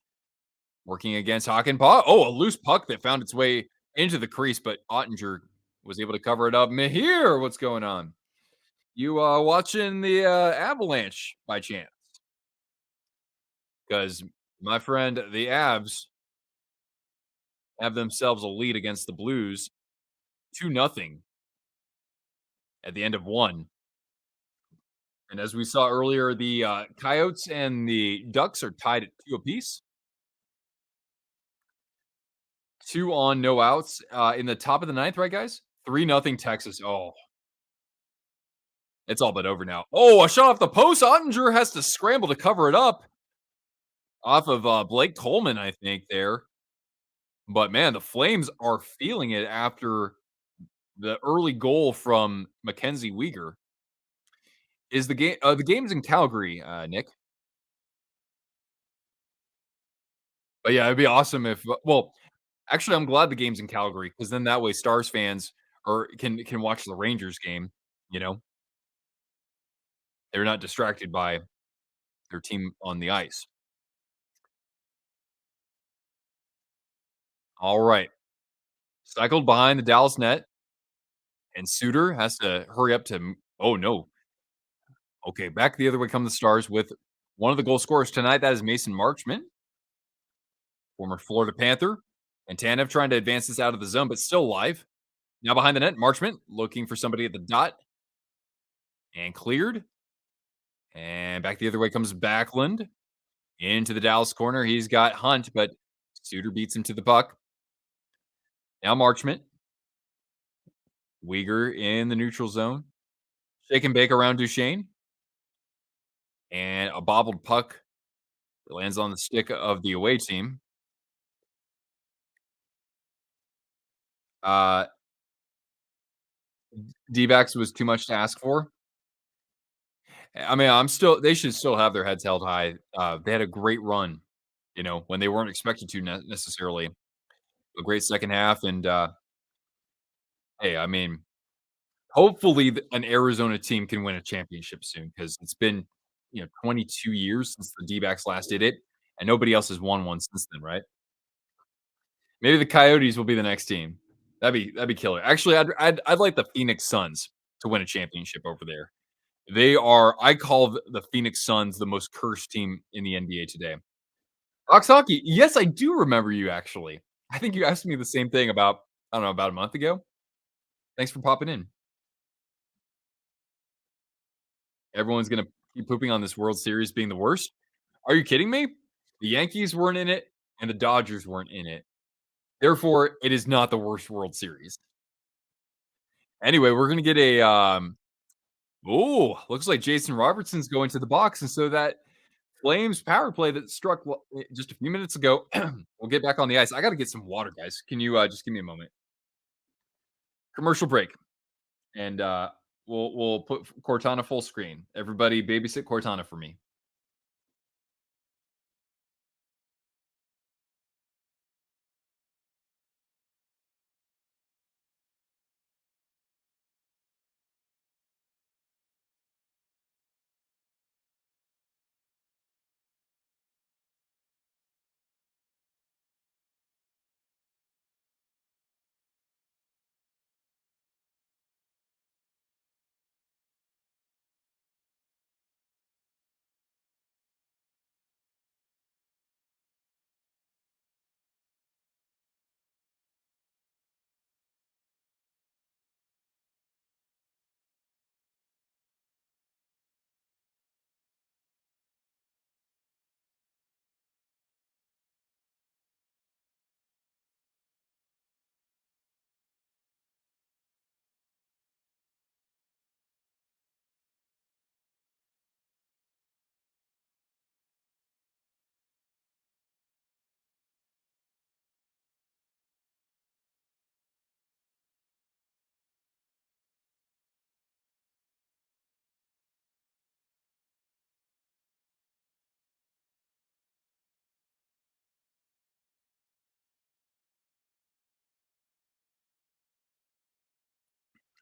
working against Hakanpää. Oh, a loose puck that found its way into the crease, but Ottinger was able to cover it up. Mahir, what's going on? You watching the Avalanche by chance? Because my friend, the Avs have themselves a lead against the Blues, 2-0 at the end of one. And as we saw earlier, the Coyotes and the Ducks are tied at 2 apiece. 2 on, no outs. In the top of the ninth, right, guys? 3-0 Texas. Oh, it's all but over now. Oh, a shot off the post. Ottinger has to scramble to cover it up off of Blake Coleman, I think, there. But man, the Flames are feeling it after the early goal from Mackenzie Weegar. Is the game's in Calgary, Nick? But yeah, it'd be awesome if well, actually, I'm glad the game's in Calgary because then that way Stars fans or can watch the Rangers game, you know? They're not distracted by their team on the ice. All right. Cycled behind the Dallas net, and Suter has to hurry up to oh, no. Okay, back the other way come the Stars with one of the goal scorers tonight. That is Mason Marchment, former Florida Panther. And Tanev trying to advance this out of the zone, but still alive. Now behind the net, Marchment looking for somebody at the dot and cleared. And back the other way comes Backlund into the Dallas corner. He's got Hunt, but Suter beats him to the puck. Now Marchment. Uyghur in the neutral zone. Shake and bake around Duchesne. And a bobbled puck that lands on the stick of the away team. Uh, D-backs was too much to ask for. I mean, they should still have their heads held high. They had a great run, when they weren't expected to necessarily. A great second half, and hey, I mean, Hopefully, an Arizona team can win a championship soon because it's been 22 years since the D-backs last did it, and nobody else has won one since then, right? Maybe the Coyotes will be the next team. That'd be killer. Actually, I'd like the Phoenix Suns to win a championship over there. I call the Phoenix Suns the most cursed team in the NBA today. Ox hockey. Yes, I do remember you actually. I think you asked me the same thing about, I don't know, about a month ago. Thanks for popping in. Everyone's gonna keep pooping on this World Series being the worst. Are you kidding me? The Yankees weren't in it and the Dodgers weren't in it. Therefore, it is not the worst World Series. Anyway, we're gonna get a oh, looks like Jason Robertson's going to the box, and so that Flames power play that struck just a few minutes ago will get back on the ice. I got to get some water, guys. Can you just give me a moment? Commercial break, and we'll put Cortana full screen. Everybody, babysit Cortana for me.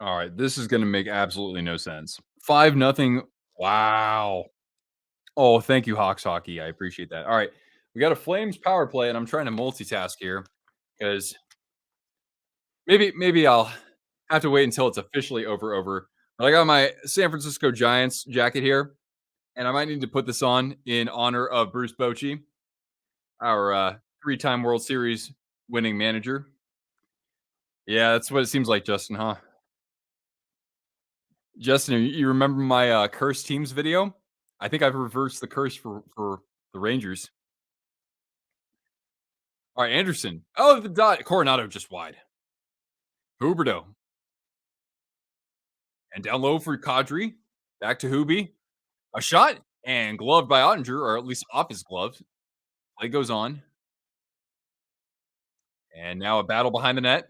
All right, this is going to make absolutely no sense. 5-0. Wow. Oh, thank you, Hawks hockey. I appreciate that. All right, we got a Flames power play, and I'm trying to multitask here because maybe I'll have to wait until it's officially over. But I got my San Francisco Giants jacket here, and I might need to put this on in honor of Bruce Bochy, our three-time World Series winning manager. Yeah, that's what it seems like, Justin, huh? Justin, you remember my curse teams video? I think I've reversed the curse for the Rangers. All right, Anderson. Oh, the dot. Coronado just wide. Huberto. And down low for Kadri. Back to Huby. A shot and gloved by Ottinger, or at least off his glove. Play goes on. And now a battle behind the net.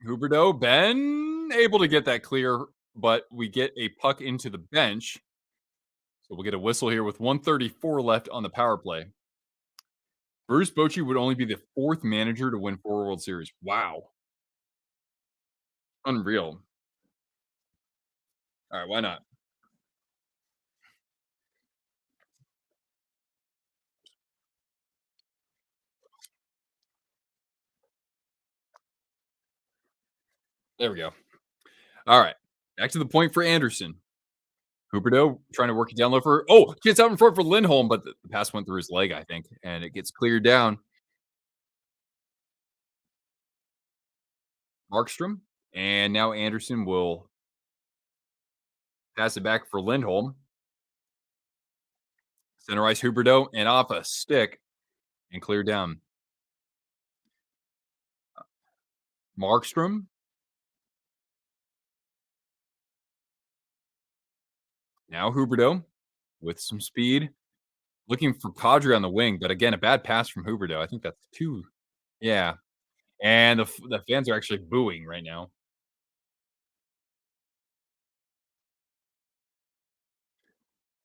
Huberto, Ben able to get that clear, but we get a puck into the bench. So we'll get a whistle here with 134 left on the power play. Bruce Bochy would only be the fourth manager to win 4 World Series. Wow. Unreal. All right, why not? There we go. All right. Back to the point for Anderson. Huberto trying to work it down low for gets out in front for Lindholm, but the pass went through his leg, I think, and it gets cleared down. Markstrom. And now Anderson will pass it back for Lindholm. Center ice Huberto and off a stick and clear down. Markstrom. Now Huberto with some speed. Looking for Kadri on the wing, but again, a bad pass from Huberto. I think that's 2. Yeah. And the fans are actually booing right now.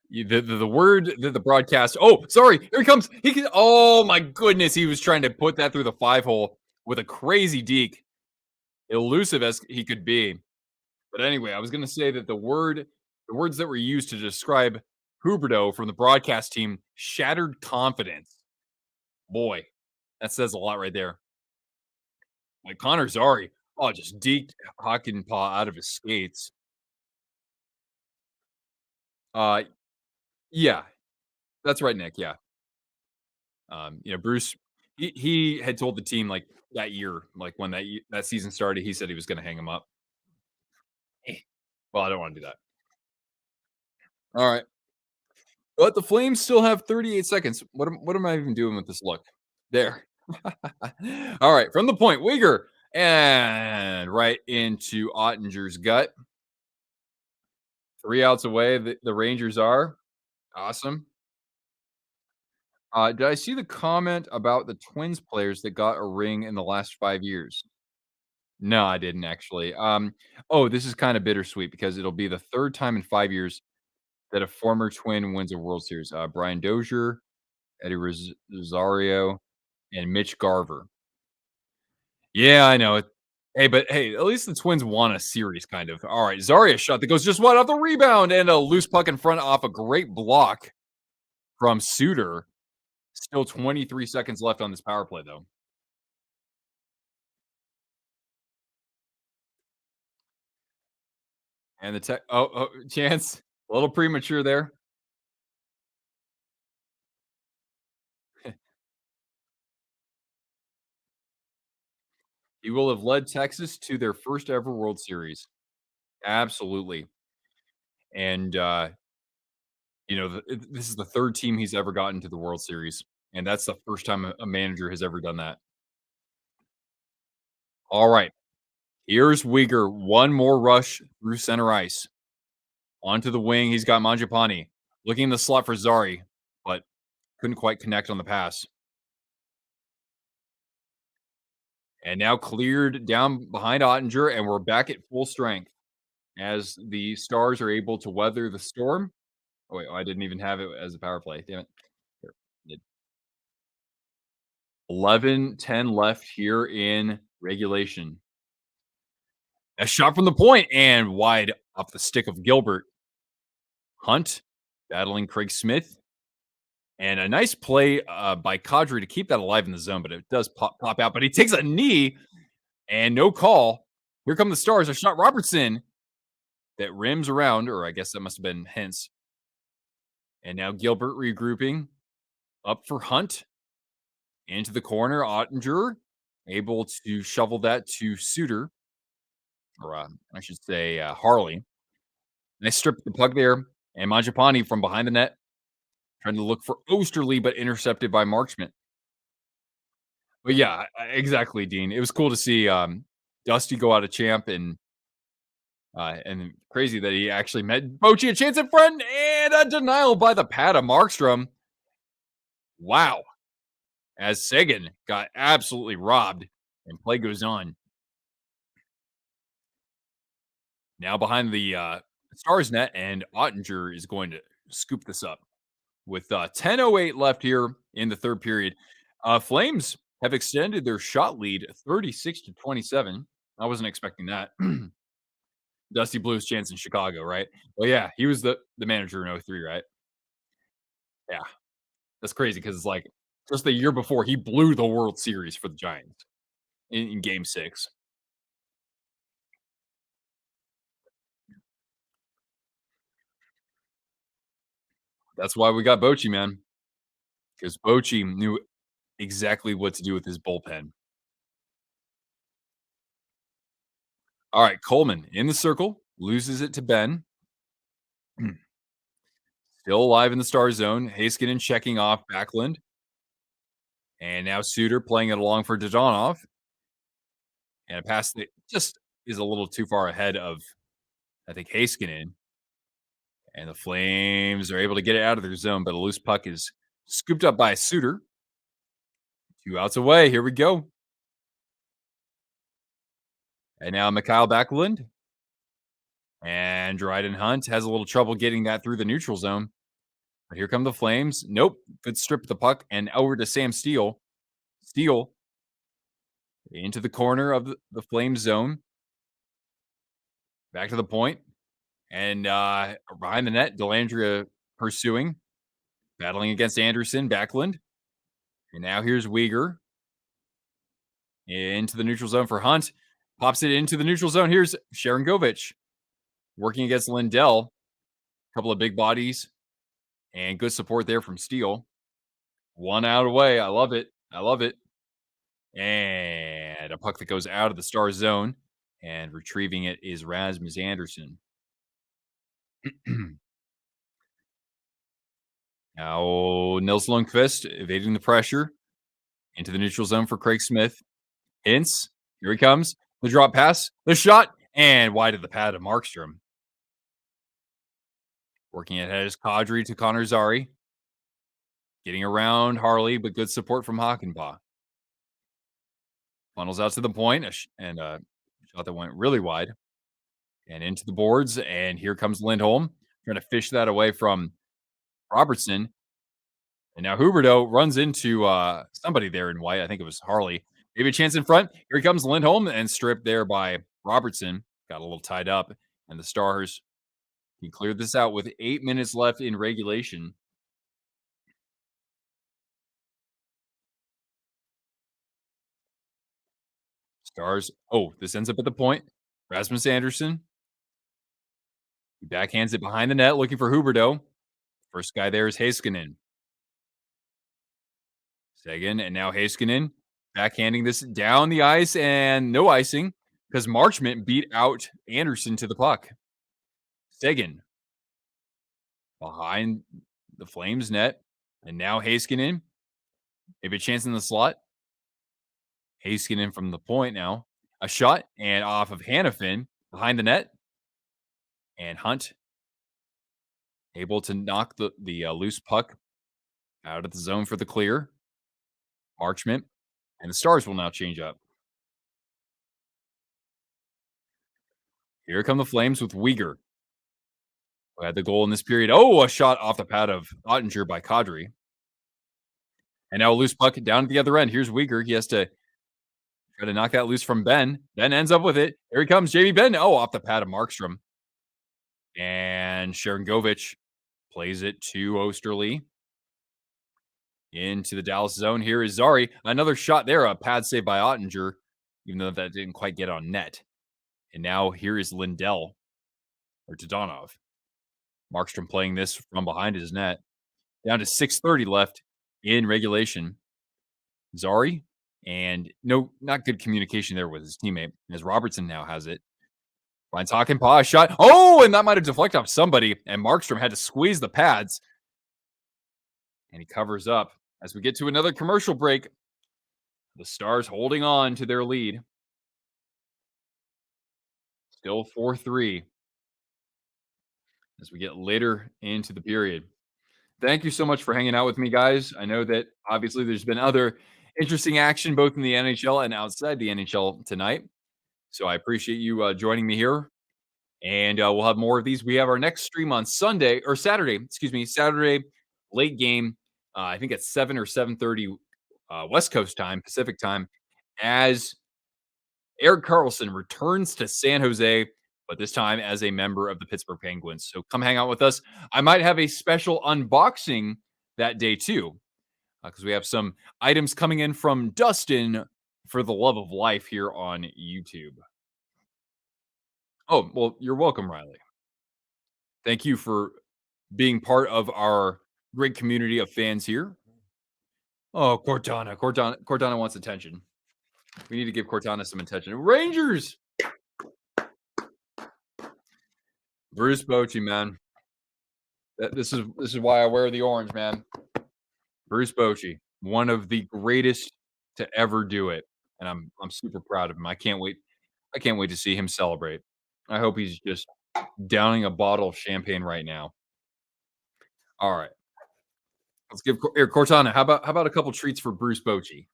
The word that the broadcast sorry, here he comes. He can oh my goodness, he was trying to put that through the 5 hole with a crazy deke, elusive as he could be. But anyway, I was gonna say that the words that were used to describe Huberto from the broadcast team, shattered confidence. Boy, that says a lot right there. Like Connor Zari, oh, just deked Hockenpah out of his skates. Uh, yeah, that's right, Nick. Yeah. Bruce, he had told the team like that year, like when that season started, he said he was going to hang him up. Eh, well, I don't want to do that. All right, but the Flames still have 38 seconds. What am I even doing with this look? There. All right, from the point, Uyghur, and right into Ottinger's gut. 3 outs away. The Rangers are awesome. Did I see the comment about the Twins players that got a ring in the last 5 years? No, I didn't actually. Oh, this is kind of bittersweet because it'll be the third time in 5 years that a former Twin wins a World Series. Brian Dozier, Eddie Rosario, and Mitch Garver. Yeah, I know it. Hey, but hey, at least the Twins won a series, kind of. All right, Zarya shot that goes just wide off the rebound and a loose puck in front off a great block from Suter. Still 23 seconds left on this power play, though. And the tech. Oh, chance. A little premature there. He will have led Texas to their first ever World Series. Absolutely. And, this is the third team he's ever gotten to the World Series. And that's the first time a manager has ever done that. All right. Here's Uyghur. One more rush through center ice. Onto the wing. He's got Manjapani looking in the slot for Zari, but couldn't quite connect on the pass. And now cleared down behind Ottinger, and we're back at full strength as the Stars are able to weather the storm. Oh, wait, I didn't even have it as a power play. Damn it. Here, did 11:10 left here in regulation. A shot from the point and wide off the stick of Gilbert. Hunt battling Craig Smith. And a nice play by Kadri to keep that alive in the zone, but it does pop out. But he takes a knee and no call. Here come the Stars. A shot Robertson that rims around, or I guess that must have been Hens. And now Gilbert regrouping up for Hunt into the corner. Ottinger able to shovel that to Suter, or I should say Harley. Nice strip the puck there. And Manjapani from behind the net trying to look for Osterley, but intercepted by Marchment. But yeah, exactly, Dean. It was cool to see Dusty go out a champ and crazy that he actually met Bochy a chance in front and a denial by the pad of Markstrom. Wow. As Sagan got absolutely robbed and play goes on. Now behind the Stars net, and Ottinger is going to scoop this up with 10:08 left here in the third period. Flames have extended their shot lead 36-27. I wasn't expecting that. Dusty Blue's chance in Chicago, right? Well, yeah, he was the manager in '03, right? Yeah, that's crazy because it's like just the year before he blew the World Series for the Giants in Game 6. That's why we got Bochy, man, because Bochy knew exactly what to do with his bullpen. All right, Coleman in the circle, loses it to Ben. Still alive in the star zone. Haskinen checking off Backlund. And now Suter playing it along for Dodonov. And a pass that just is a little too far ahead of, I think, Haskinen. And the Flames are able to get it out of their zone, but a loose puck is scooped up by Suter. 2 outs away. Here we go. And now Mikhail Backlund. And Dryden Hunt has a little trouble getting that through the neutral zone. But here come the Flames. Nope. Good strip of the puck and over to Sam Steele. Steele into the corner of the Flames zone. Back to the point, and behind the net, Delandria pursuing, battling against Anderson, Backlund, and now here's Uyghur into the neutral zone for Hunt. Pops it into the neutral zone. Here's Sharangovich working against Lindell. Couple of big bodies and good support there from Steele. One out away. I love it. I love it. And a puck that goes out of the star zone. And retrieving it is Rasmus Anderson. Now Nils Lundqvist evading the pressure into the neutral zone for Craig Smith. Hints. Here he comes. The drop pass. The shot. And wide of the pad of Markstrom. Working ahead is Kadri to Connor Zari. Getting around Harley, but good support from Hockenbach. Funnels out to the point, and a shot that went really wide and into the boards. And here comes Lindholm trying to fish that away from Robertson. And now Huberto runs into somebody there in white. I think it was Harley. Maybe a chance in front. Here he comes Lindholm and stripped there by Robertson. Got a little tied up. And the Stars can clear this out with 8 minutes left in regulation. Stars. Oh, this ends up at the point. Rasmus Anderson. He backhands it behind the net, looking for Huberto. First guy there is Heiskanen. Seguin and now Heiskanen backhanding this down the ice and no icing because Marchment beat out Anderson to the puck. Seguin behind the Flames net and now Heiskanen. Maybe a chance in the slot. Heiskanen from the point now. A shot and off of Hannafin behind the net. And Hunt able to knock the loose puck out of the zone for the clear. Marchment. And the Stars will now change up. Here come the Flames with Uyghur, who had the goal in this period. Oh, a shot off the pad of Ottinger by Kadri. And now a loose puck down to the other end. Here's Uyghur. He has to try to knock that loose from Ben. Ben ends up with it. Here he comes, Jamie Ben. Oh, off the pad of Markstrom. And Sharangovich plays it to Osterley. Into the Dallas zone. Here is Zari. Another shot there. A pad save by Ottinger, even though that didn't quite get on net. And now here is Lindell or Todonov. Markstrom playing this from behind his net. Down to 6:30 left in regulation. Zari and not good communication there with his teammate as Robertson now has it. Finds Hockenpah, shot. Oh, and that might have deflected off somebody. And Markstrom had to squeeze the pads. And he covers up. As we get to another commercial break, the Stars holding on to their lead. Still 4-3 as we get later into the period. Thank you so much for hanging out with me, guys. I know that obviously there's been other interesting action both in the NHL and outside the NHL tonight. So I appreciate you joining me here. And we'll have more of these. We have our next stream on Sunday or Saturday, Saturday late game. I think at 7 or 7:30 West Coast time, Pacific time, as Eric Carlson returns to San Jose, but this time as a member of the Pittsburgh Penguins. So come hang out with us. I might have a special unboxing that day too, because we have some items coming in from Dustin for the love of life here on YouTube. Oh, well, you're welcome, Riley. Thank you for being part of our great community of fans here. Oh, Cortana wants attention. We need to give Cortana some attention. Rangers! Bruce Bochy, man. This is why I wear the orange, man. Bruce Bochy, one of the greatest to ever do it, and I'm super proud of him. I can't wait to see him celebrate. I hope he's just downing a bottle of champagne right now. All right. Let's give Cortana. How about a couple treats for Bruce Bochy?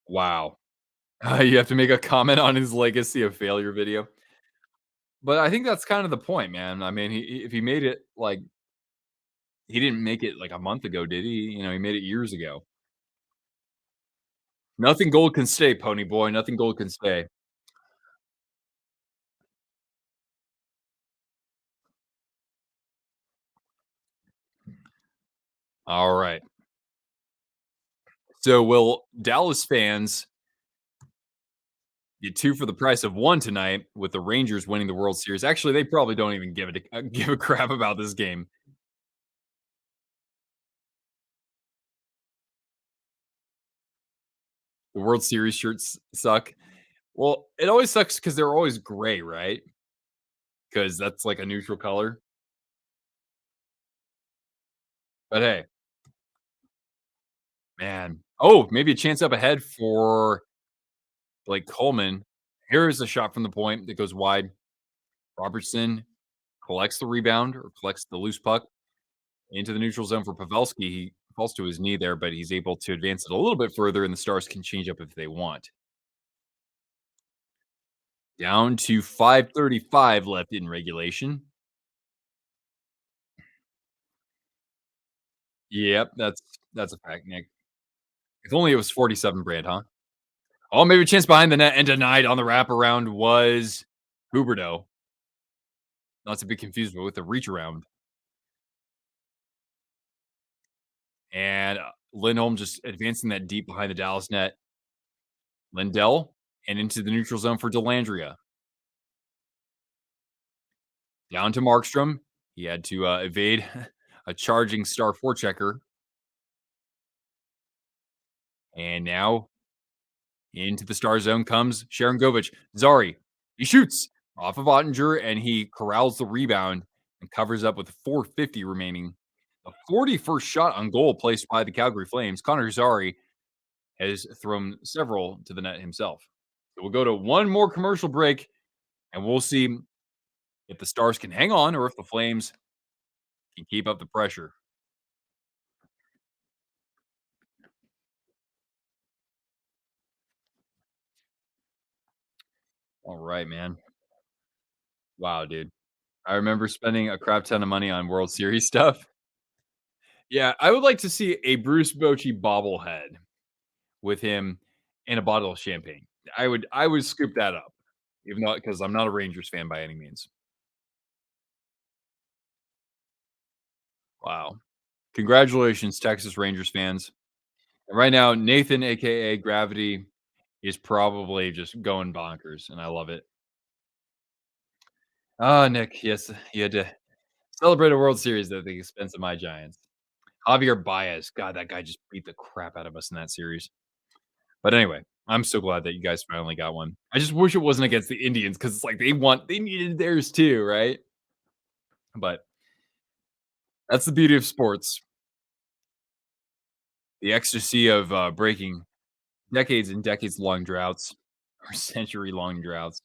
Wow. You have to make a comment on his legacy of failure video. But I think that's kind of the point, man. I mean, if he made it like He didn't make it like a month ago, did he? He made it years ago. Nothing gold can stay, pony boy. Nothing gold can stay. All right. So will Dallas fans get two for the price of one tonight with the Rangers winning the World Series? Actually, they probably don't even give a crap about this game. The World Series shirts suck. Well, it always sucks because they're always gray, right? Because that's like a neutral color. But hey, man. Oh, maybe a chance up ahead for Blake Coleman. Here is a shot from the point that goes wide. Robertson collects the rebound or collects the loose puck into the neutral zone for Pavelski. He falls to his knee there, but he's able to advance it a little bit further, and the Stars can change up if they want. Down to 5:35 left in regulation. Yep, that's a fact, Nick. If only it was 47 Brand, huh? Oh, maybe a chance behind the net and denied on the wraparound was Huberdeau. Not to be confused with the reach around. And Lindholm just advancing that deep behind the Dallas net. Lindell and into the neutral zone for Delandria. Down to Markstrom. He had to evade a charging star forechecker. And now into the star zone comes Sharon Govich. Zari, he shoots off of Ottinger and he corrals the rebound and covers up with 4:50 remaining. The 41st shot on goal placed by the Calgary Flames. Connor Zari has thrown several to the net himself. So we'll go to one more commercial break and we'll see if the Stars can hang on or if the Flames can keep up the pressure. All right, man. Wow, dude. I remember spending a crap ton of money on World Series stuff. Yeah, I would like to see a Bruce Bochy bobblehead with him and a bottle of champagne. I would scoop that up, even though because I'm not a Rangers fan by any means. Wow. Congratulations, Texas Rangers fans. And right now, Nathan, aka Gravity, is probably just going bonkers, and I love it. Ah, Nick, yes, you had to celebrate a World Series at the expense of my Giants. Javier Baez, God, that guy just beat the crap out of us in that series. But anyway, I'm so glad that you guys finally got one. I just wish it wasn't against the Indians because it's like they needed theirs too, right? But that's the beauty of sports. The ecstasy of breaking decades and decades long droughts or century long droughts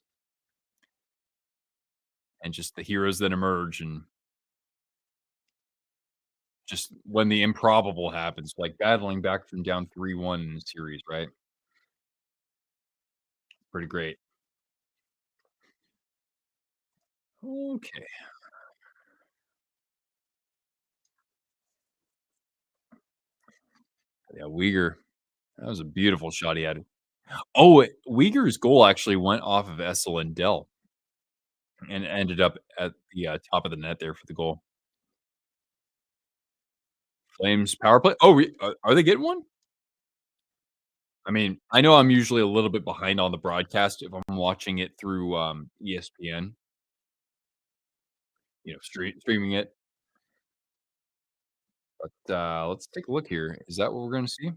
and just the heroes that emerge and just when the improbable happens, like battling back from down 3-1 in the series, right? Pretty great. Okay. Yeah, Uyghur. That was a beautiful shot he had. Oh, Uyghur's goal actually went off of Essa Lindell and ended up at the, top of the net there for the goal. Flames power play. Oh, are they getting one? I mean, I know I'm usually a little bit behind on the broadcast if I'm watching it through, ESPN, streaming it, but, let's take a look here. Is that what we're gonna see?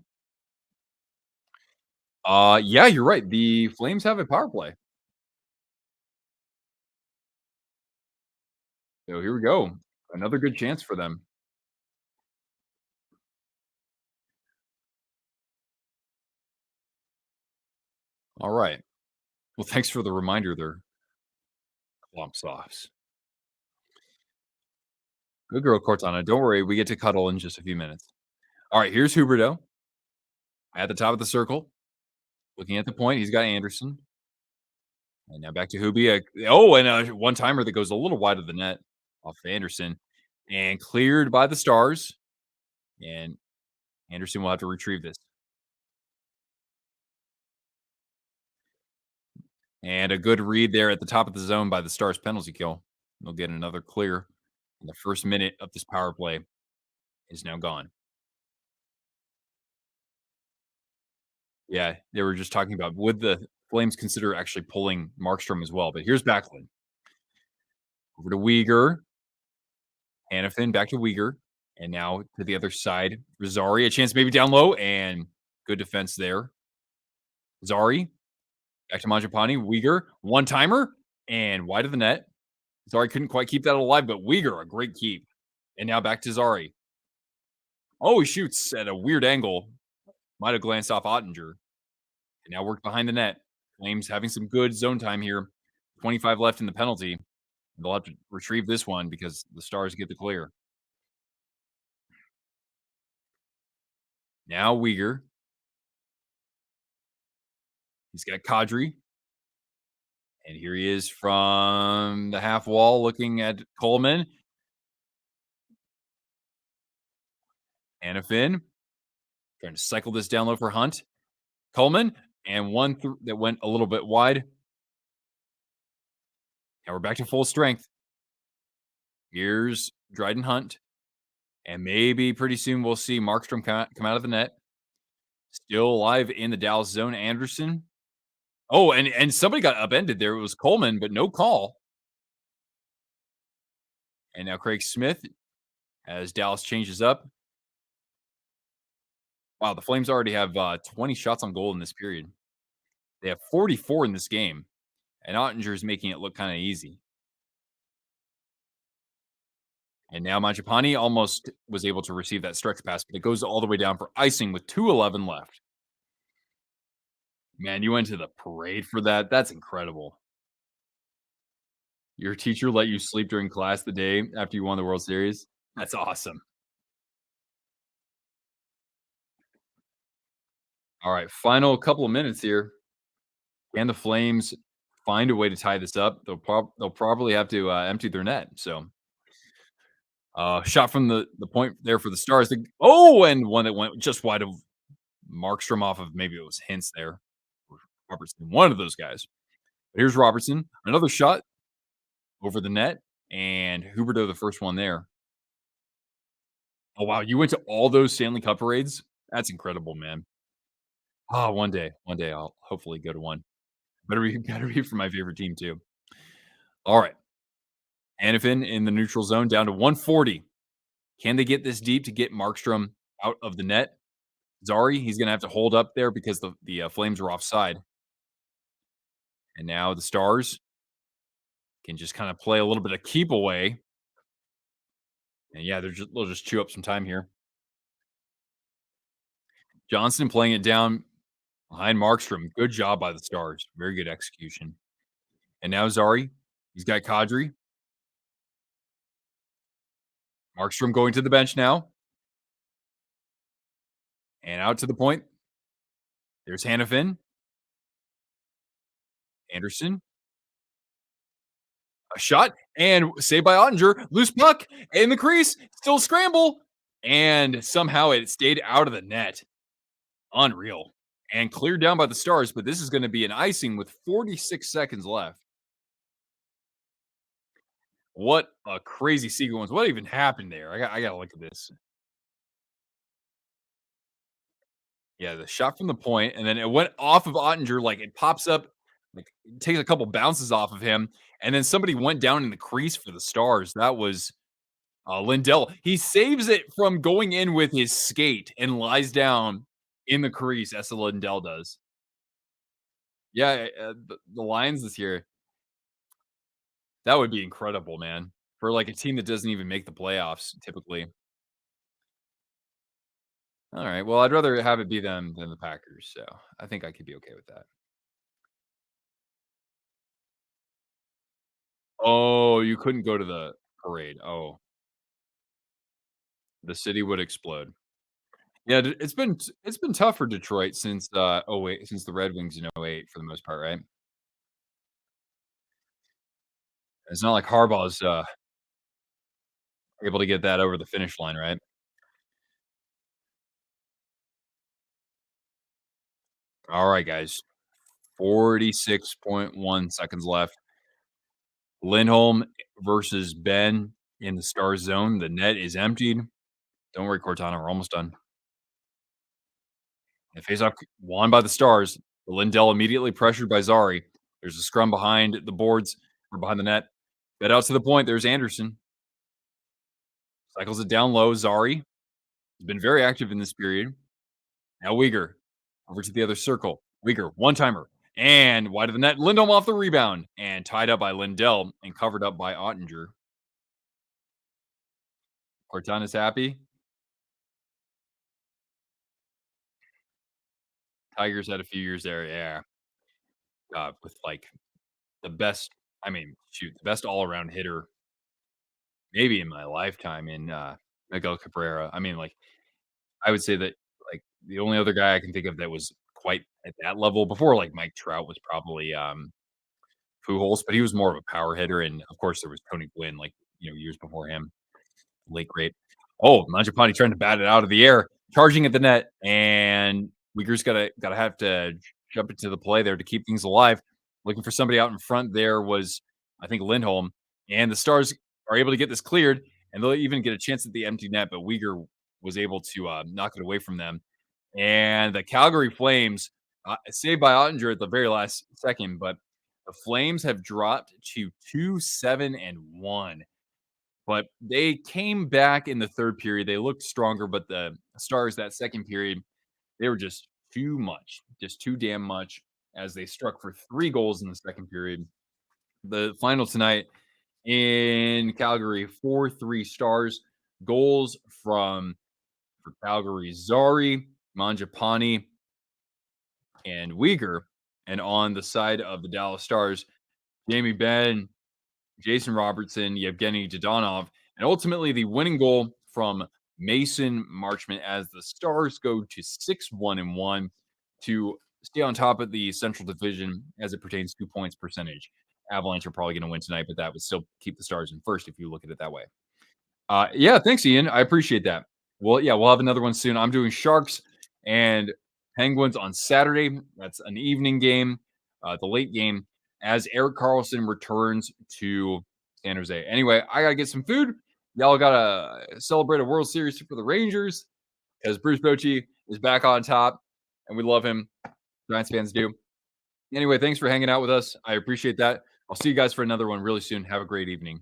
Yeah, you're right. The Flames have a power play. So here we go. Another good chance for them. All right. Well, thanks for the reminder there, Clump Softs. Good girl, Cortana. Don't worry, we get to cuddle in just a few minutes. All right, here's Huberto at the top of the circle, looking at the point. He's got Anderson. And now back to Hubie. Oh, and a one timer that goes a little wide of the net off of Anderson. and cleared by the Stars. And Anderson will have to retrieve this. And a good read there at the top of the zone by the Stars penalty kill. They'll get another clear. And the first minute of this power play is now gone. Yeah, they were just talking about would the Flames consider actually pulling Markstrom as well? But here's Backlund over to Uyghur, Hannafin back to Uyghur, and now to the other side. Rosario, a chance maybe down low, and good defense there. Zari back to Manjapani, Uyghur, one timer, and wide of the net. Zari couldn't quite keep that alive, but Uyghur, a great keep. And now back to Zari. Oh, he shoots at a weird angle. Might have glanced off Ottinger. And now worked behind the net. Flames having some good zone time here. 25 left in the penalty. They'll have to retrieve this one because the Stars get the clear. Now Uyghur. He's got Kadri. And here he is from the half wall looking at Coleman. Hannafin trying to cycle this down low for Hunt. Coleman and one that went a little bit wide. Now we're back to full strength. Here's Dryden Hunt. And maybe pretty soon we'll see Markstrom come out of the net. Still alive in the Dallas zone. Anderson. Oh, and somebody got upended there. It was Coleman, but no call. And now Craig Smith as Dallas changes up. Wow, the Flames already have 20 shots on goal in this period. They have 44 in this game. And Ottinger is making it look kind of easy. And now Manjapani almost was able to receive that stretch pass, but it goes all the way down for icing with 2:11 left. Man, you went to the parade for that. That's incredible. Your teacher let you sleep during class the day after you won the World Series? That's awesome. All right, final couple of minutes here. Can the Flames find a way to tie this up? They'll probably have to empty their net. So, shot from the point there for the Stars. Oh, and one that went just wide of Markstrom off of maybe it was Hintz there. Or Robertson, one of those guys. But here's Robertson, another shot over the net, and Huberto the first one there. Oh wow, you went to all those Stanley Cup parades? That's incredible, man. Oh, one day I'll hopefully go to one. Better be for my favorite team too. All right. Hannafin in the neutral zone down to 140. Can they get this deep to get Markstrom out of the net? Zari, he's going to have to hold up there because the Flames are offside. And now the Stars can just kind of play a little bit of keep away. And yeah, they'll just chew up some time here. Johnson playing it down behind Markstrom. Good job by the Stars. Very good execution. And now Zari, he's got Kadri. Markstrom going to the bench now. And out to the point. There's Hannafin. Anderson. A shot and saved by Ottinger. Loose puck in the crease. Still scramble. And somehow it stayed out of the net. Unreal. And cleared down by the Stars, but this is going to be an icing with 46 seconds left. What a crazy sequence. What even happened there? I got to look at this. Yeah, the shot from the point, and then it went off of Ottinger, like, it pops up, like, it takes a couple bounces off of him, and then somebody went down in the crease for the Stars. That was, Lindell. He saves it from going in with his skate and lies down in the crease, as Lindell does. Yeah, the Lions this year, that would be incredible, man, for, like, a team that doesn't even make the playoffs typically. Alright, well, I'd rather have it be them than the Packers, so I think I could be okay with that. Oh, you couldn't go to the parade. Oh, the city would explode. Yeah, it's been tough for Detroit since, '08 since the Red Wings in '08 for the most part, right? It's not like Harbaugh's, able to get that over the finish line, right? All right, guys. 46.1 seconds left. Lindholm versus Ben in the star zone. The net is emptied. Don't worry, Cortana. We're almost done. The faceoff won by the Stars. Lindell immediately pressured by Zari. There's a scrum behind the boards or behind the net. Get out to the point. There's Anderson. Cycles it down low. Zari has been very active in this period. Now Uyghur over to the other circle. Uyghur, one timer. And wide of the net. Lindholm off the rebound. And tied up by Lindell and covered up by Ottinger. Cortana's happy. Tigers had a few years there. Yeah. With like the best, I mean, shoot, the best all around hitter maybe in my lifetime in Miguel Cabrera. I mean, like, I would say that like the only other guy I can think of that was quite at that level before like Mike Trout was probably Pujols, but he was more of a power hitter. And of course, there was Tony Gwynn, like, years before him, late great. Oh, Mangiapane trying to bat it out of the air, charging at the net, and Uyghur's gotta have to jump into the play there to keep things alive. Looking for somebody out in front there was, I think, Lindholm, and the Stars are able to get this cleared, and they'll even get a chance at the empty net, but Uyghur was able to knock it away from them. And the Calgary Flames, saved by Ottinger at the very last second, but the Flames have dropped to 2-7-1. But they came back in the third period. They looked stronger, but the Stars that second period, they were just too much, just too damn much as they struck for 3 goals in the second period. The final tonight in Calgary, 4-3 Stars. Goals from for Calgary, Zari, Mangiapane, and Uyghur. And on the side of the Dallas Stars, Jamie Benn, Jason Robertson, Yevgeny Dodonov, and ultimately the winning goal from Mason Marchment as the Stars go to 6-1-1 to stay on top of the Central Division as it pertains to points percentage. Avalanche are probably going to win tonight, but that would still keep the Stars in first if you look at it that way. Yeah, thanks, Ian. I appreciate that. Well, yeah, we'll have another one soon. I'm doing Sharks and Penguins on Saturday. That's an evening game, the late game, as Eric Carlson returns to San Jose. Anyway, I gotta get some food. Y'all gotta celebrate a World Series for the Rangers because Bruce Bochy is back on top, and we love him. Giants fans do. Anyway, thanks for hanging out with us. I appreciate that. I'll see you guys for another one really soon. Have a great evening.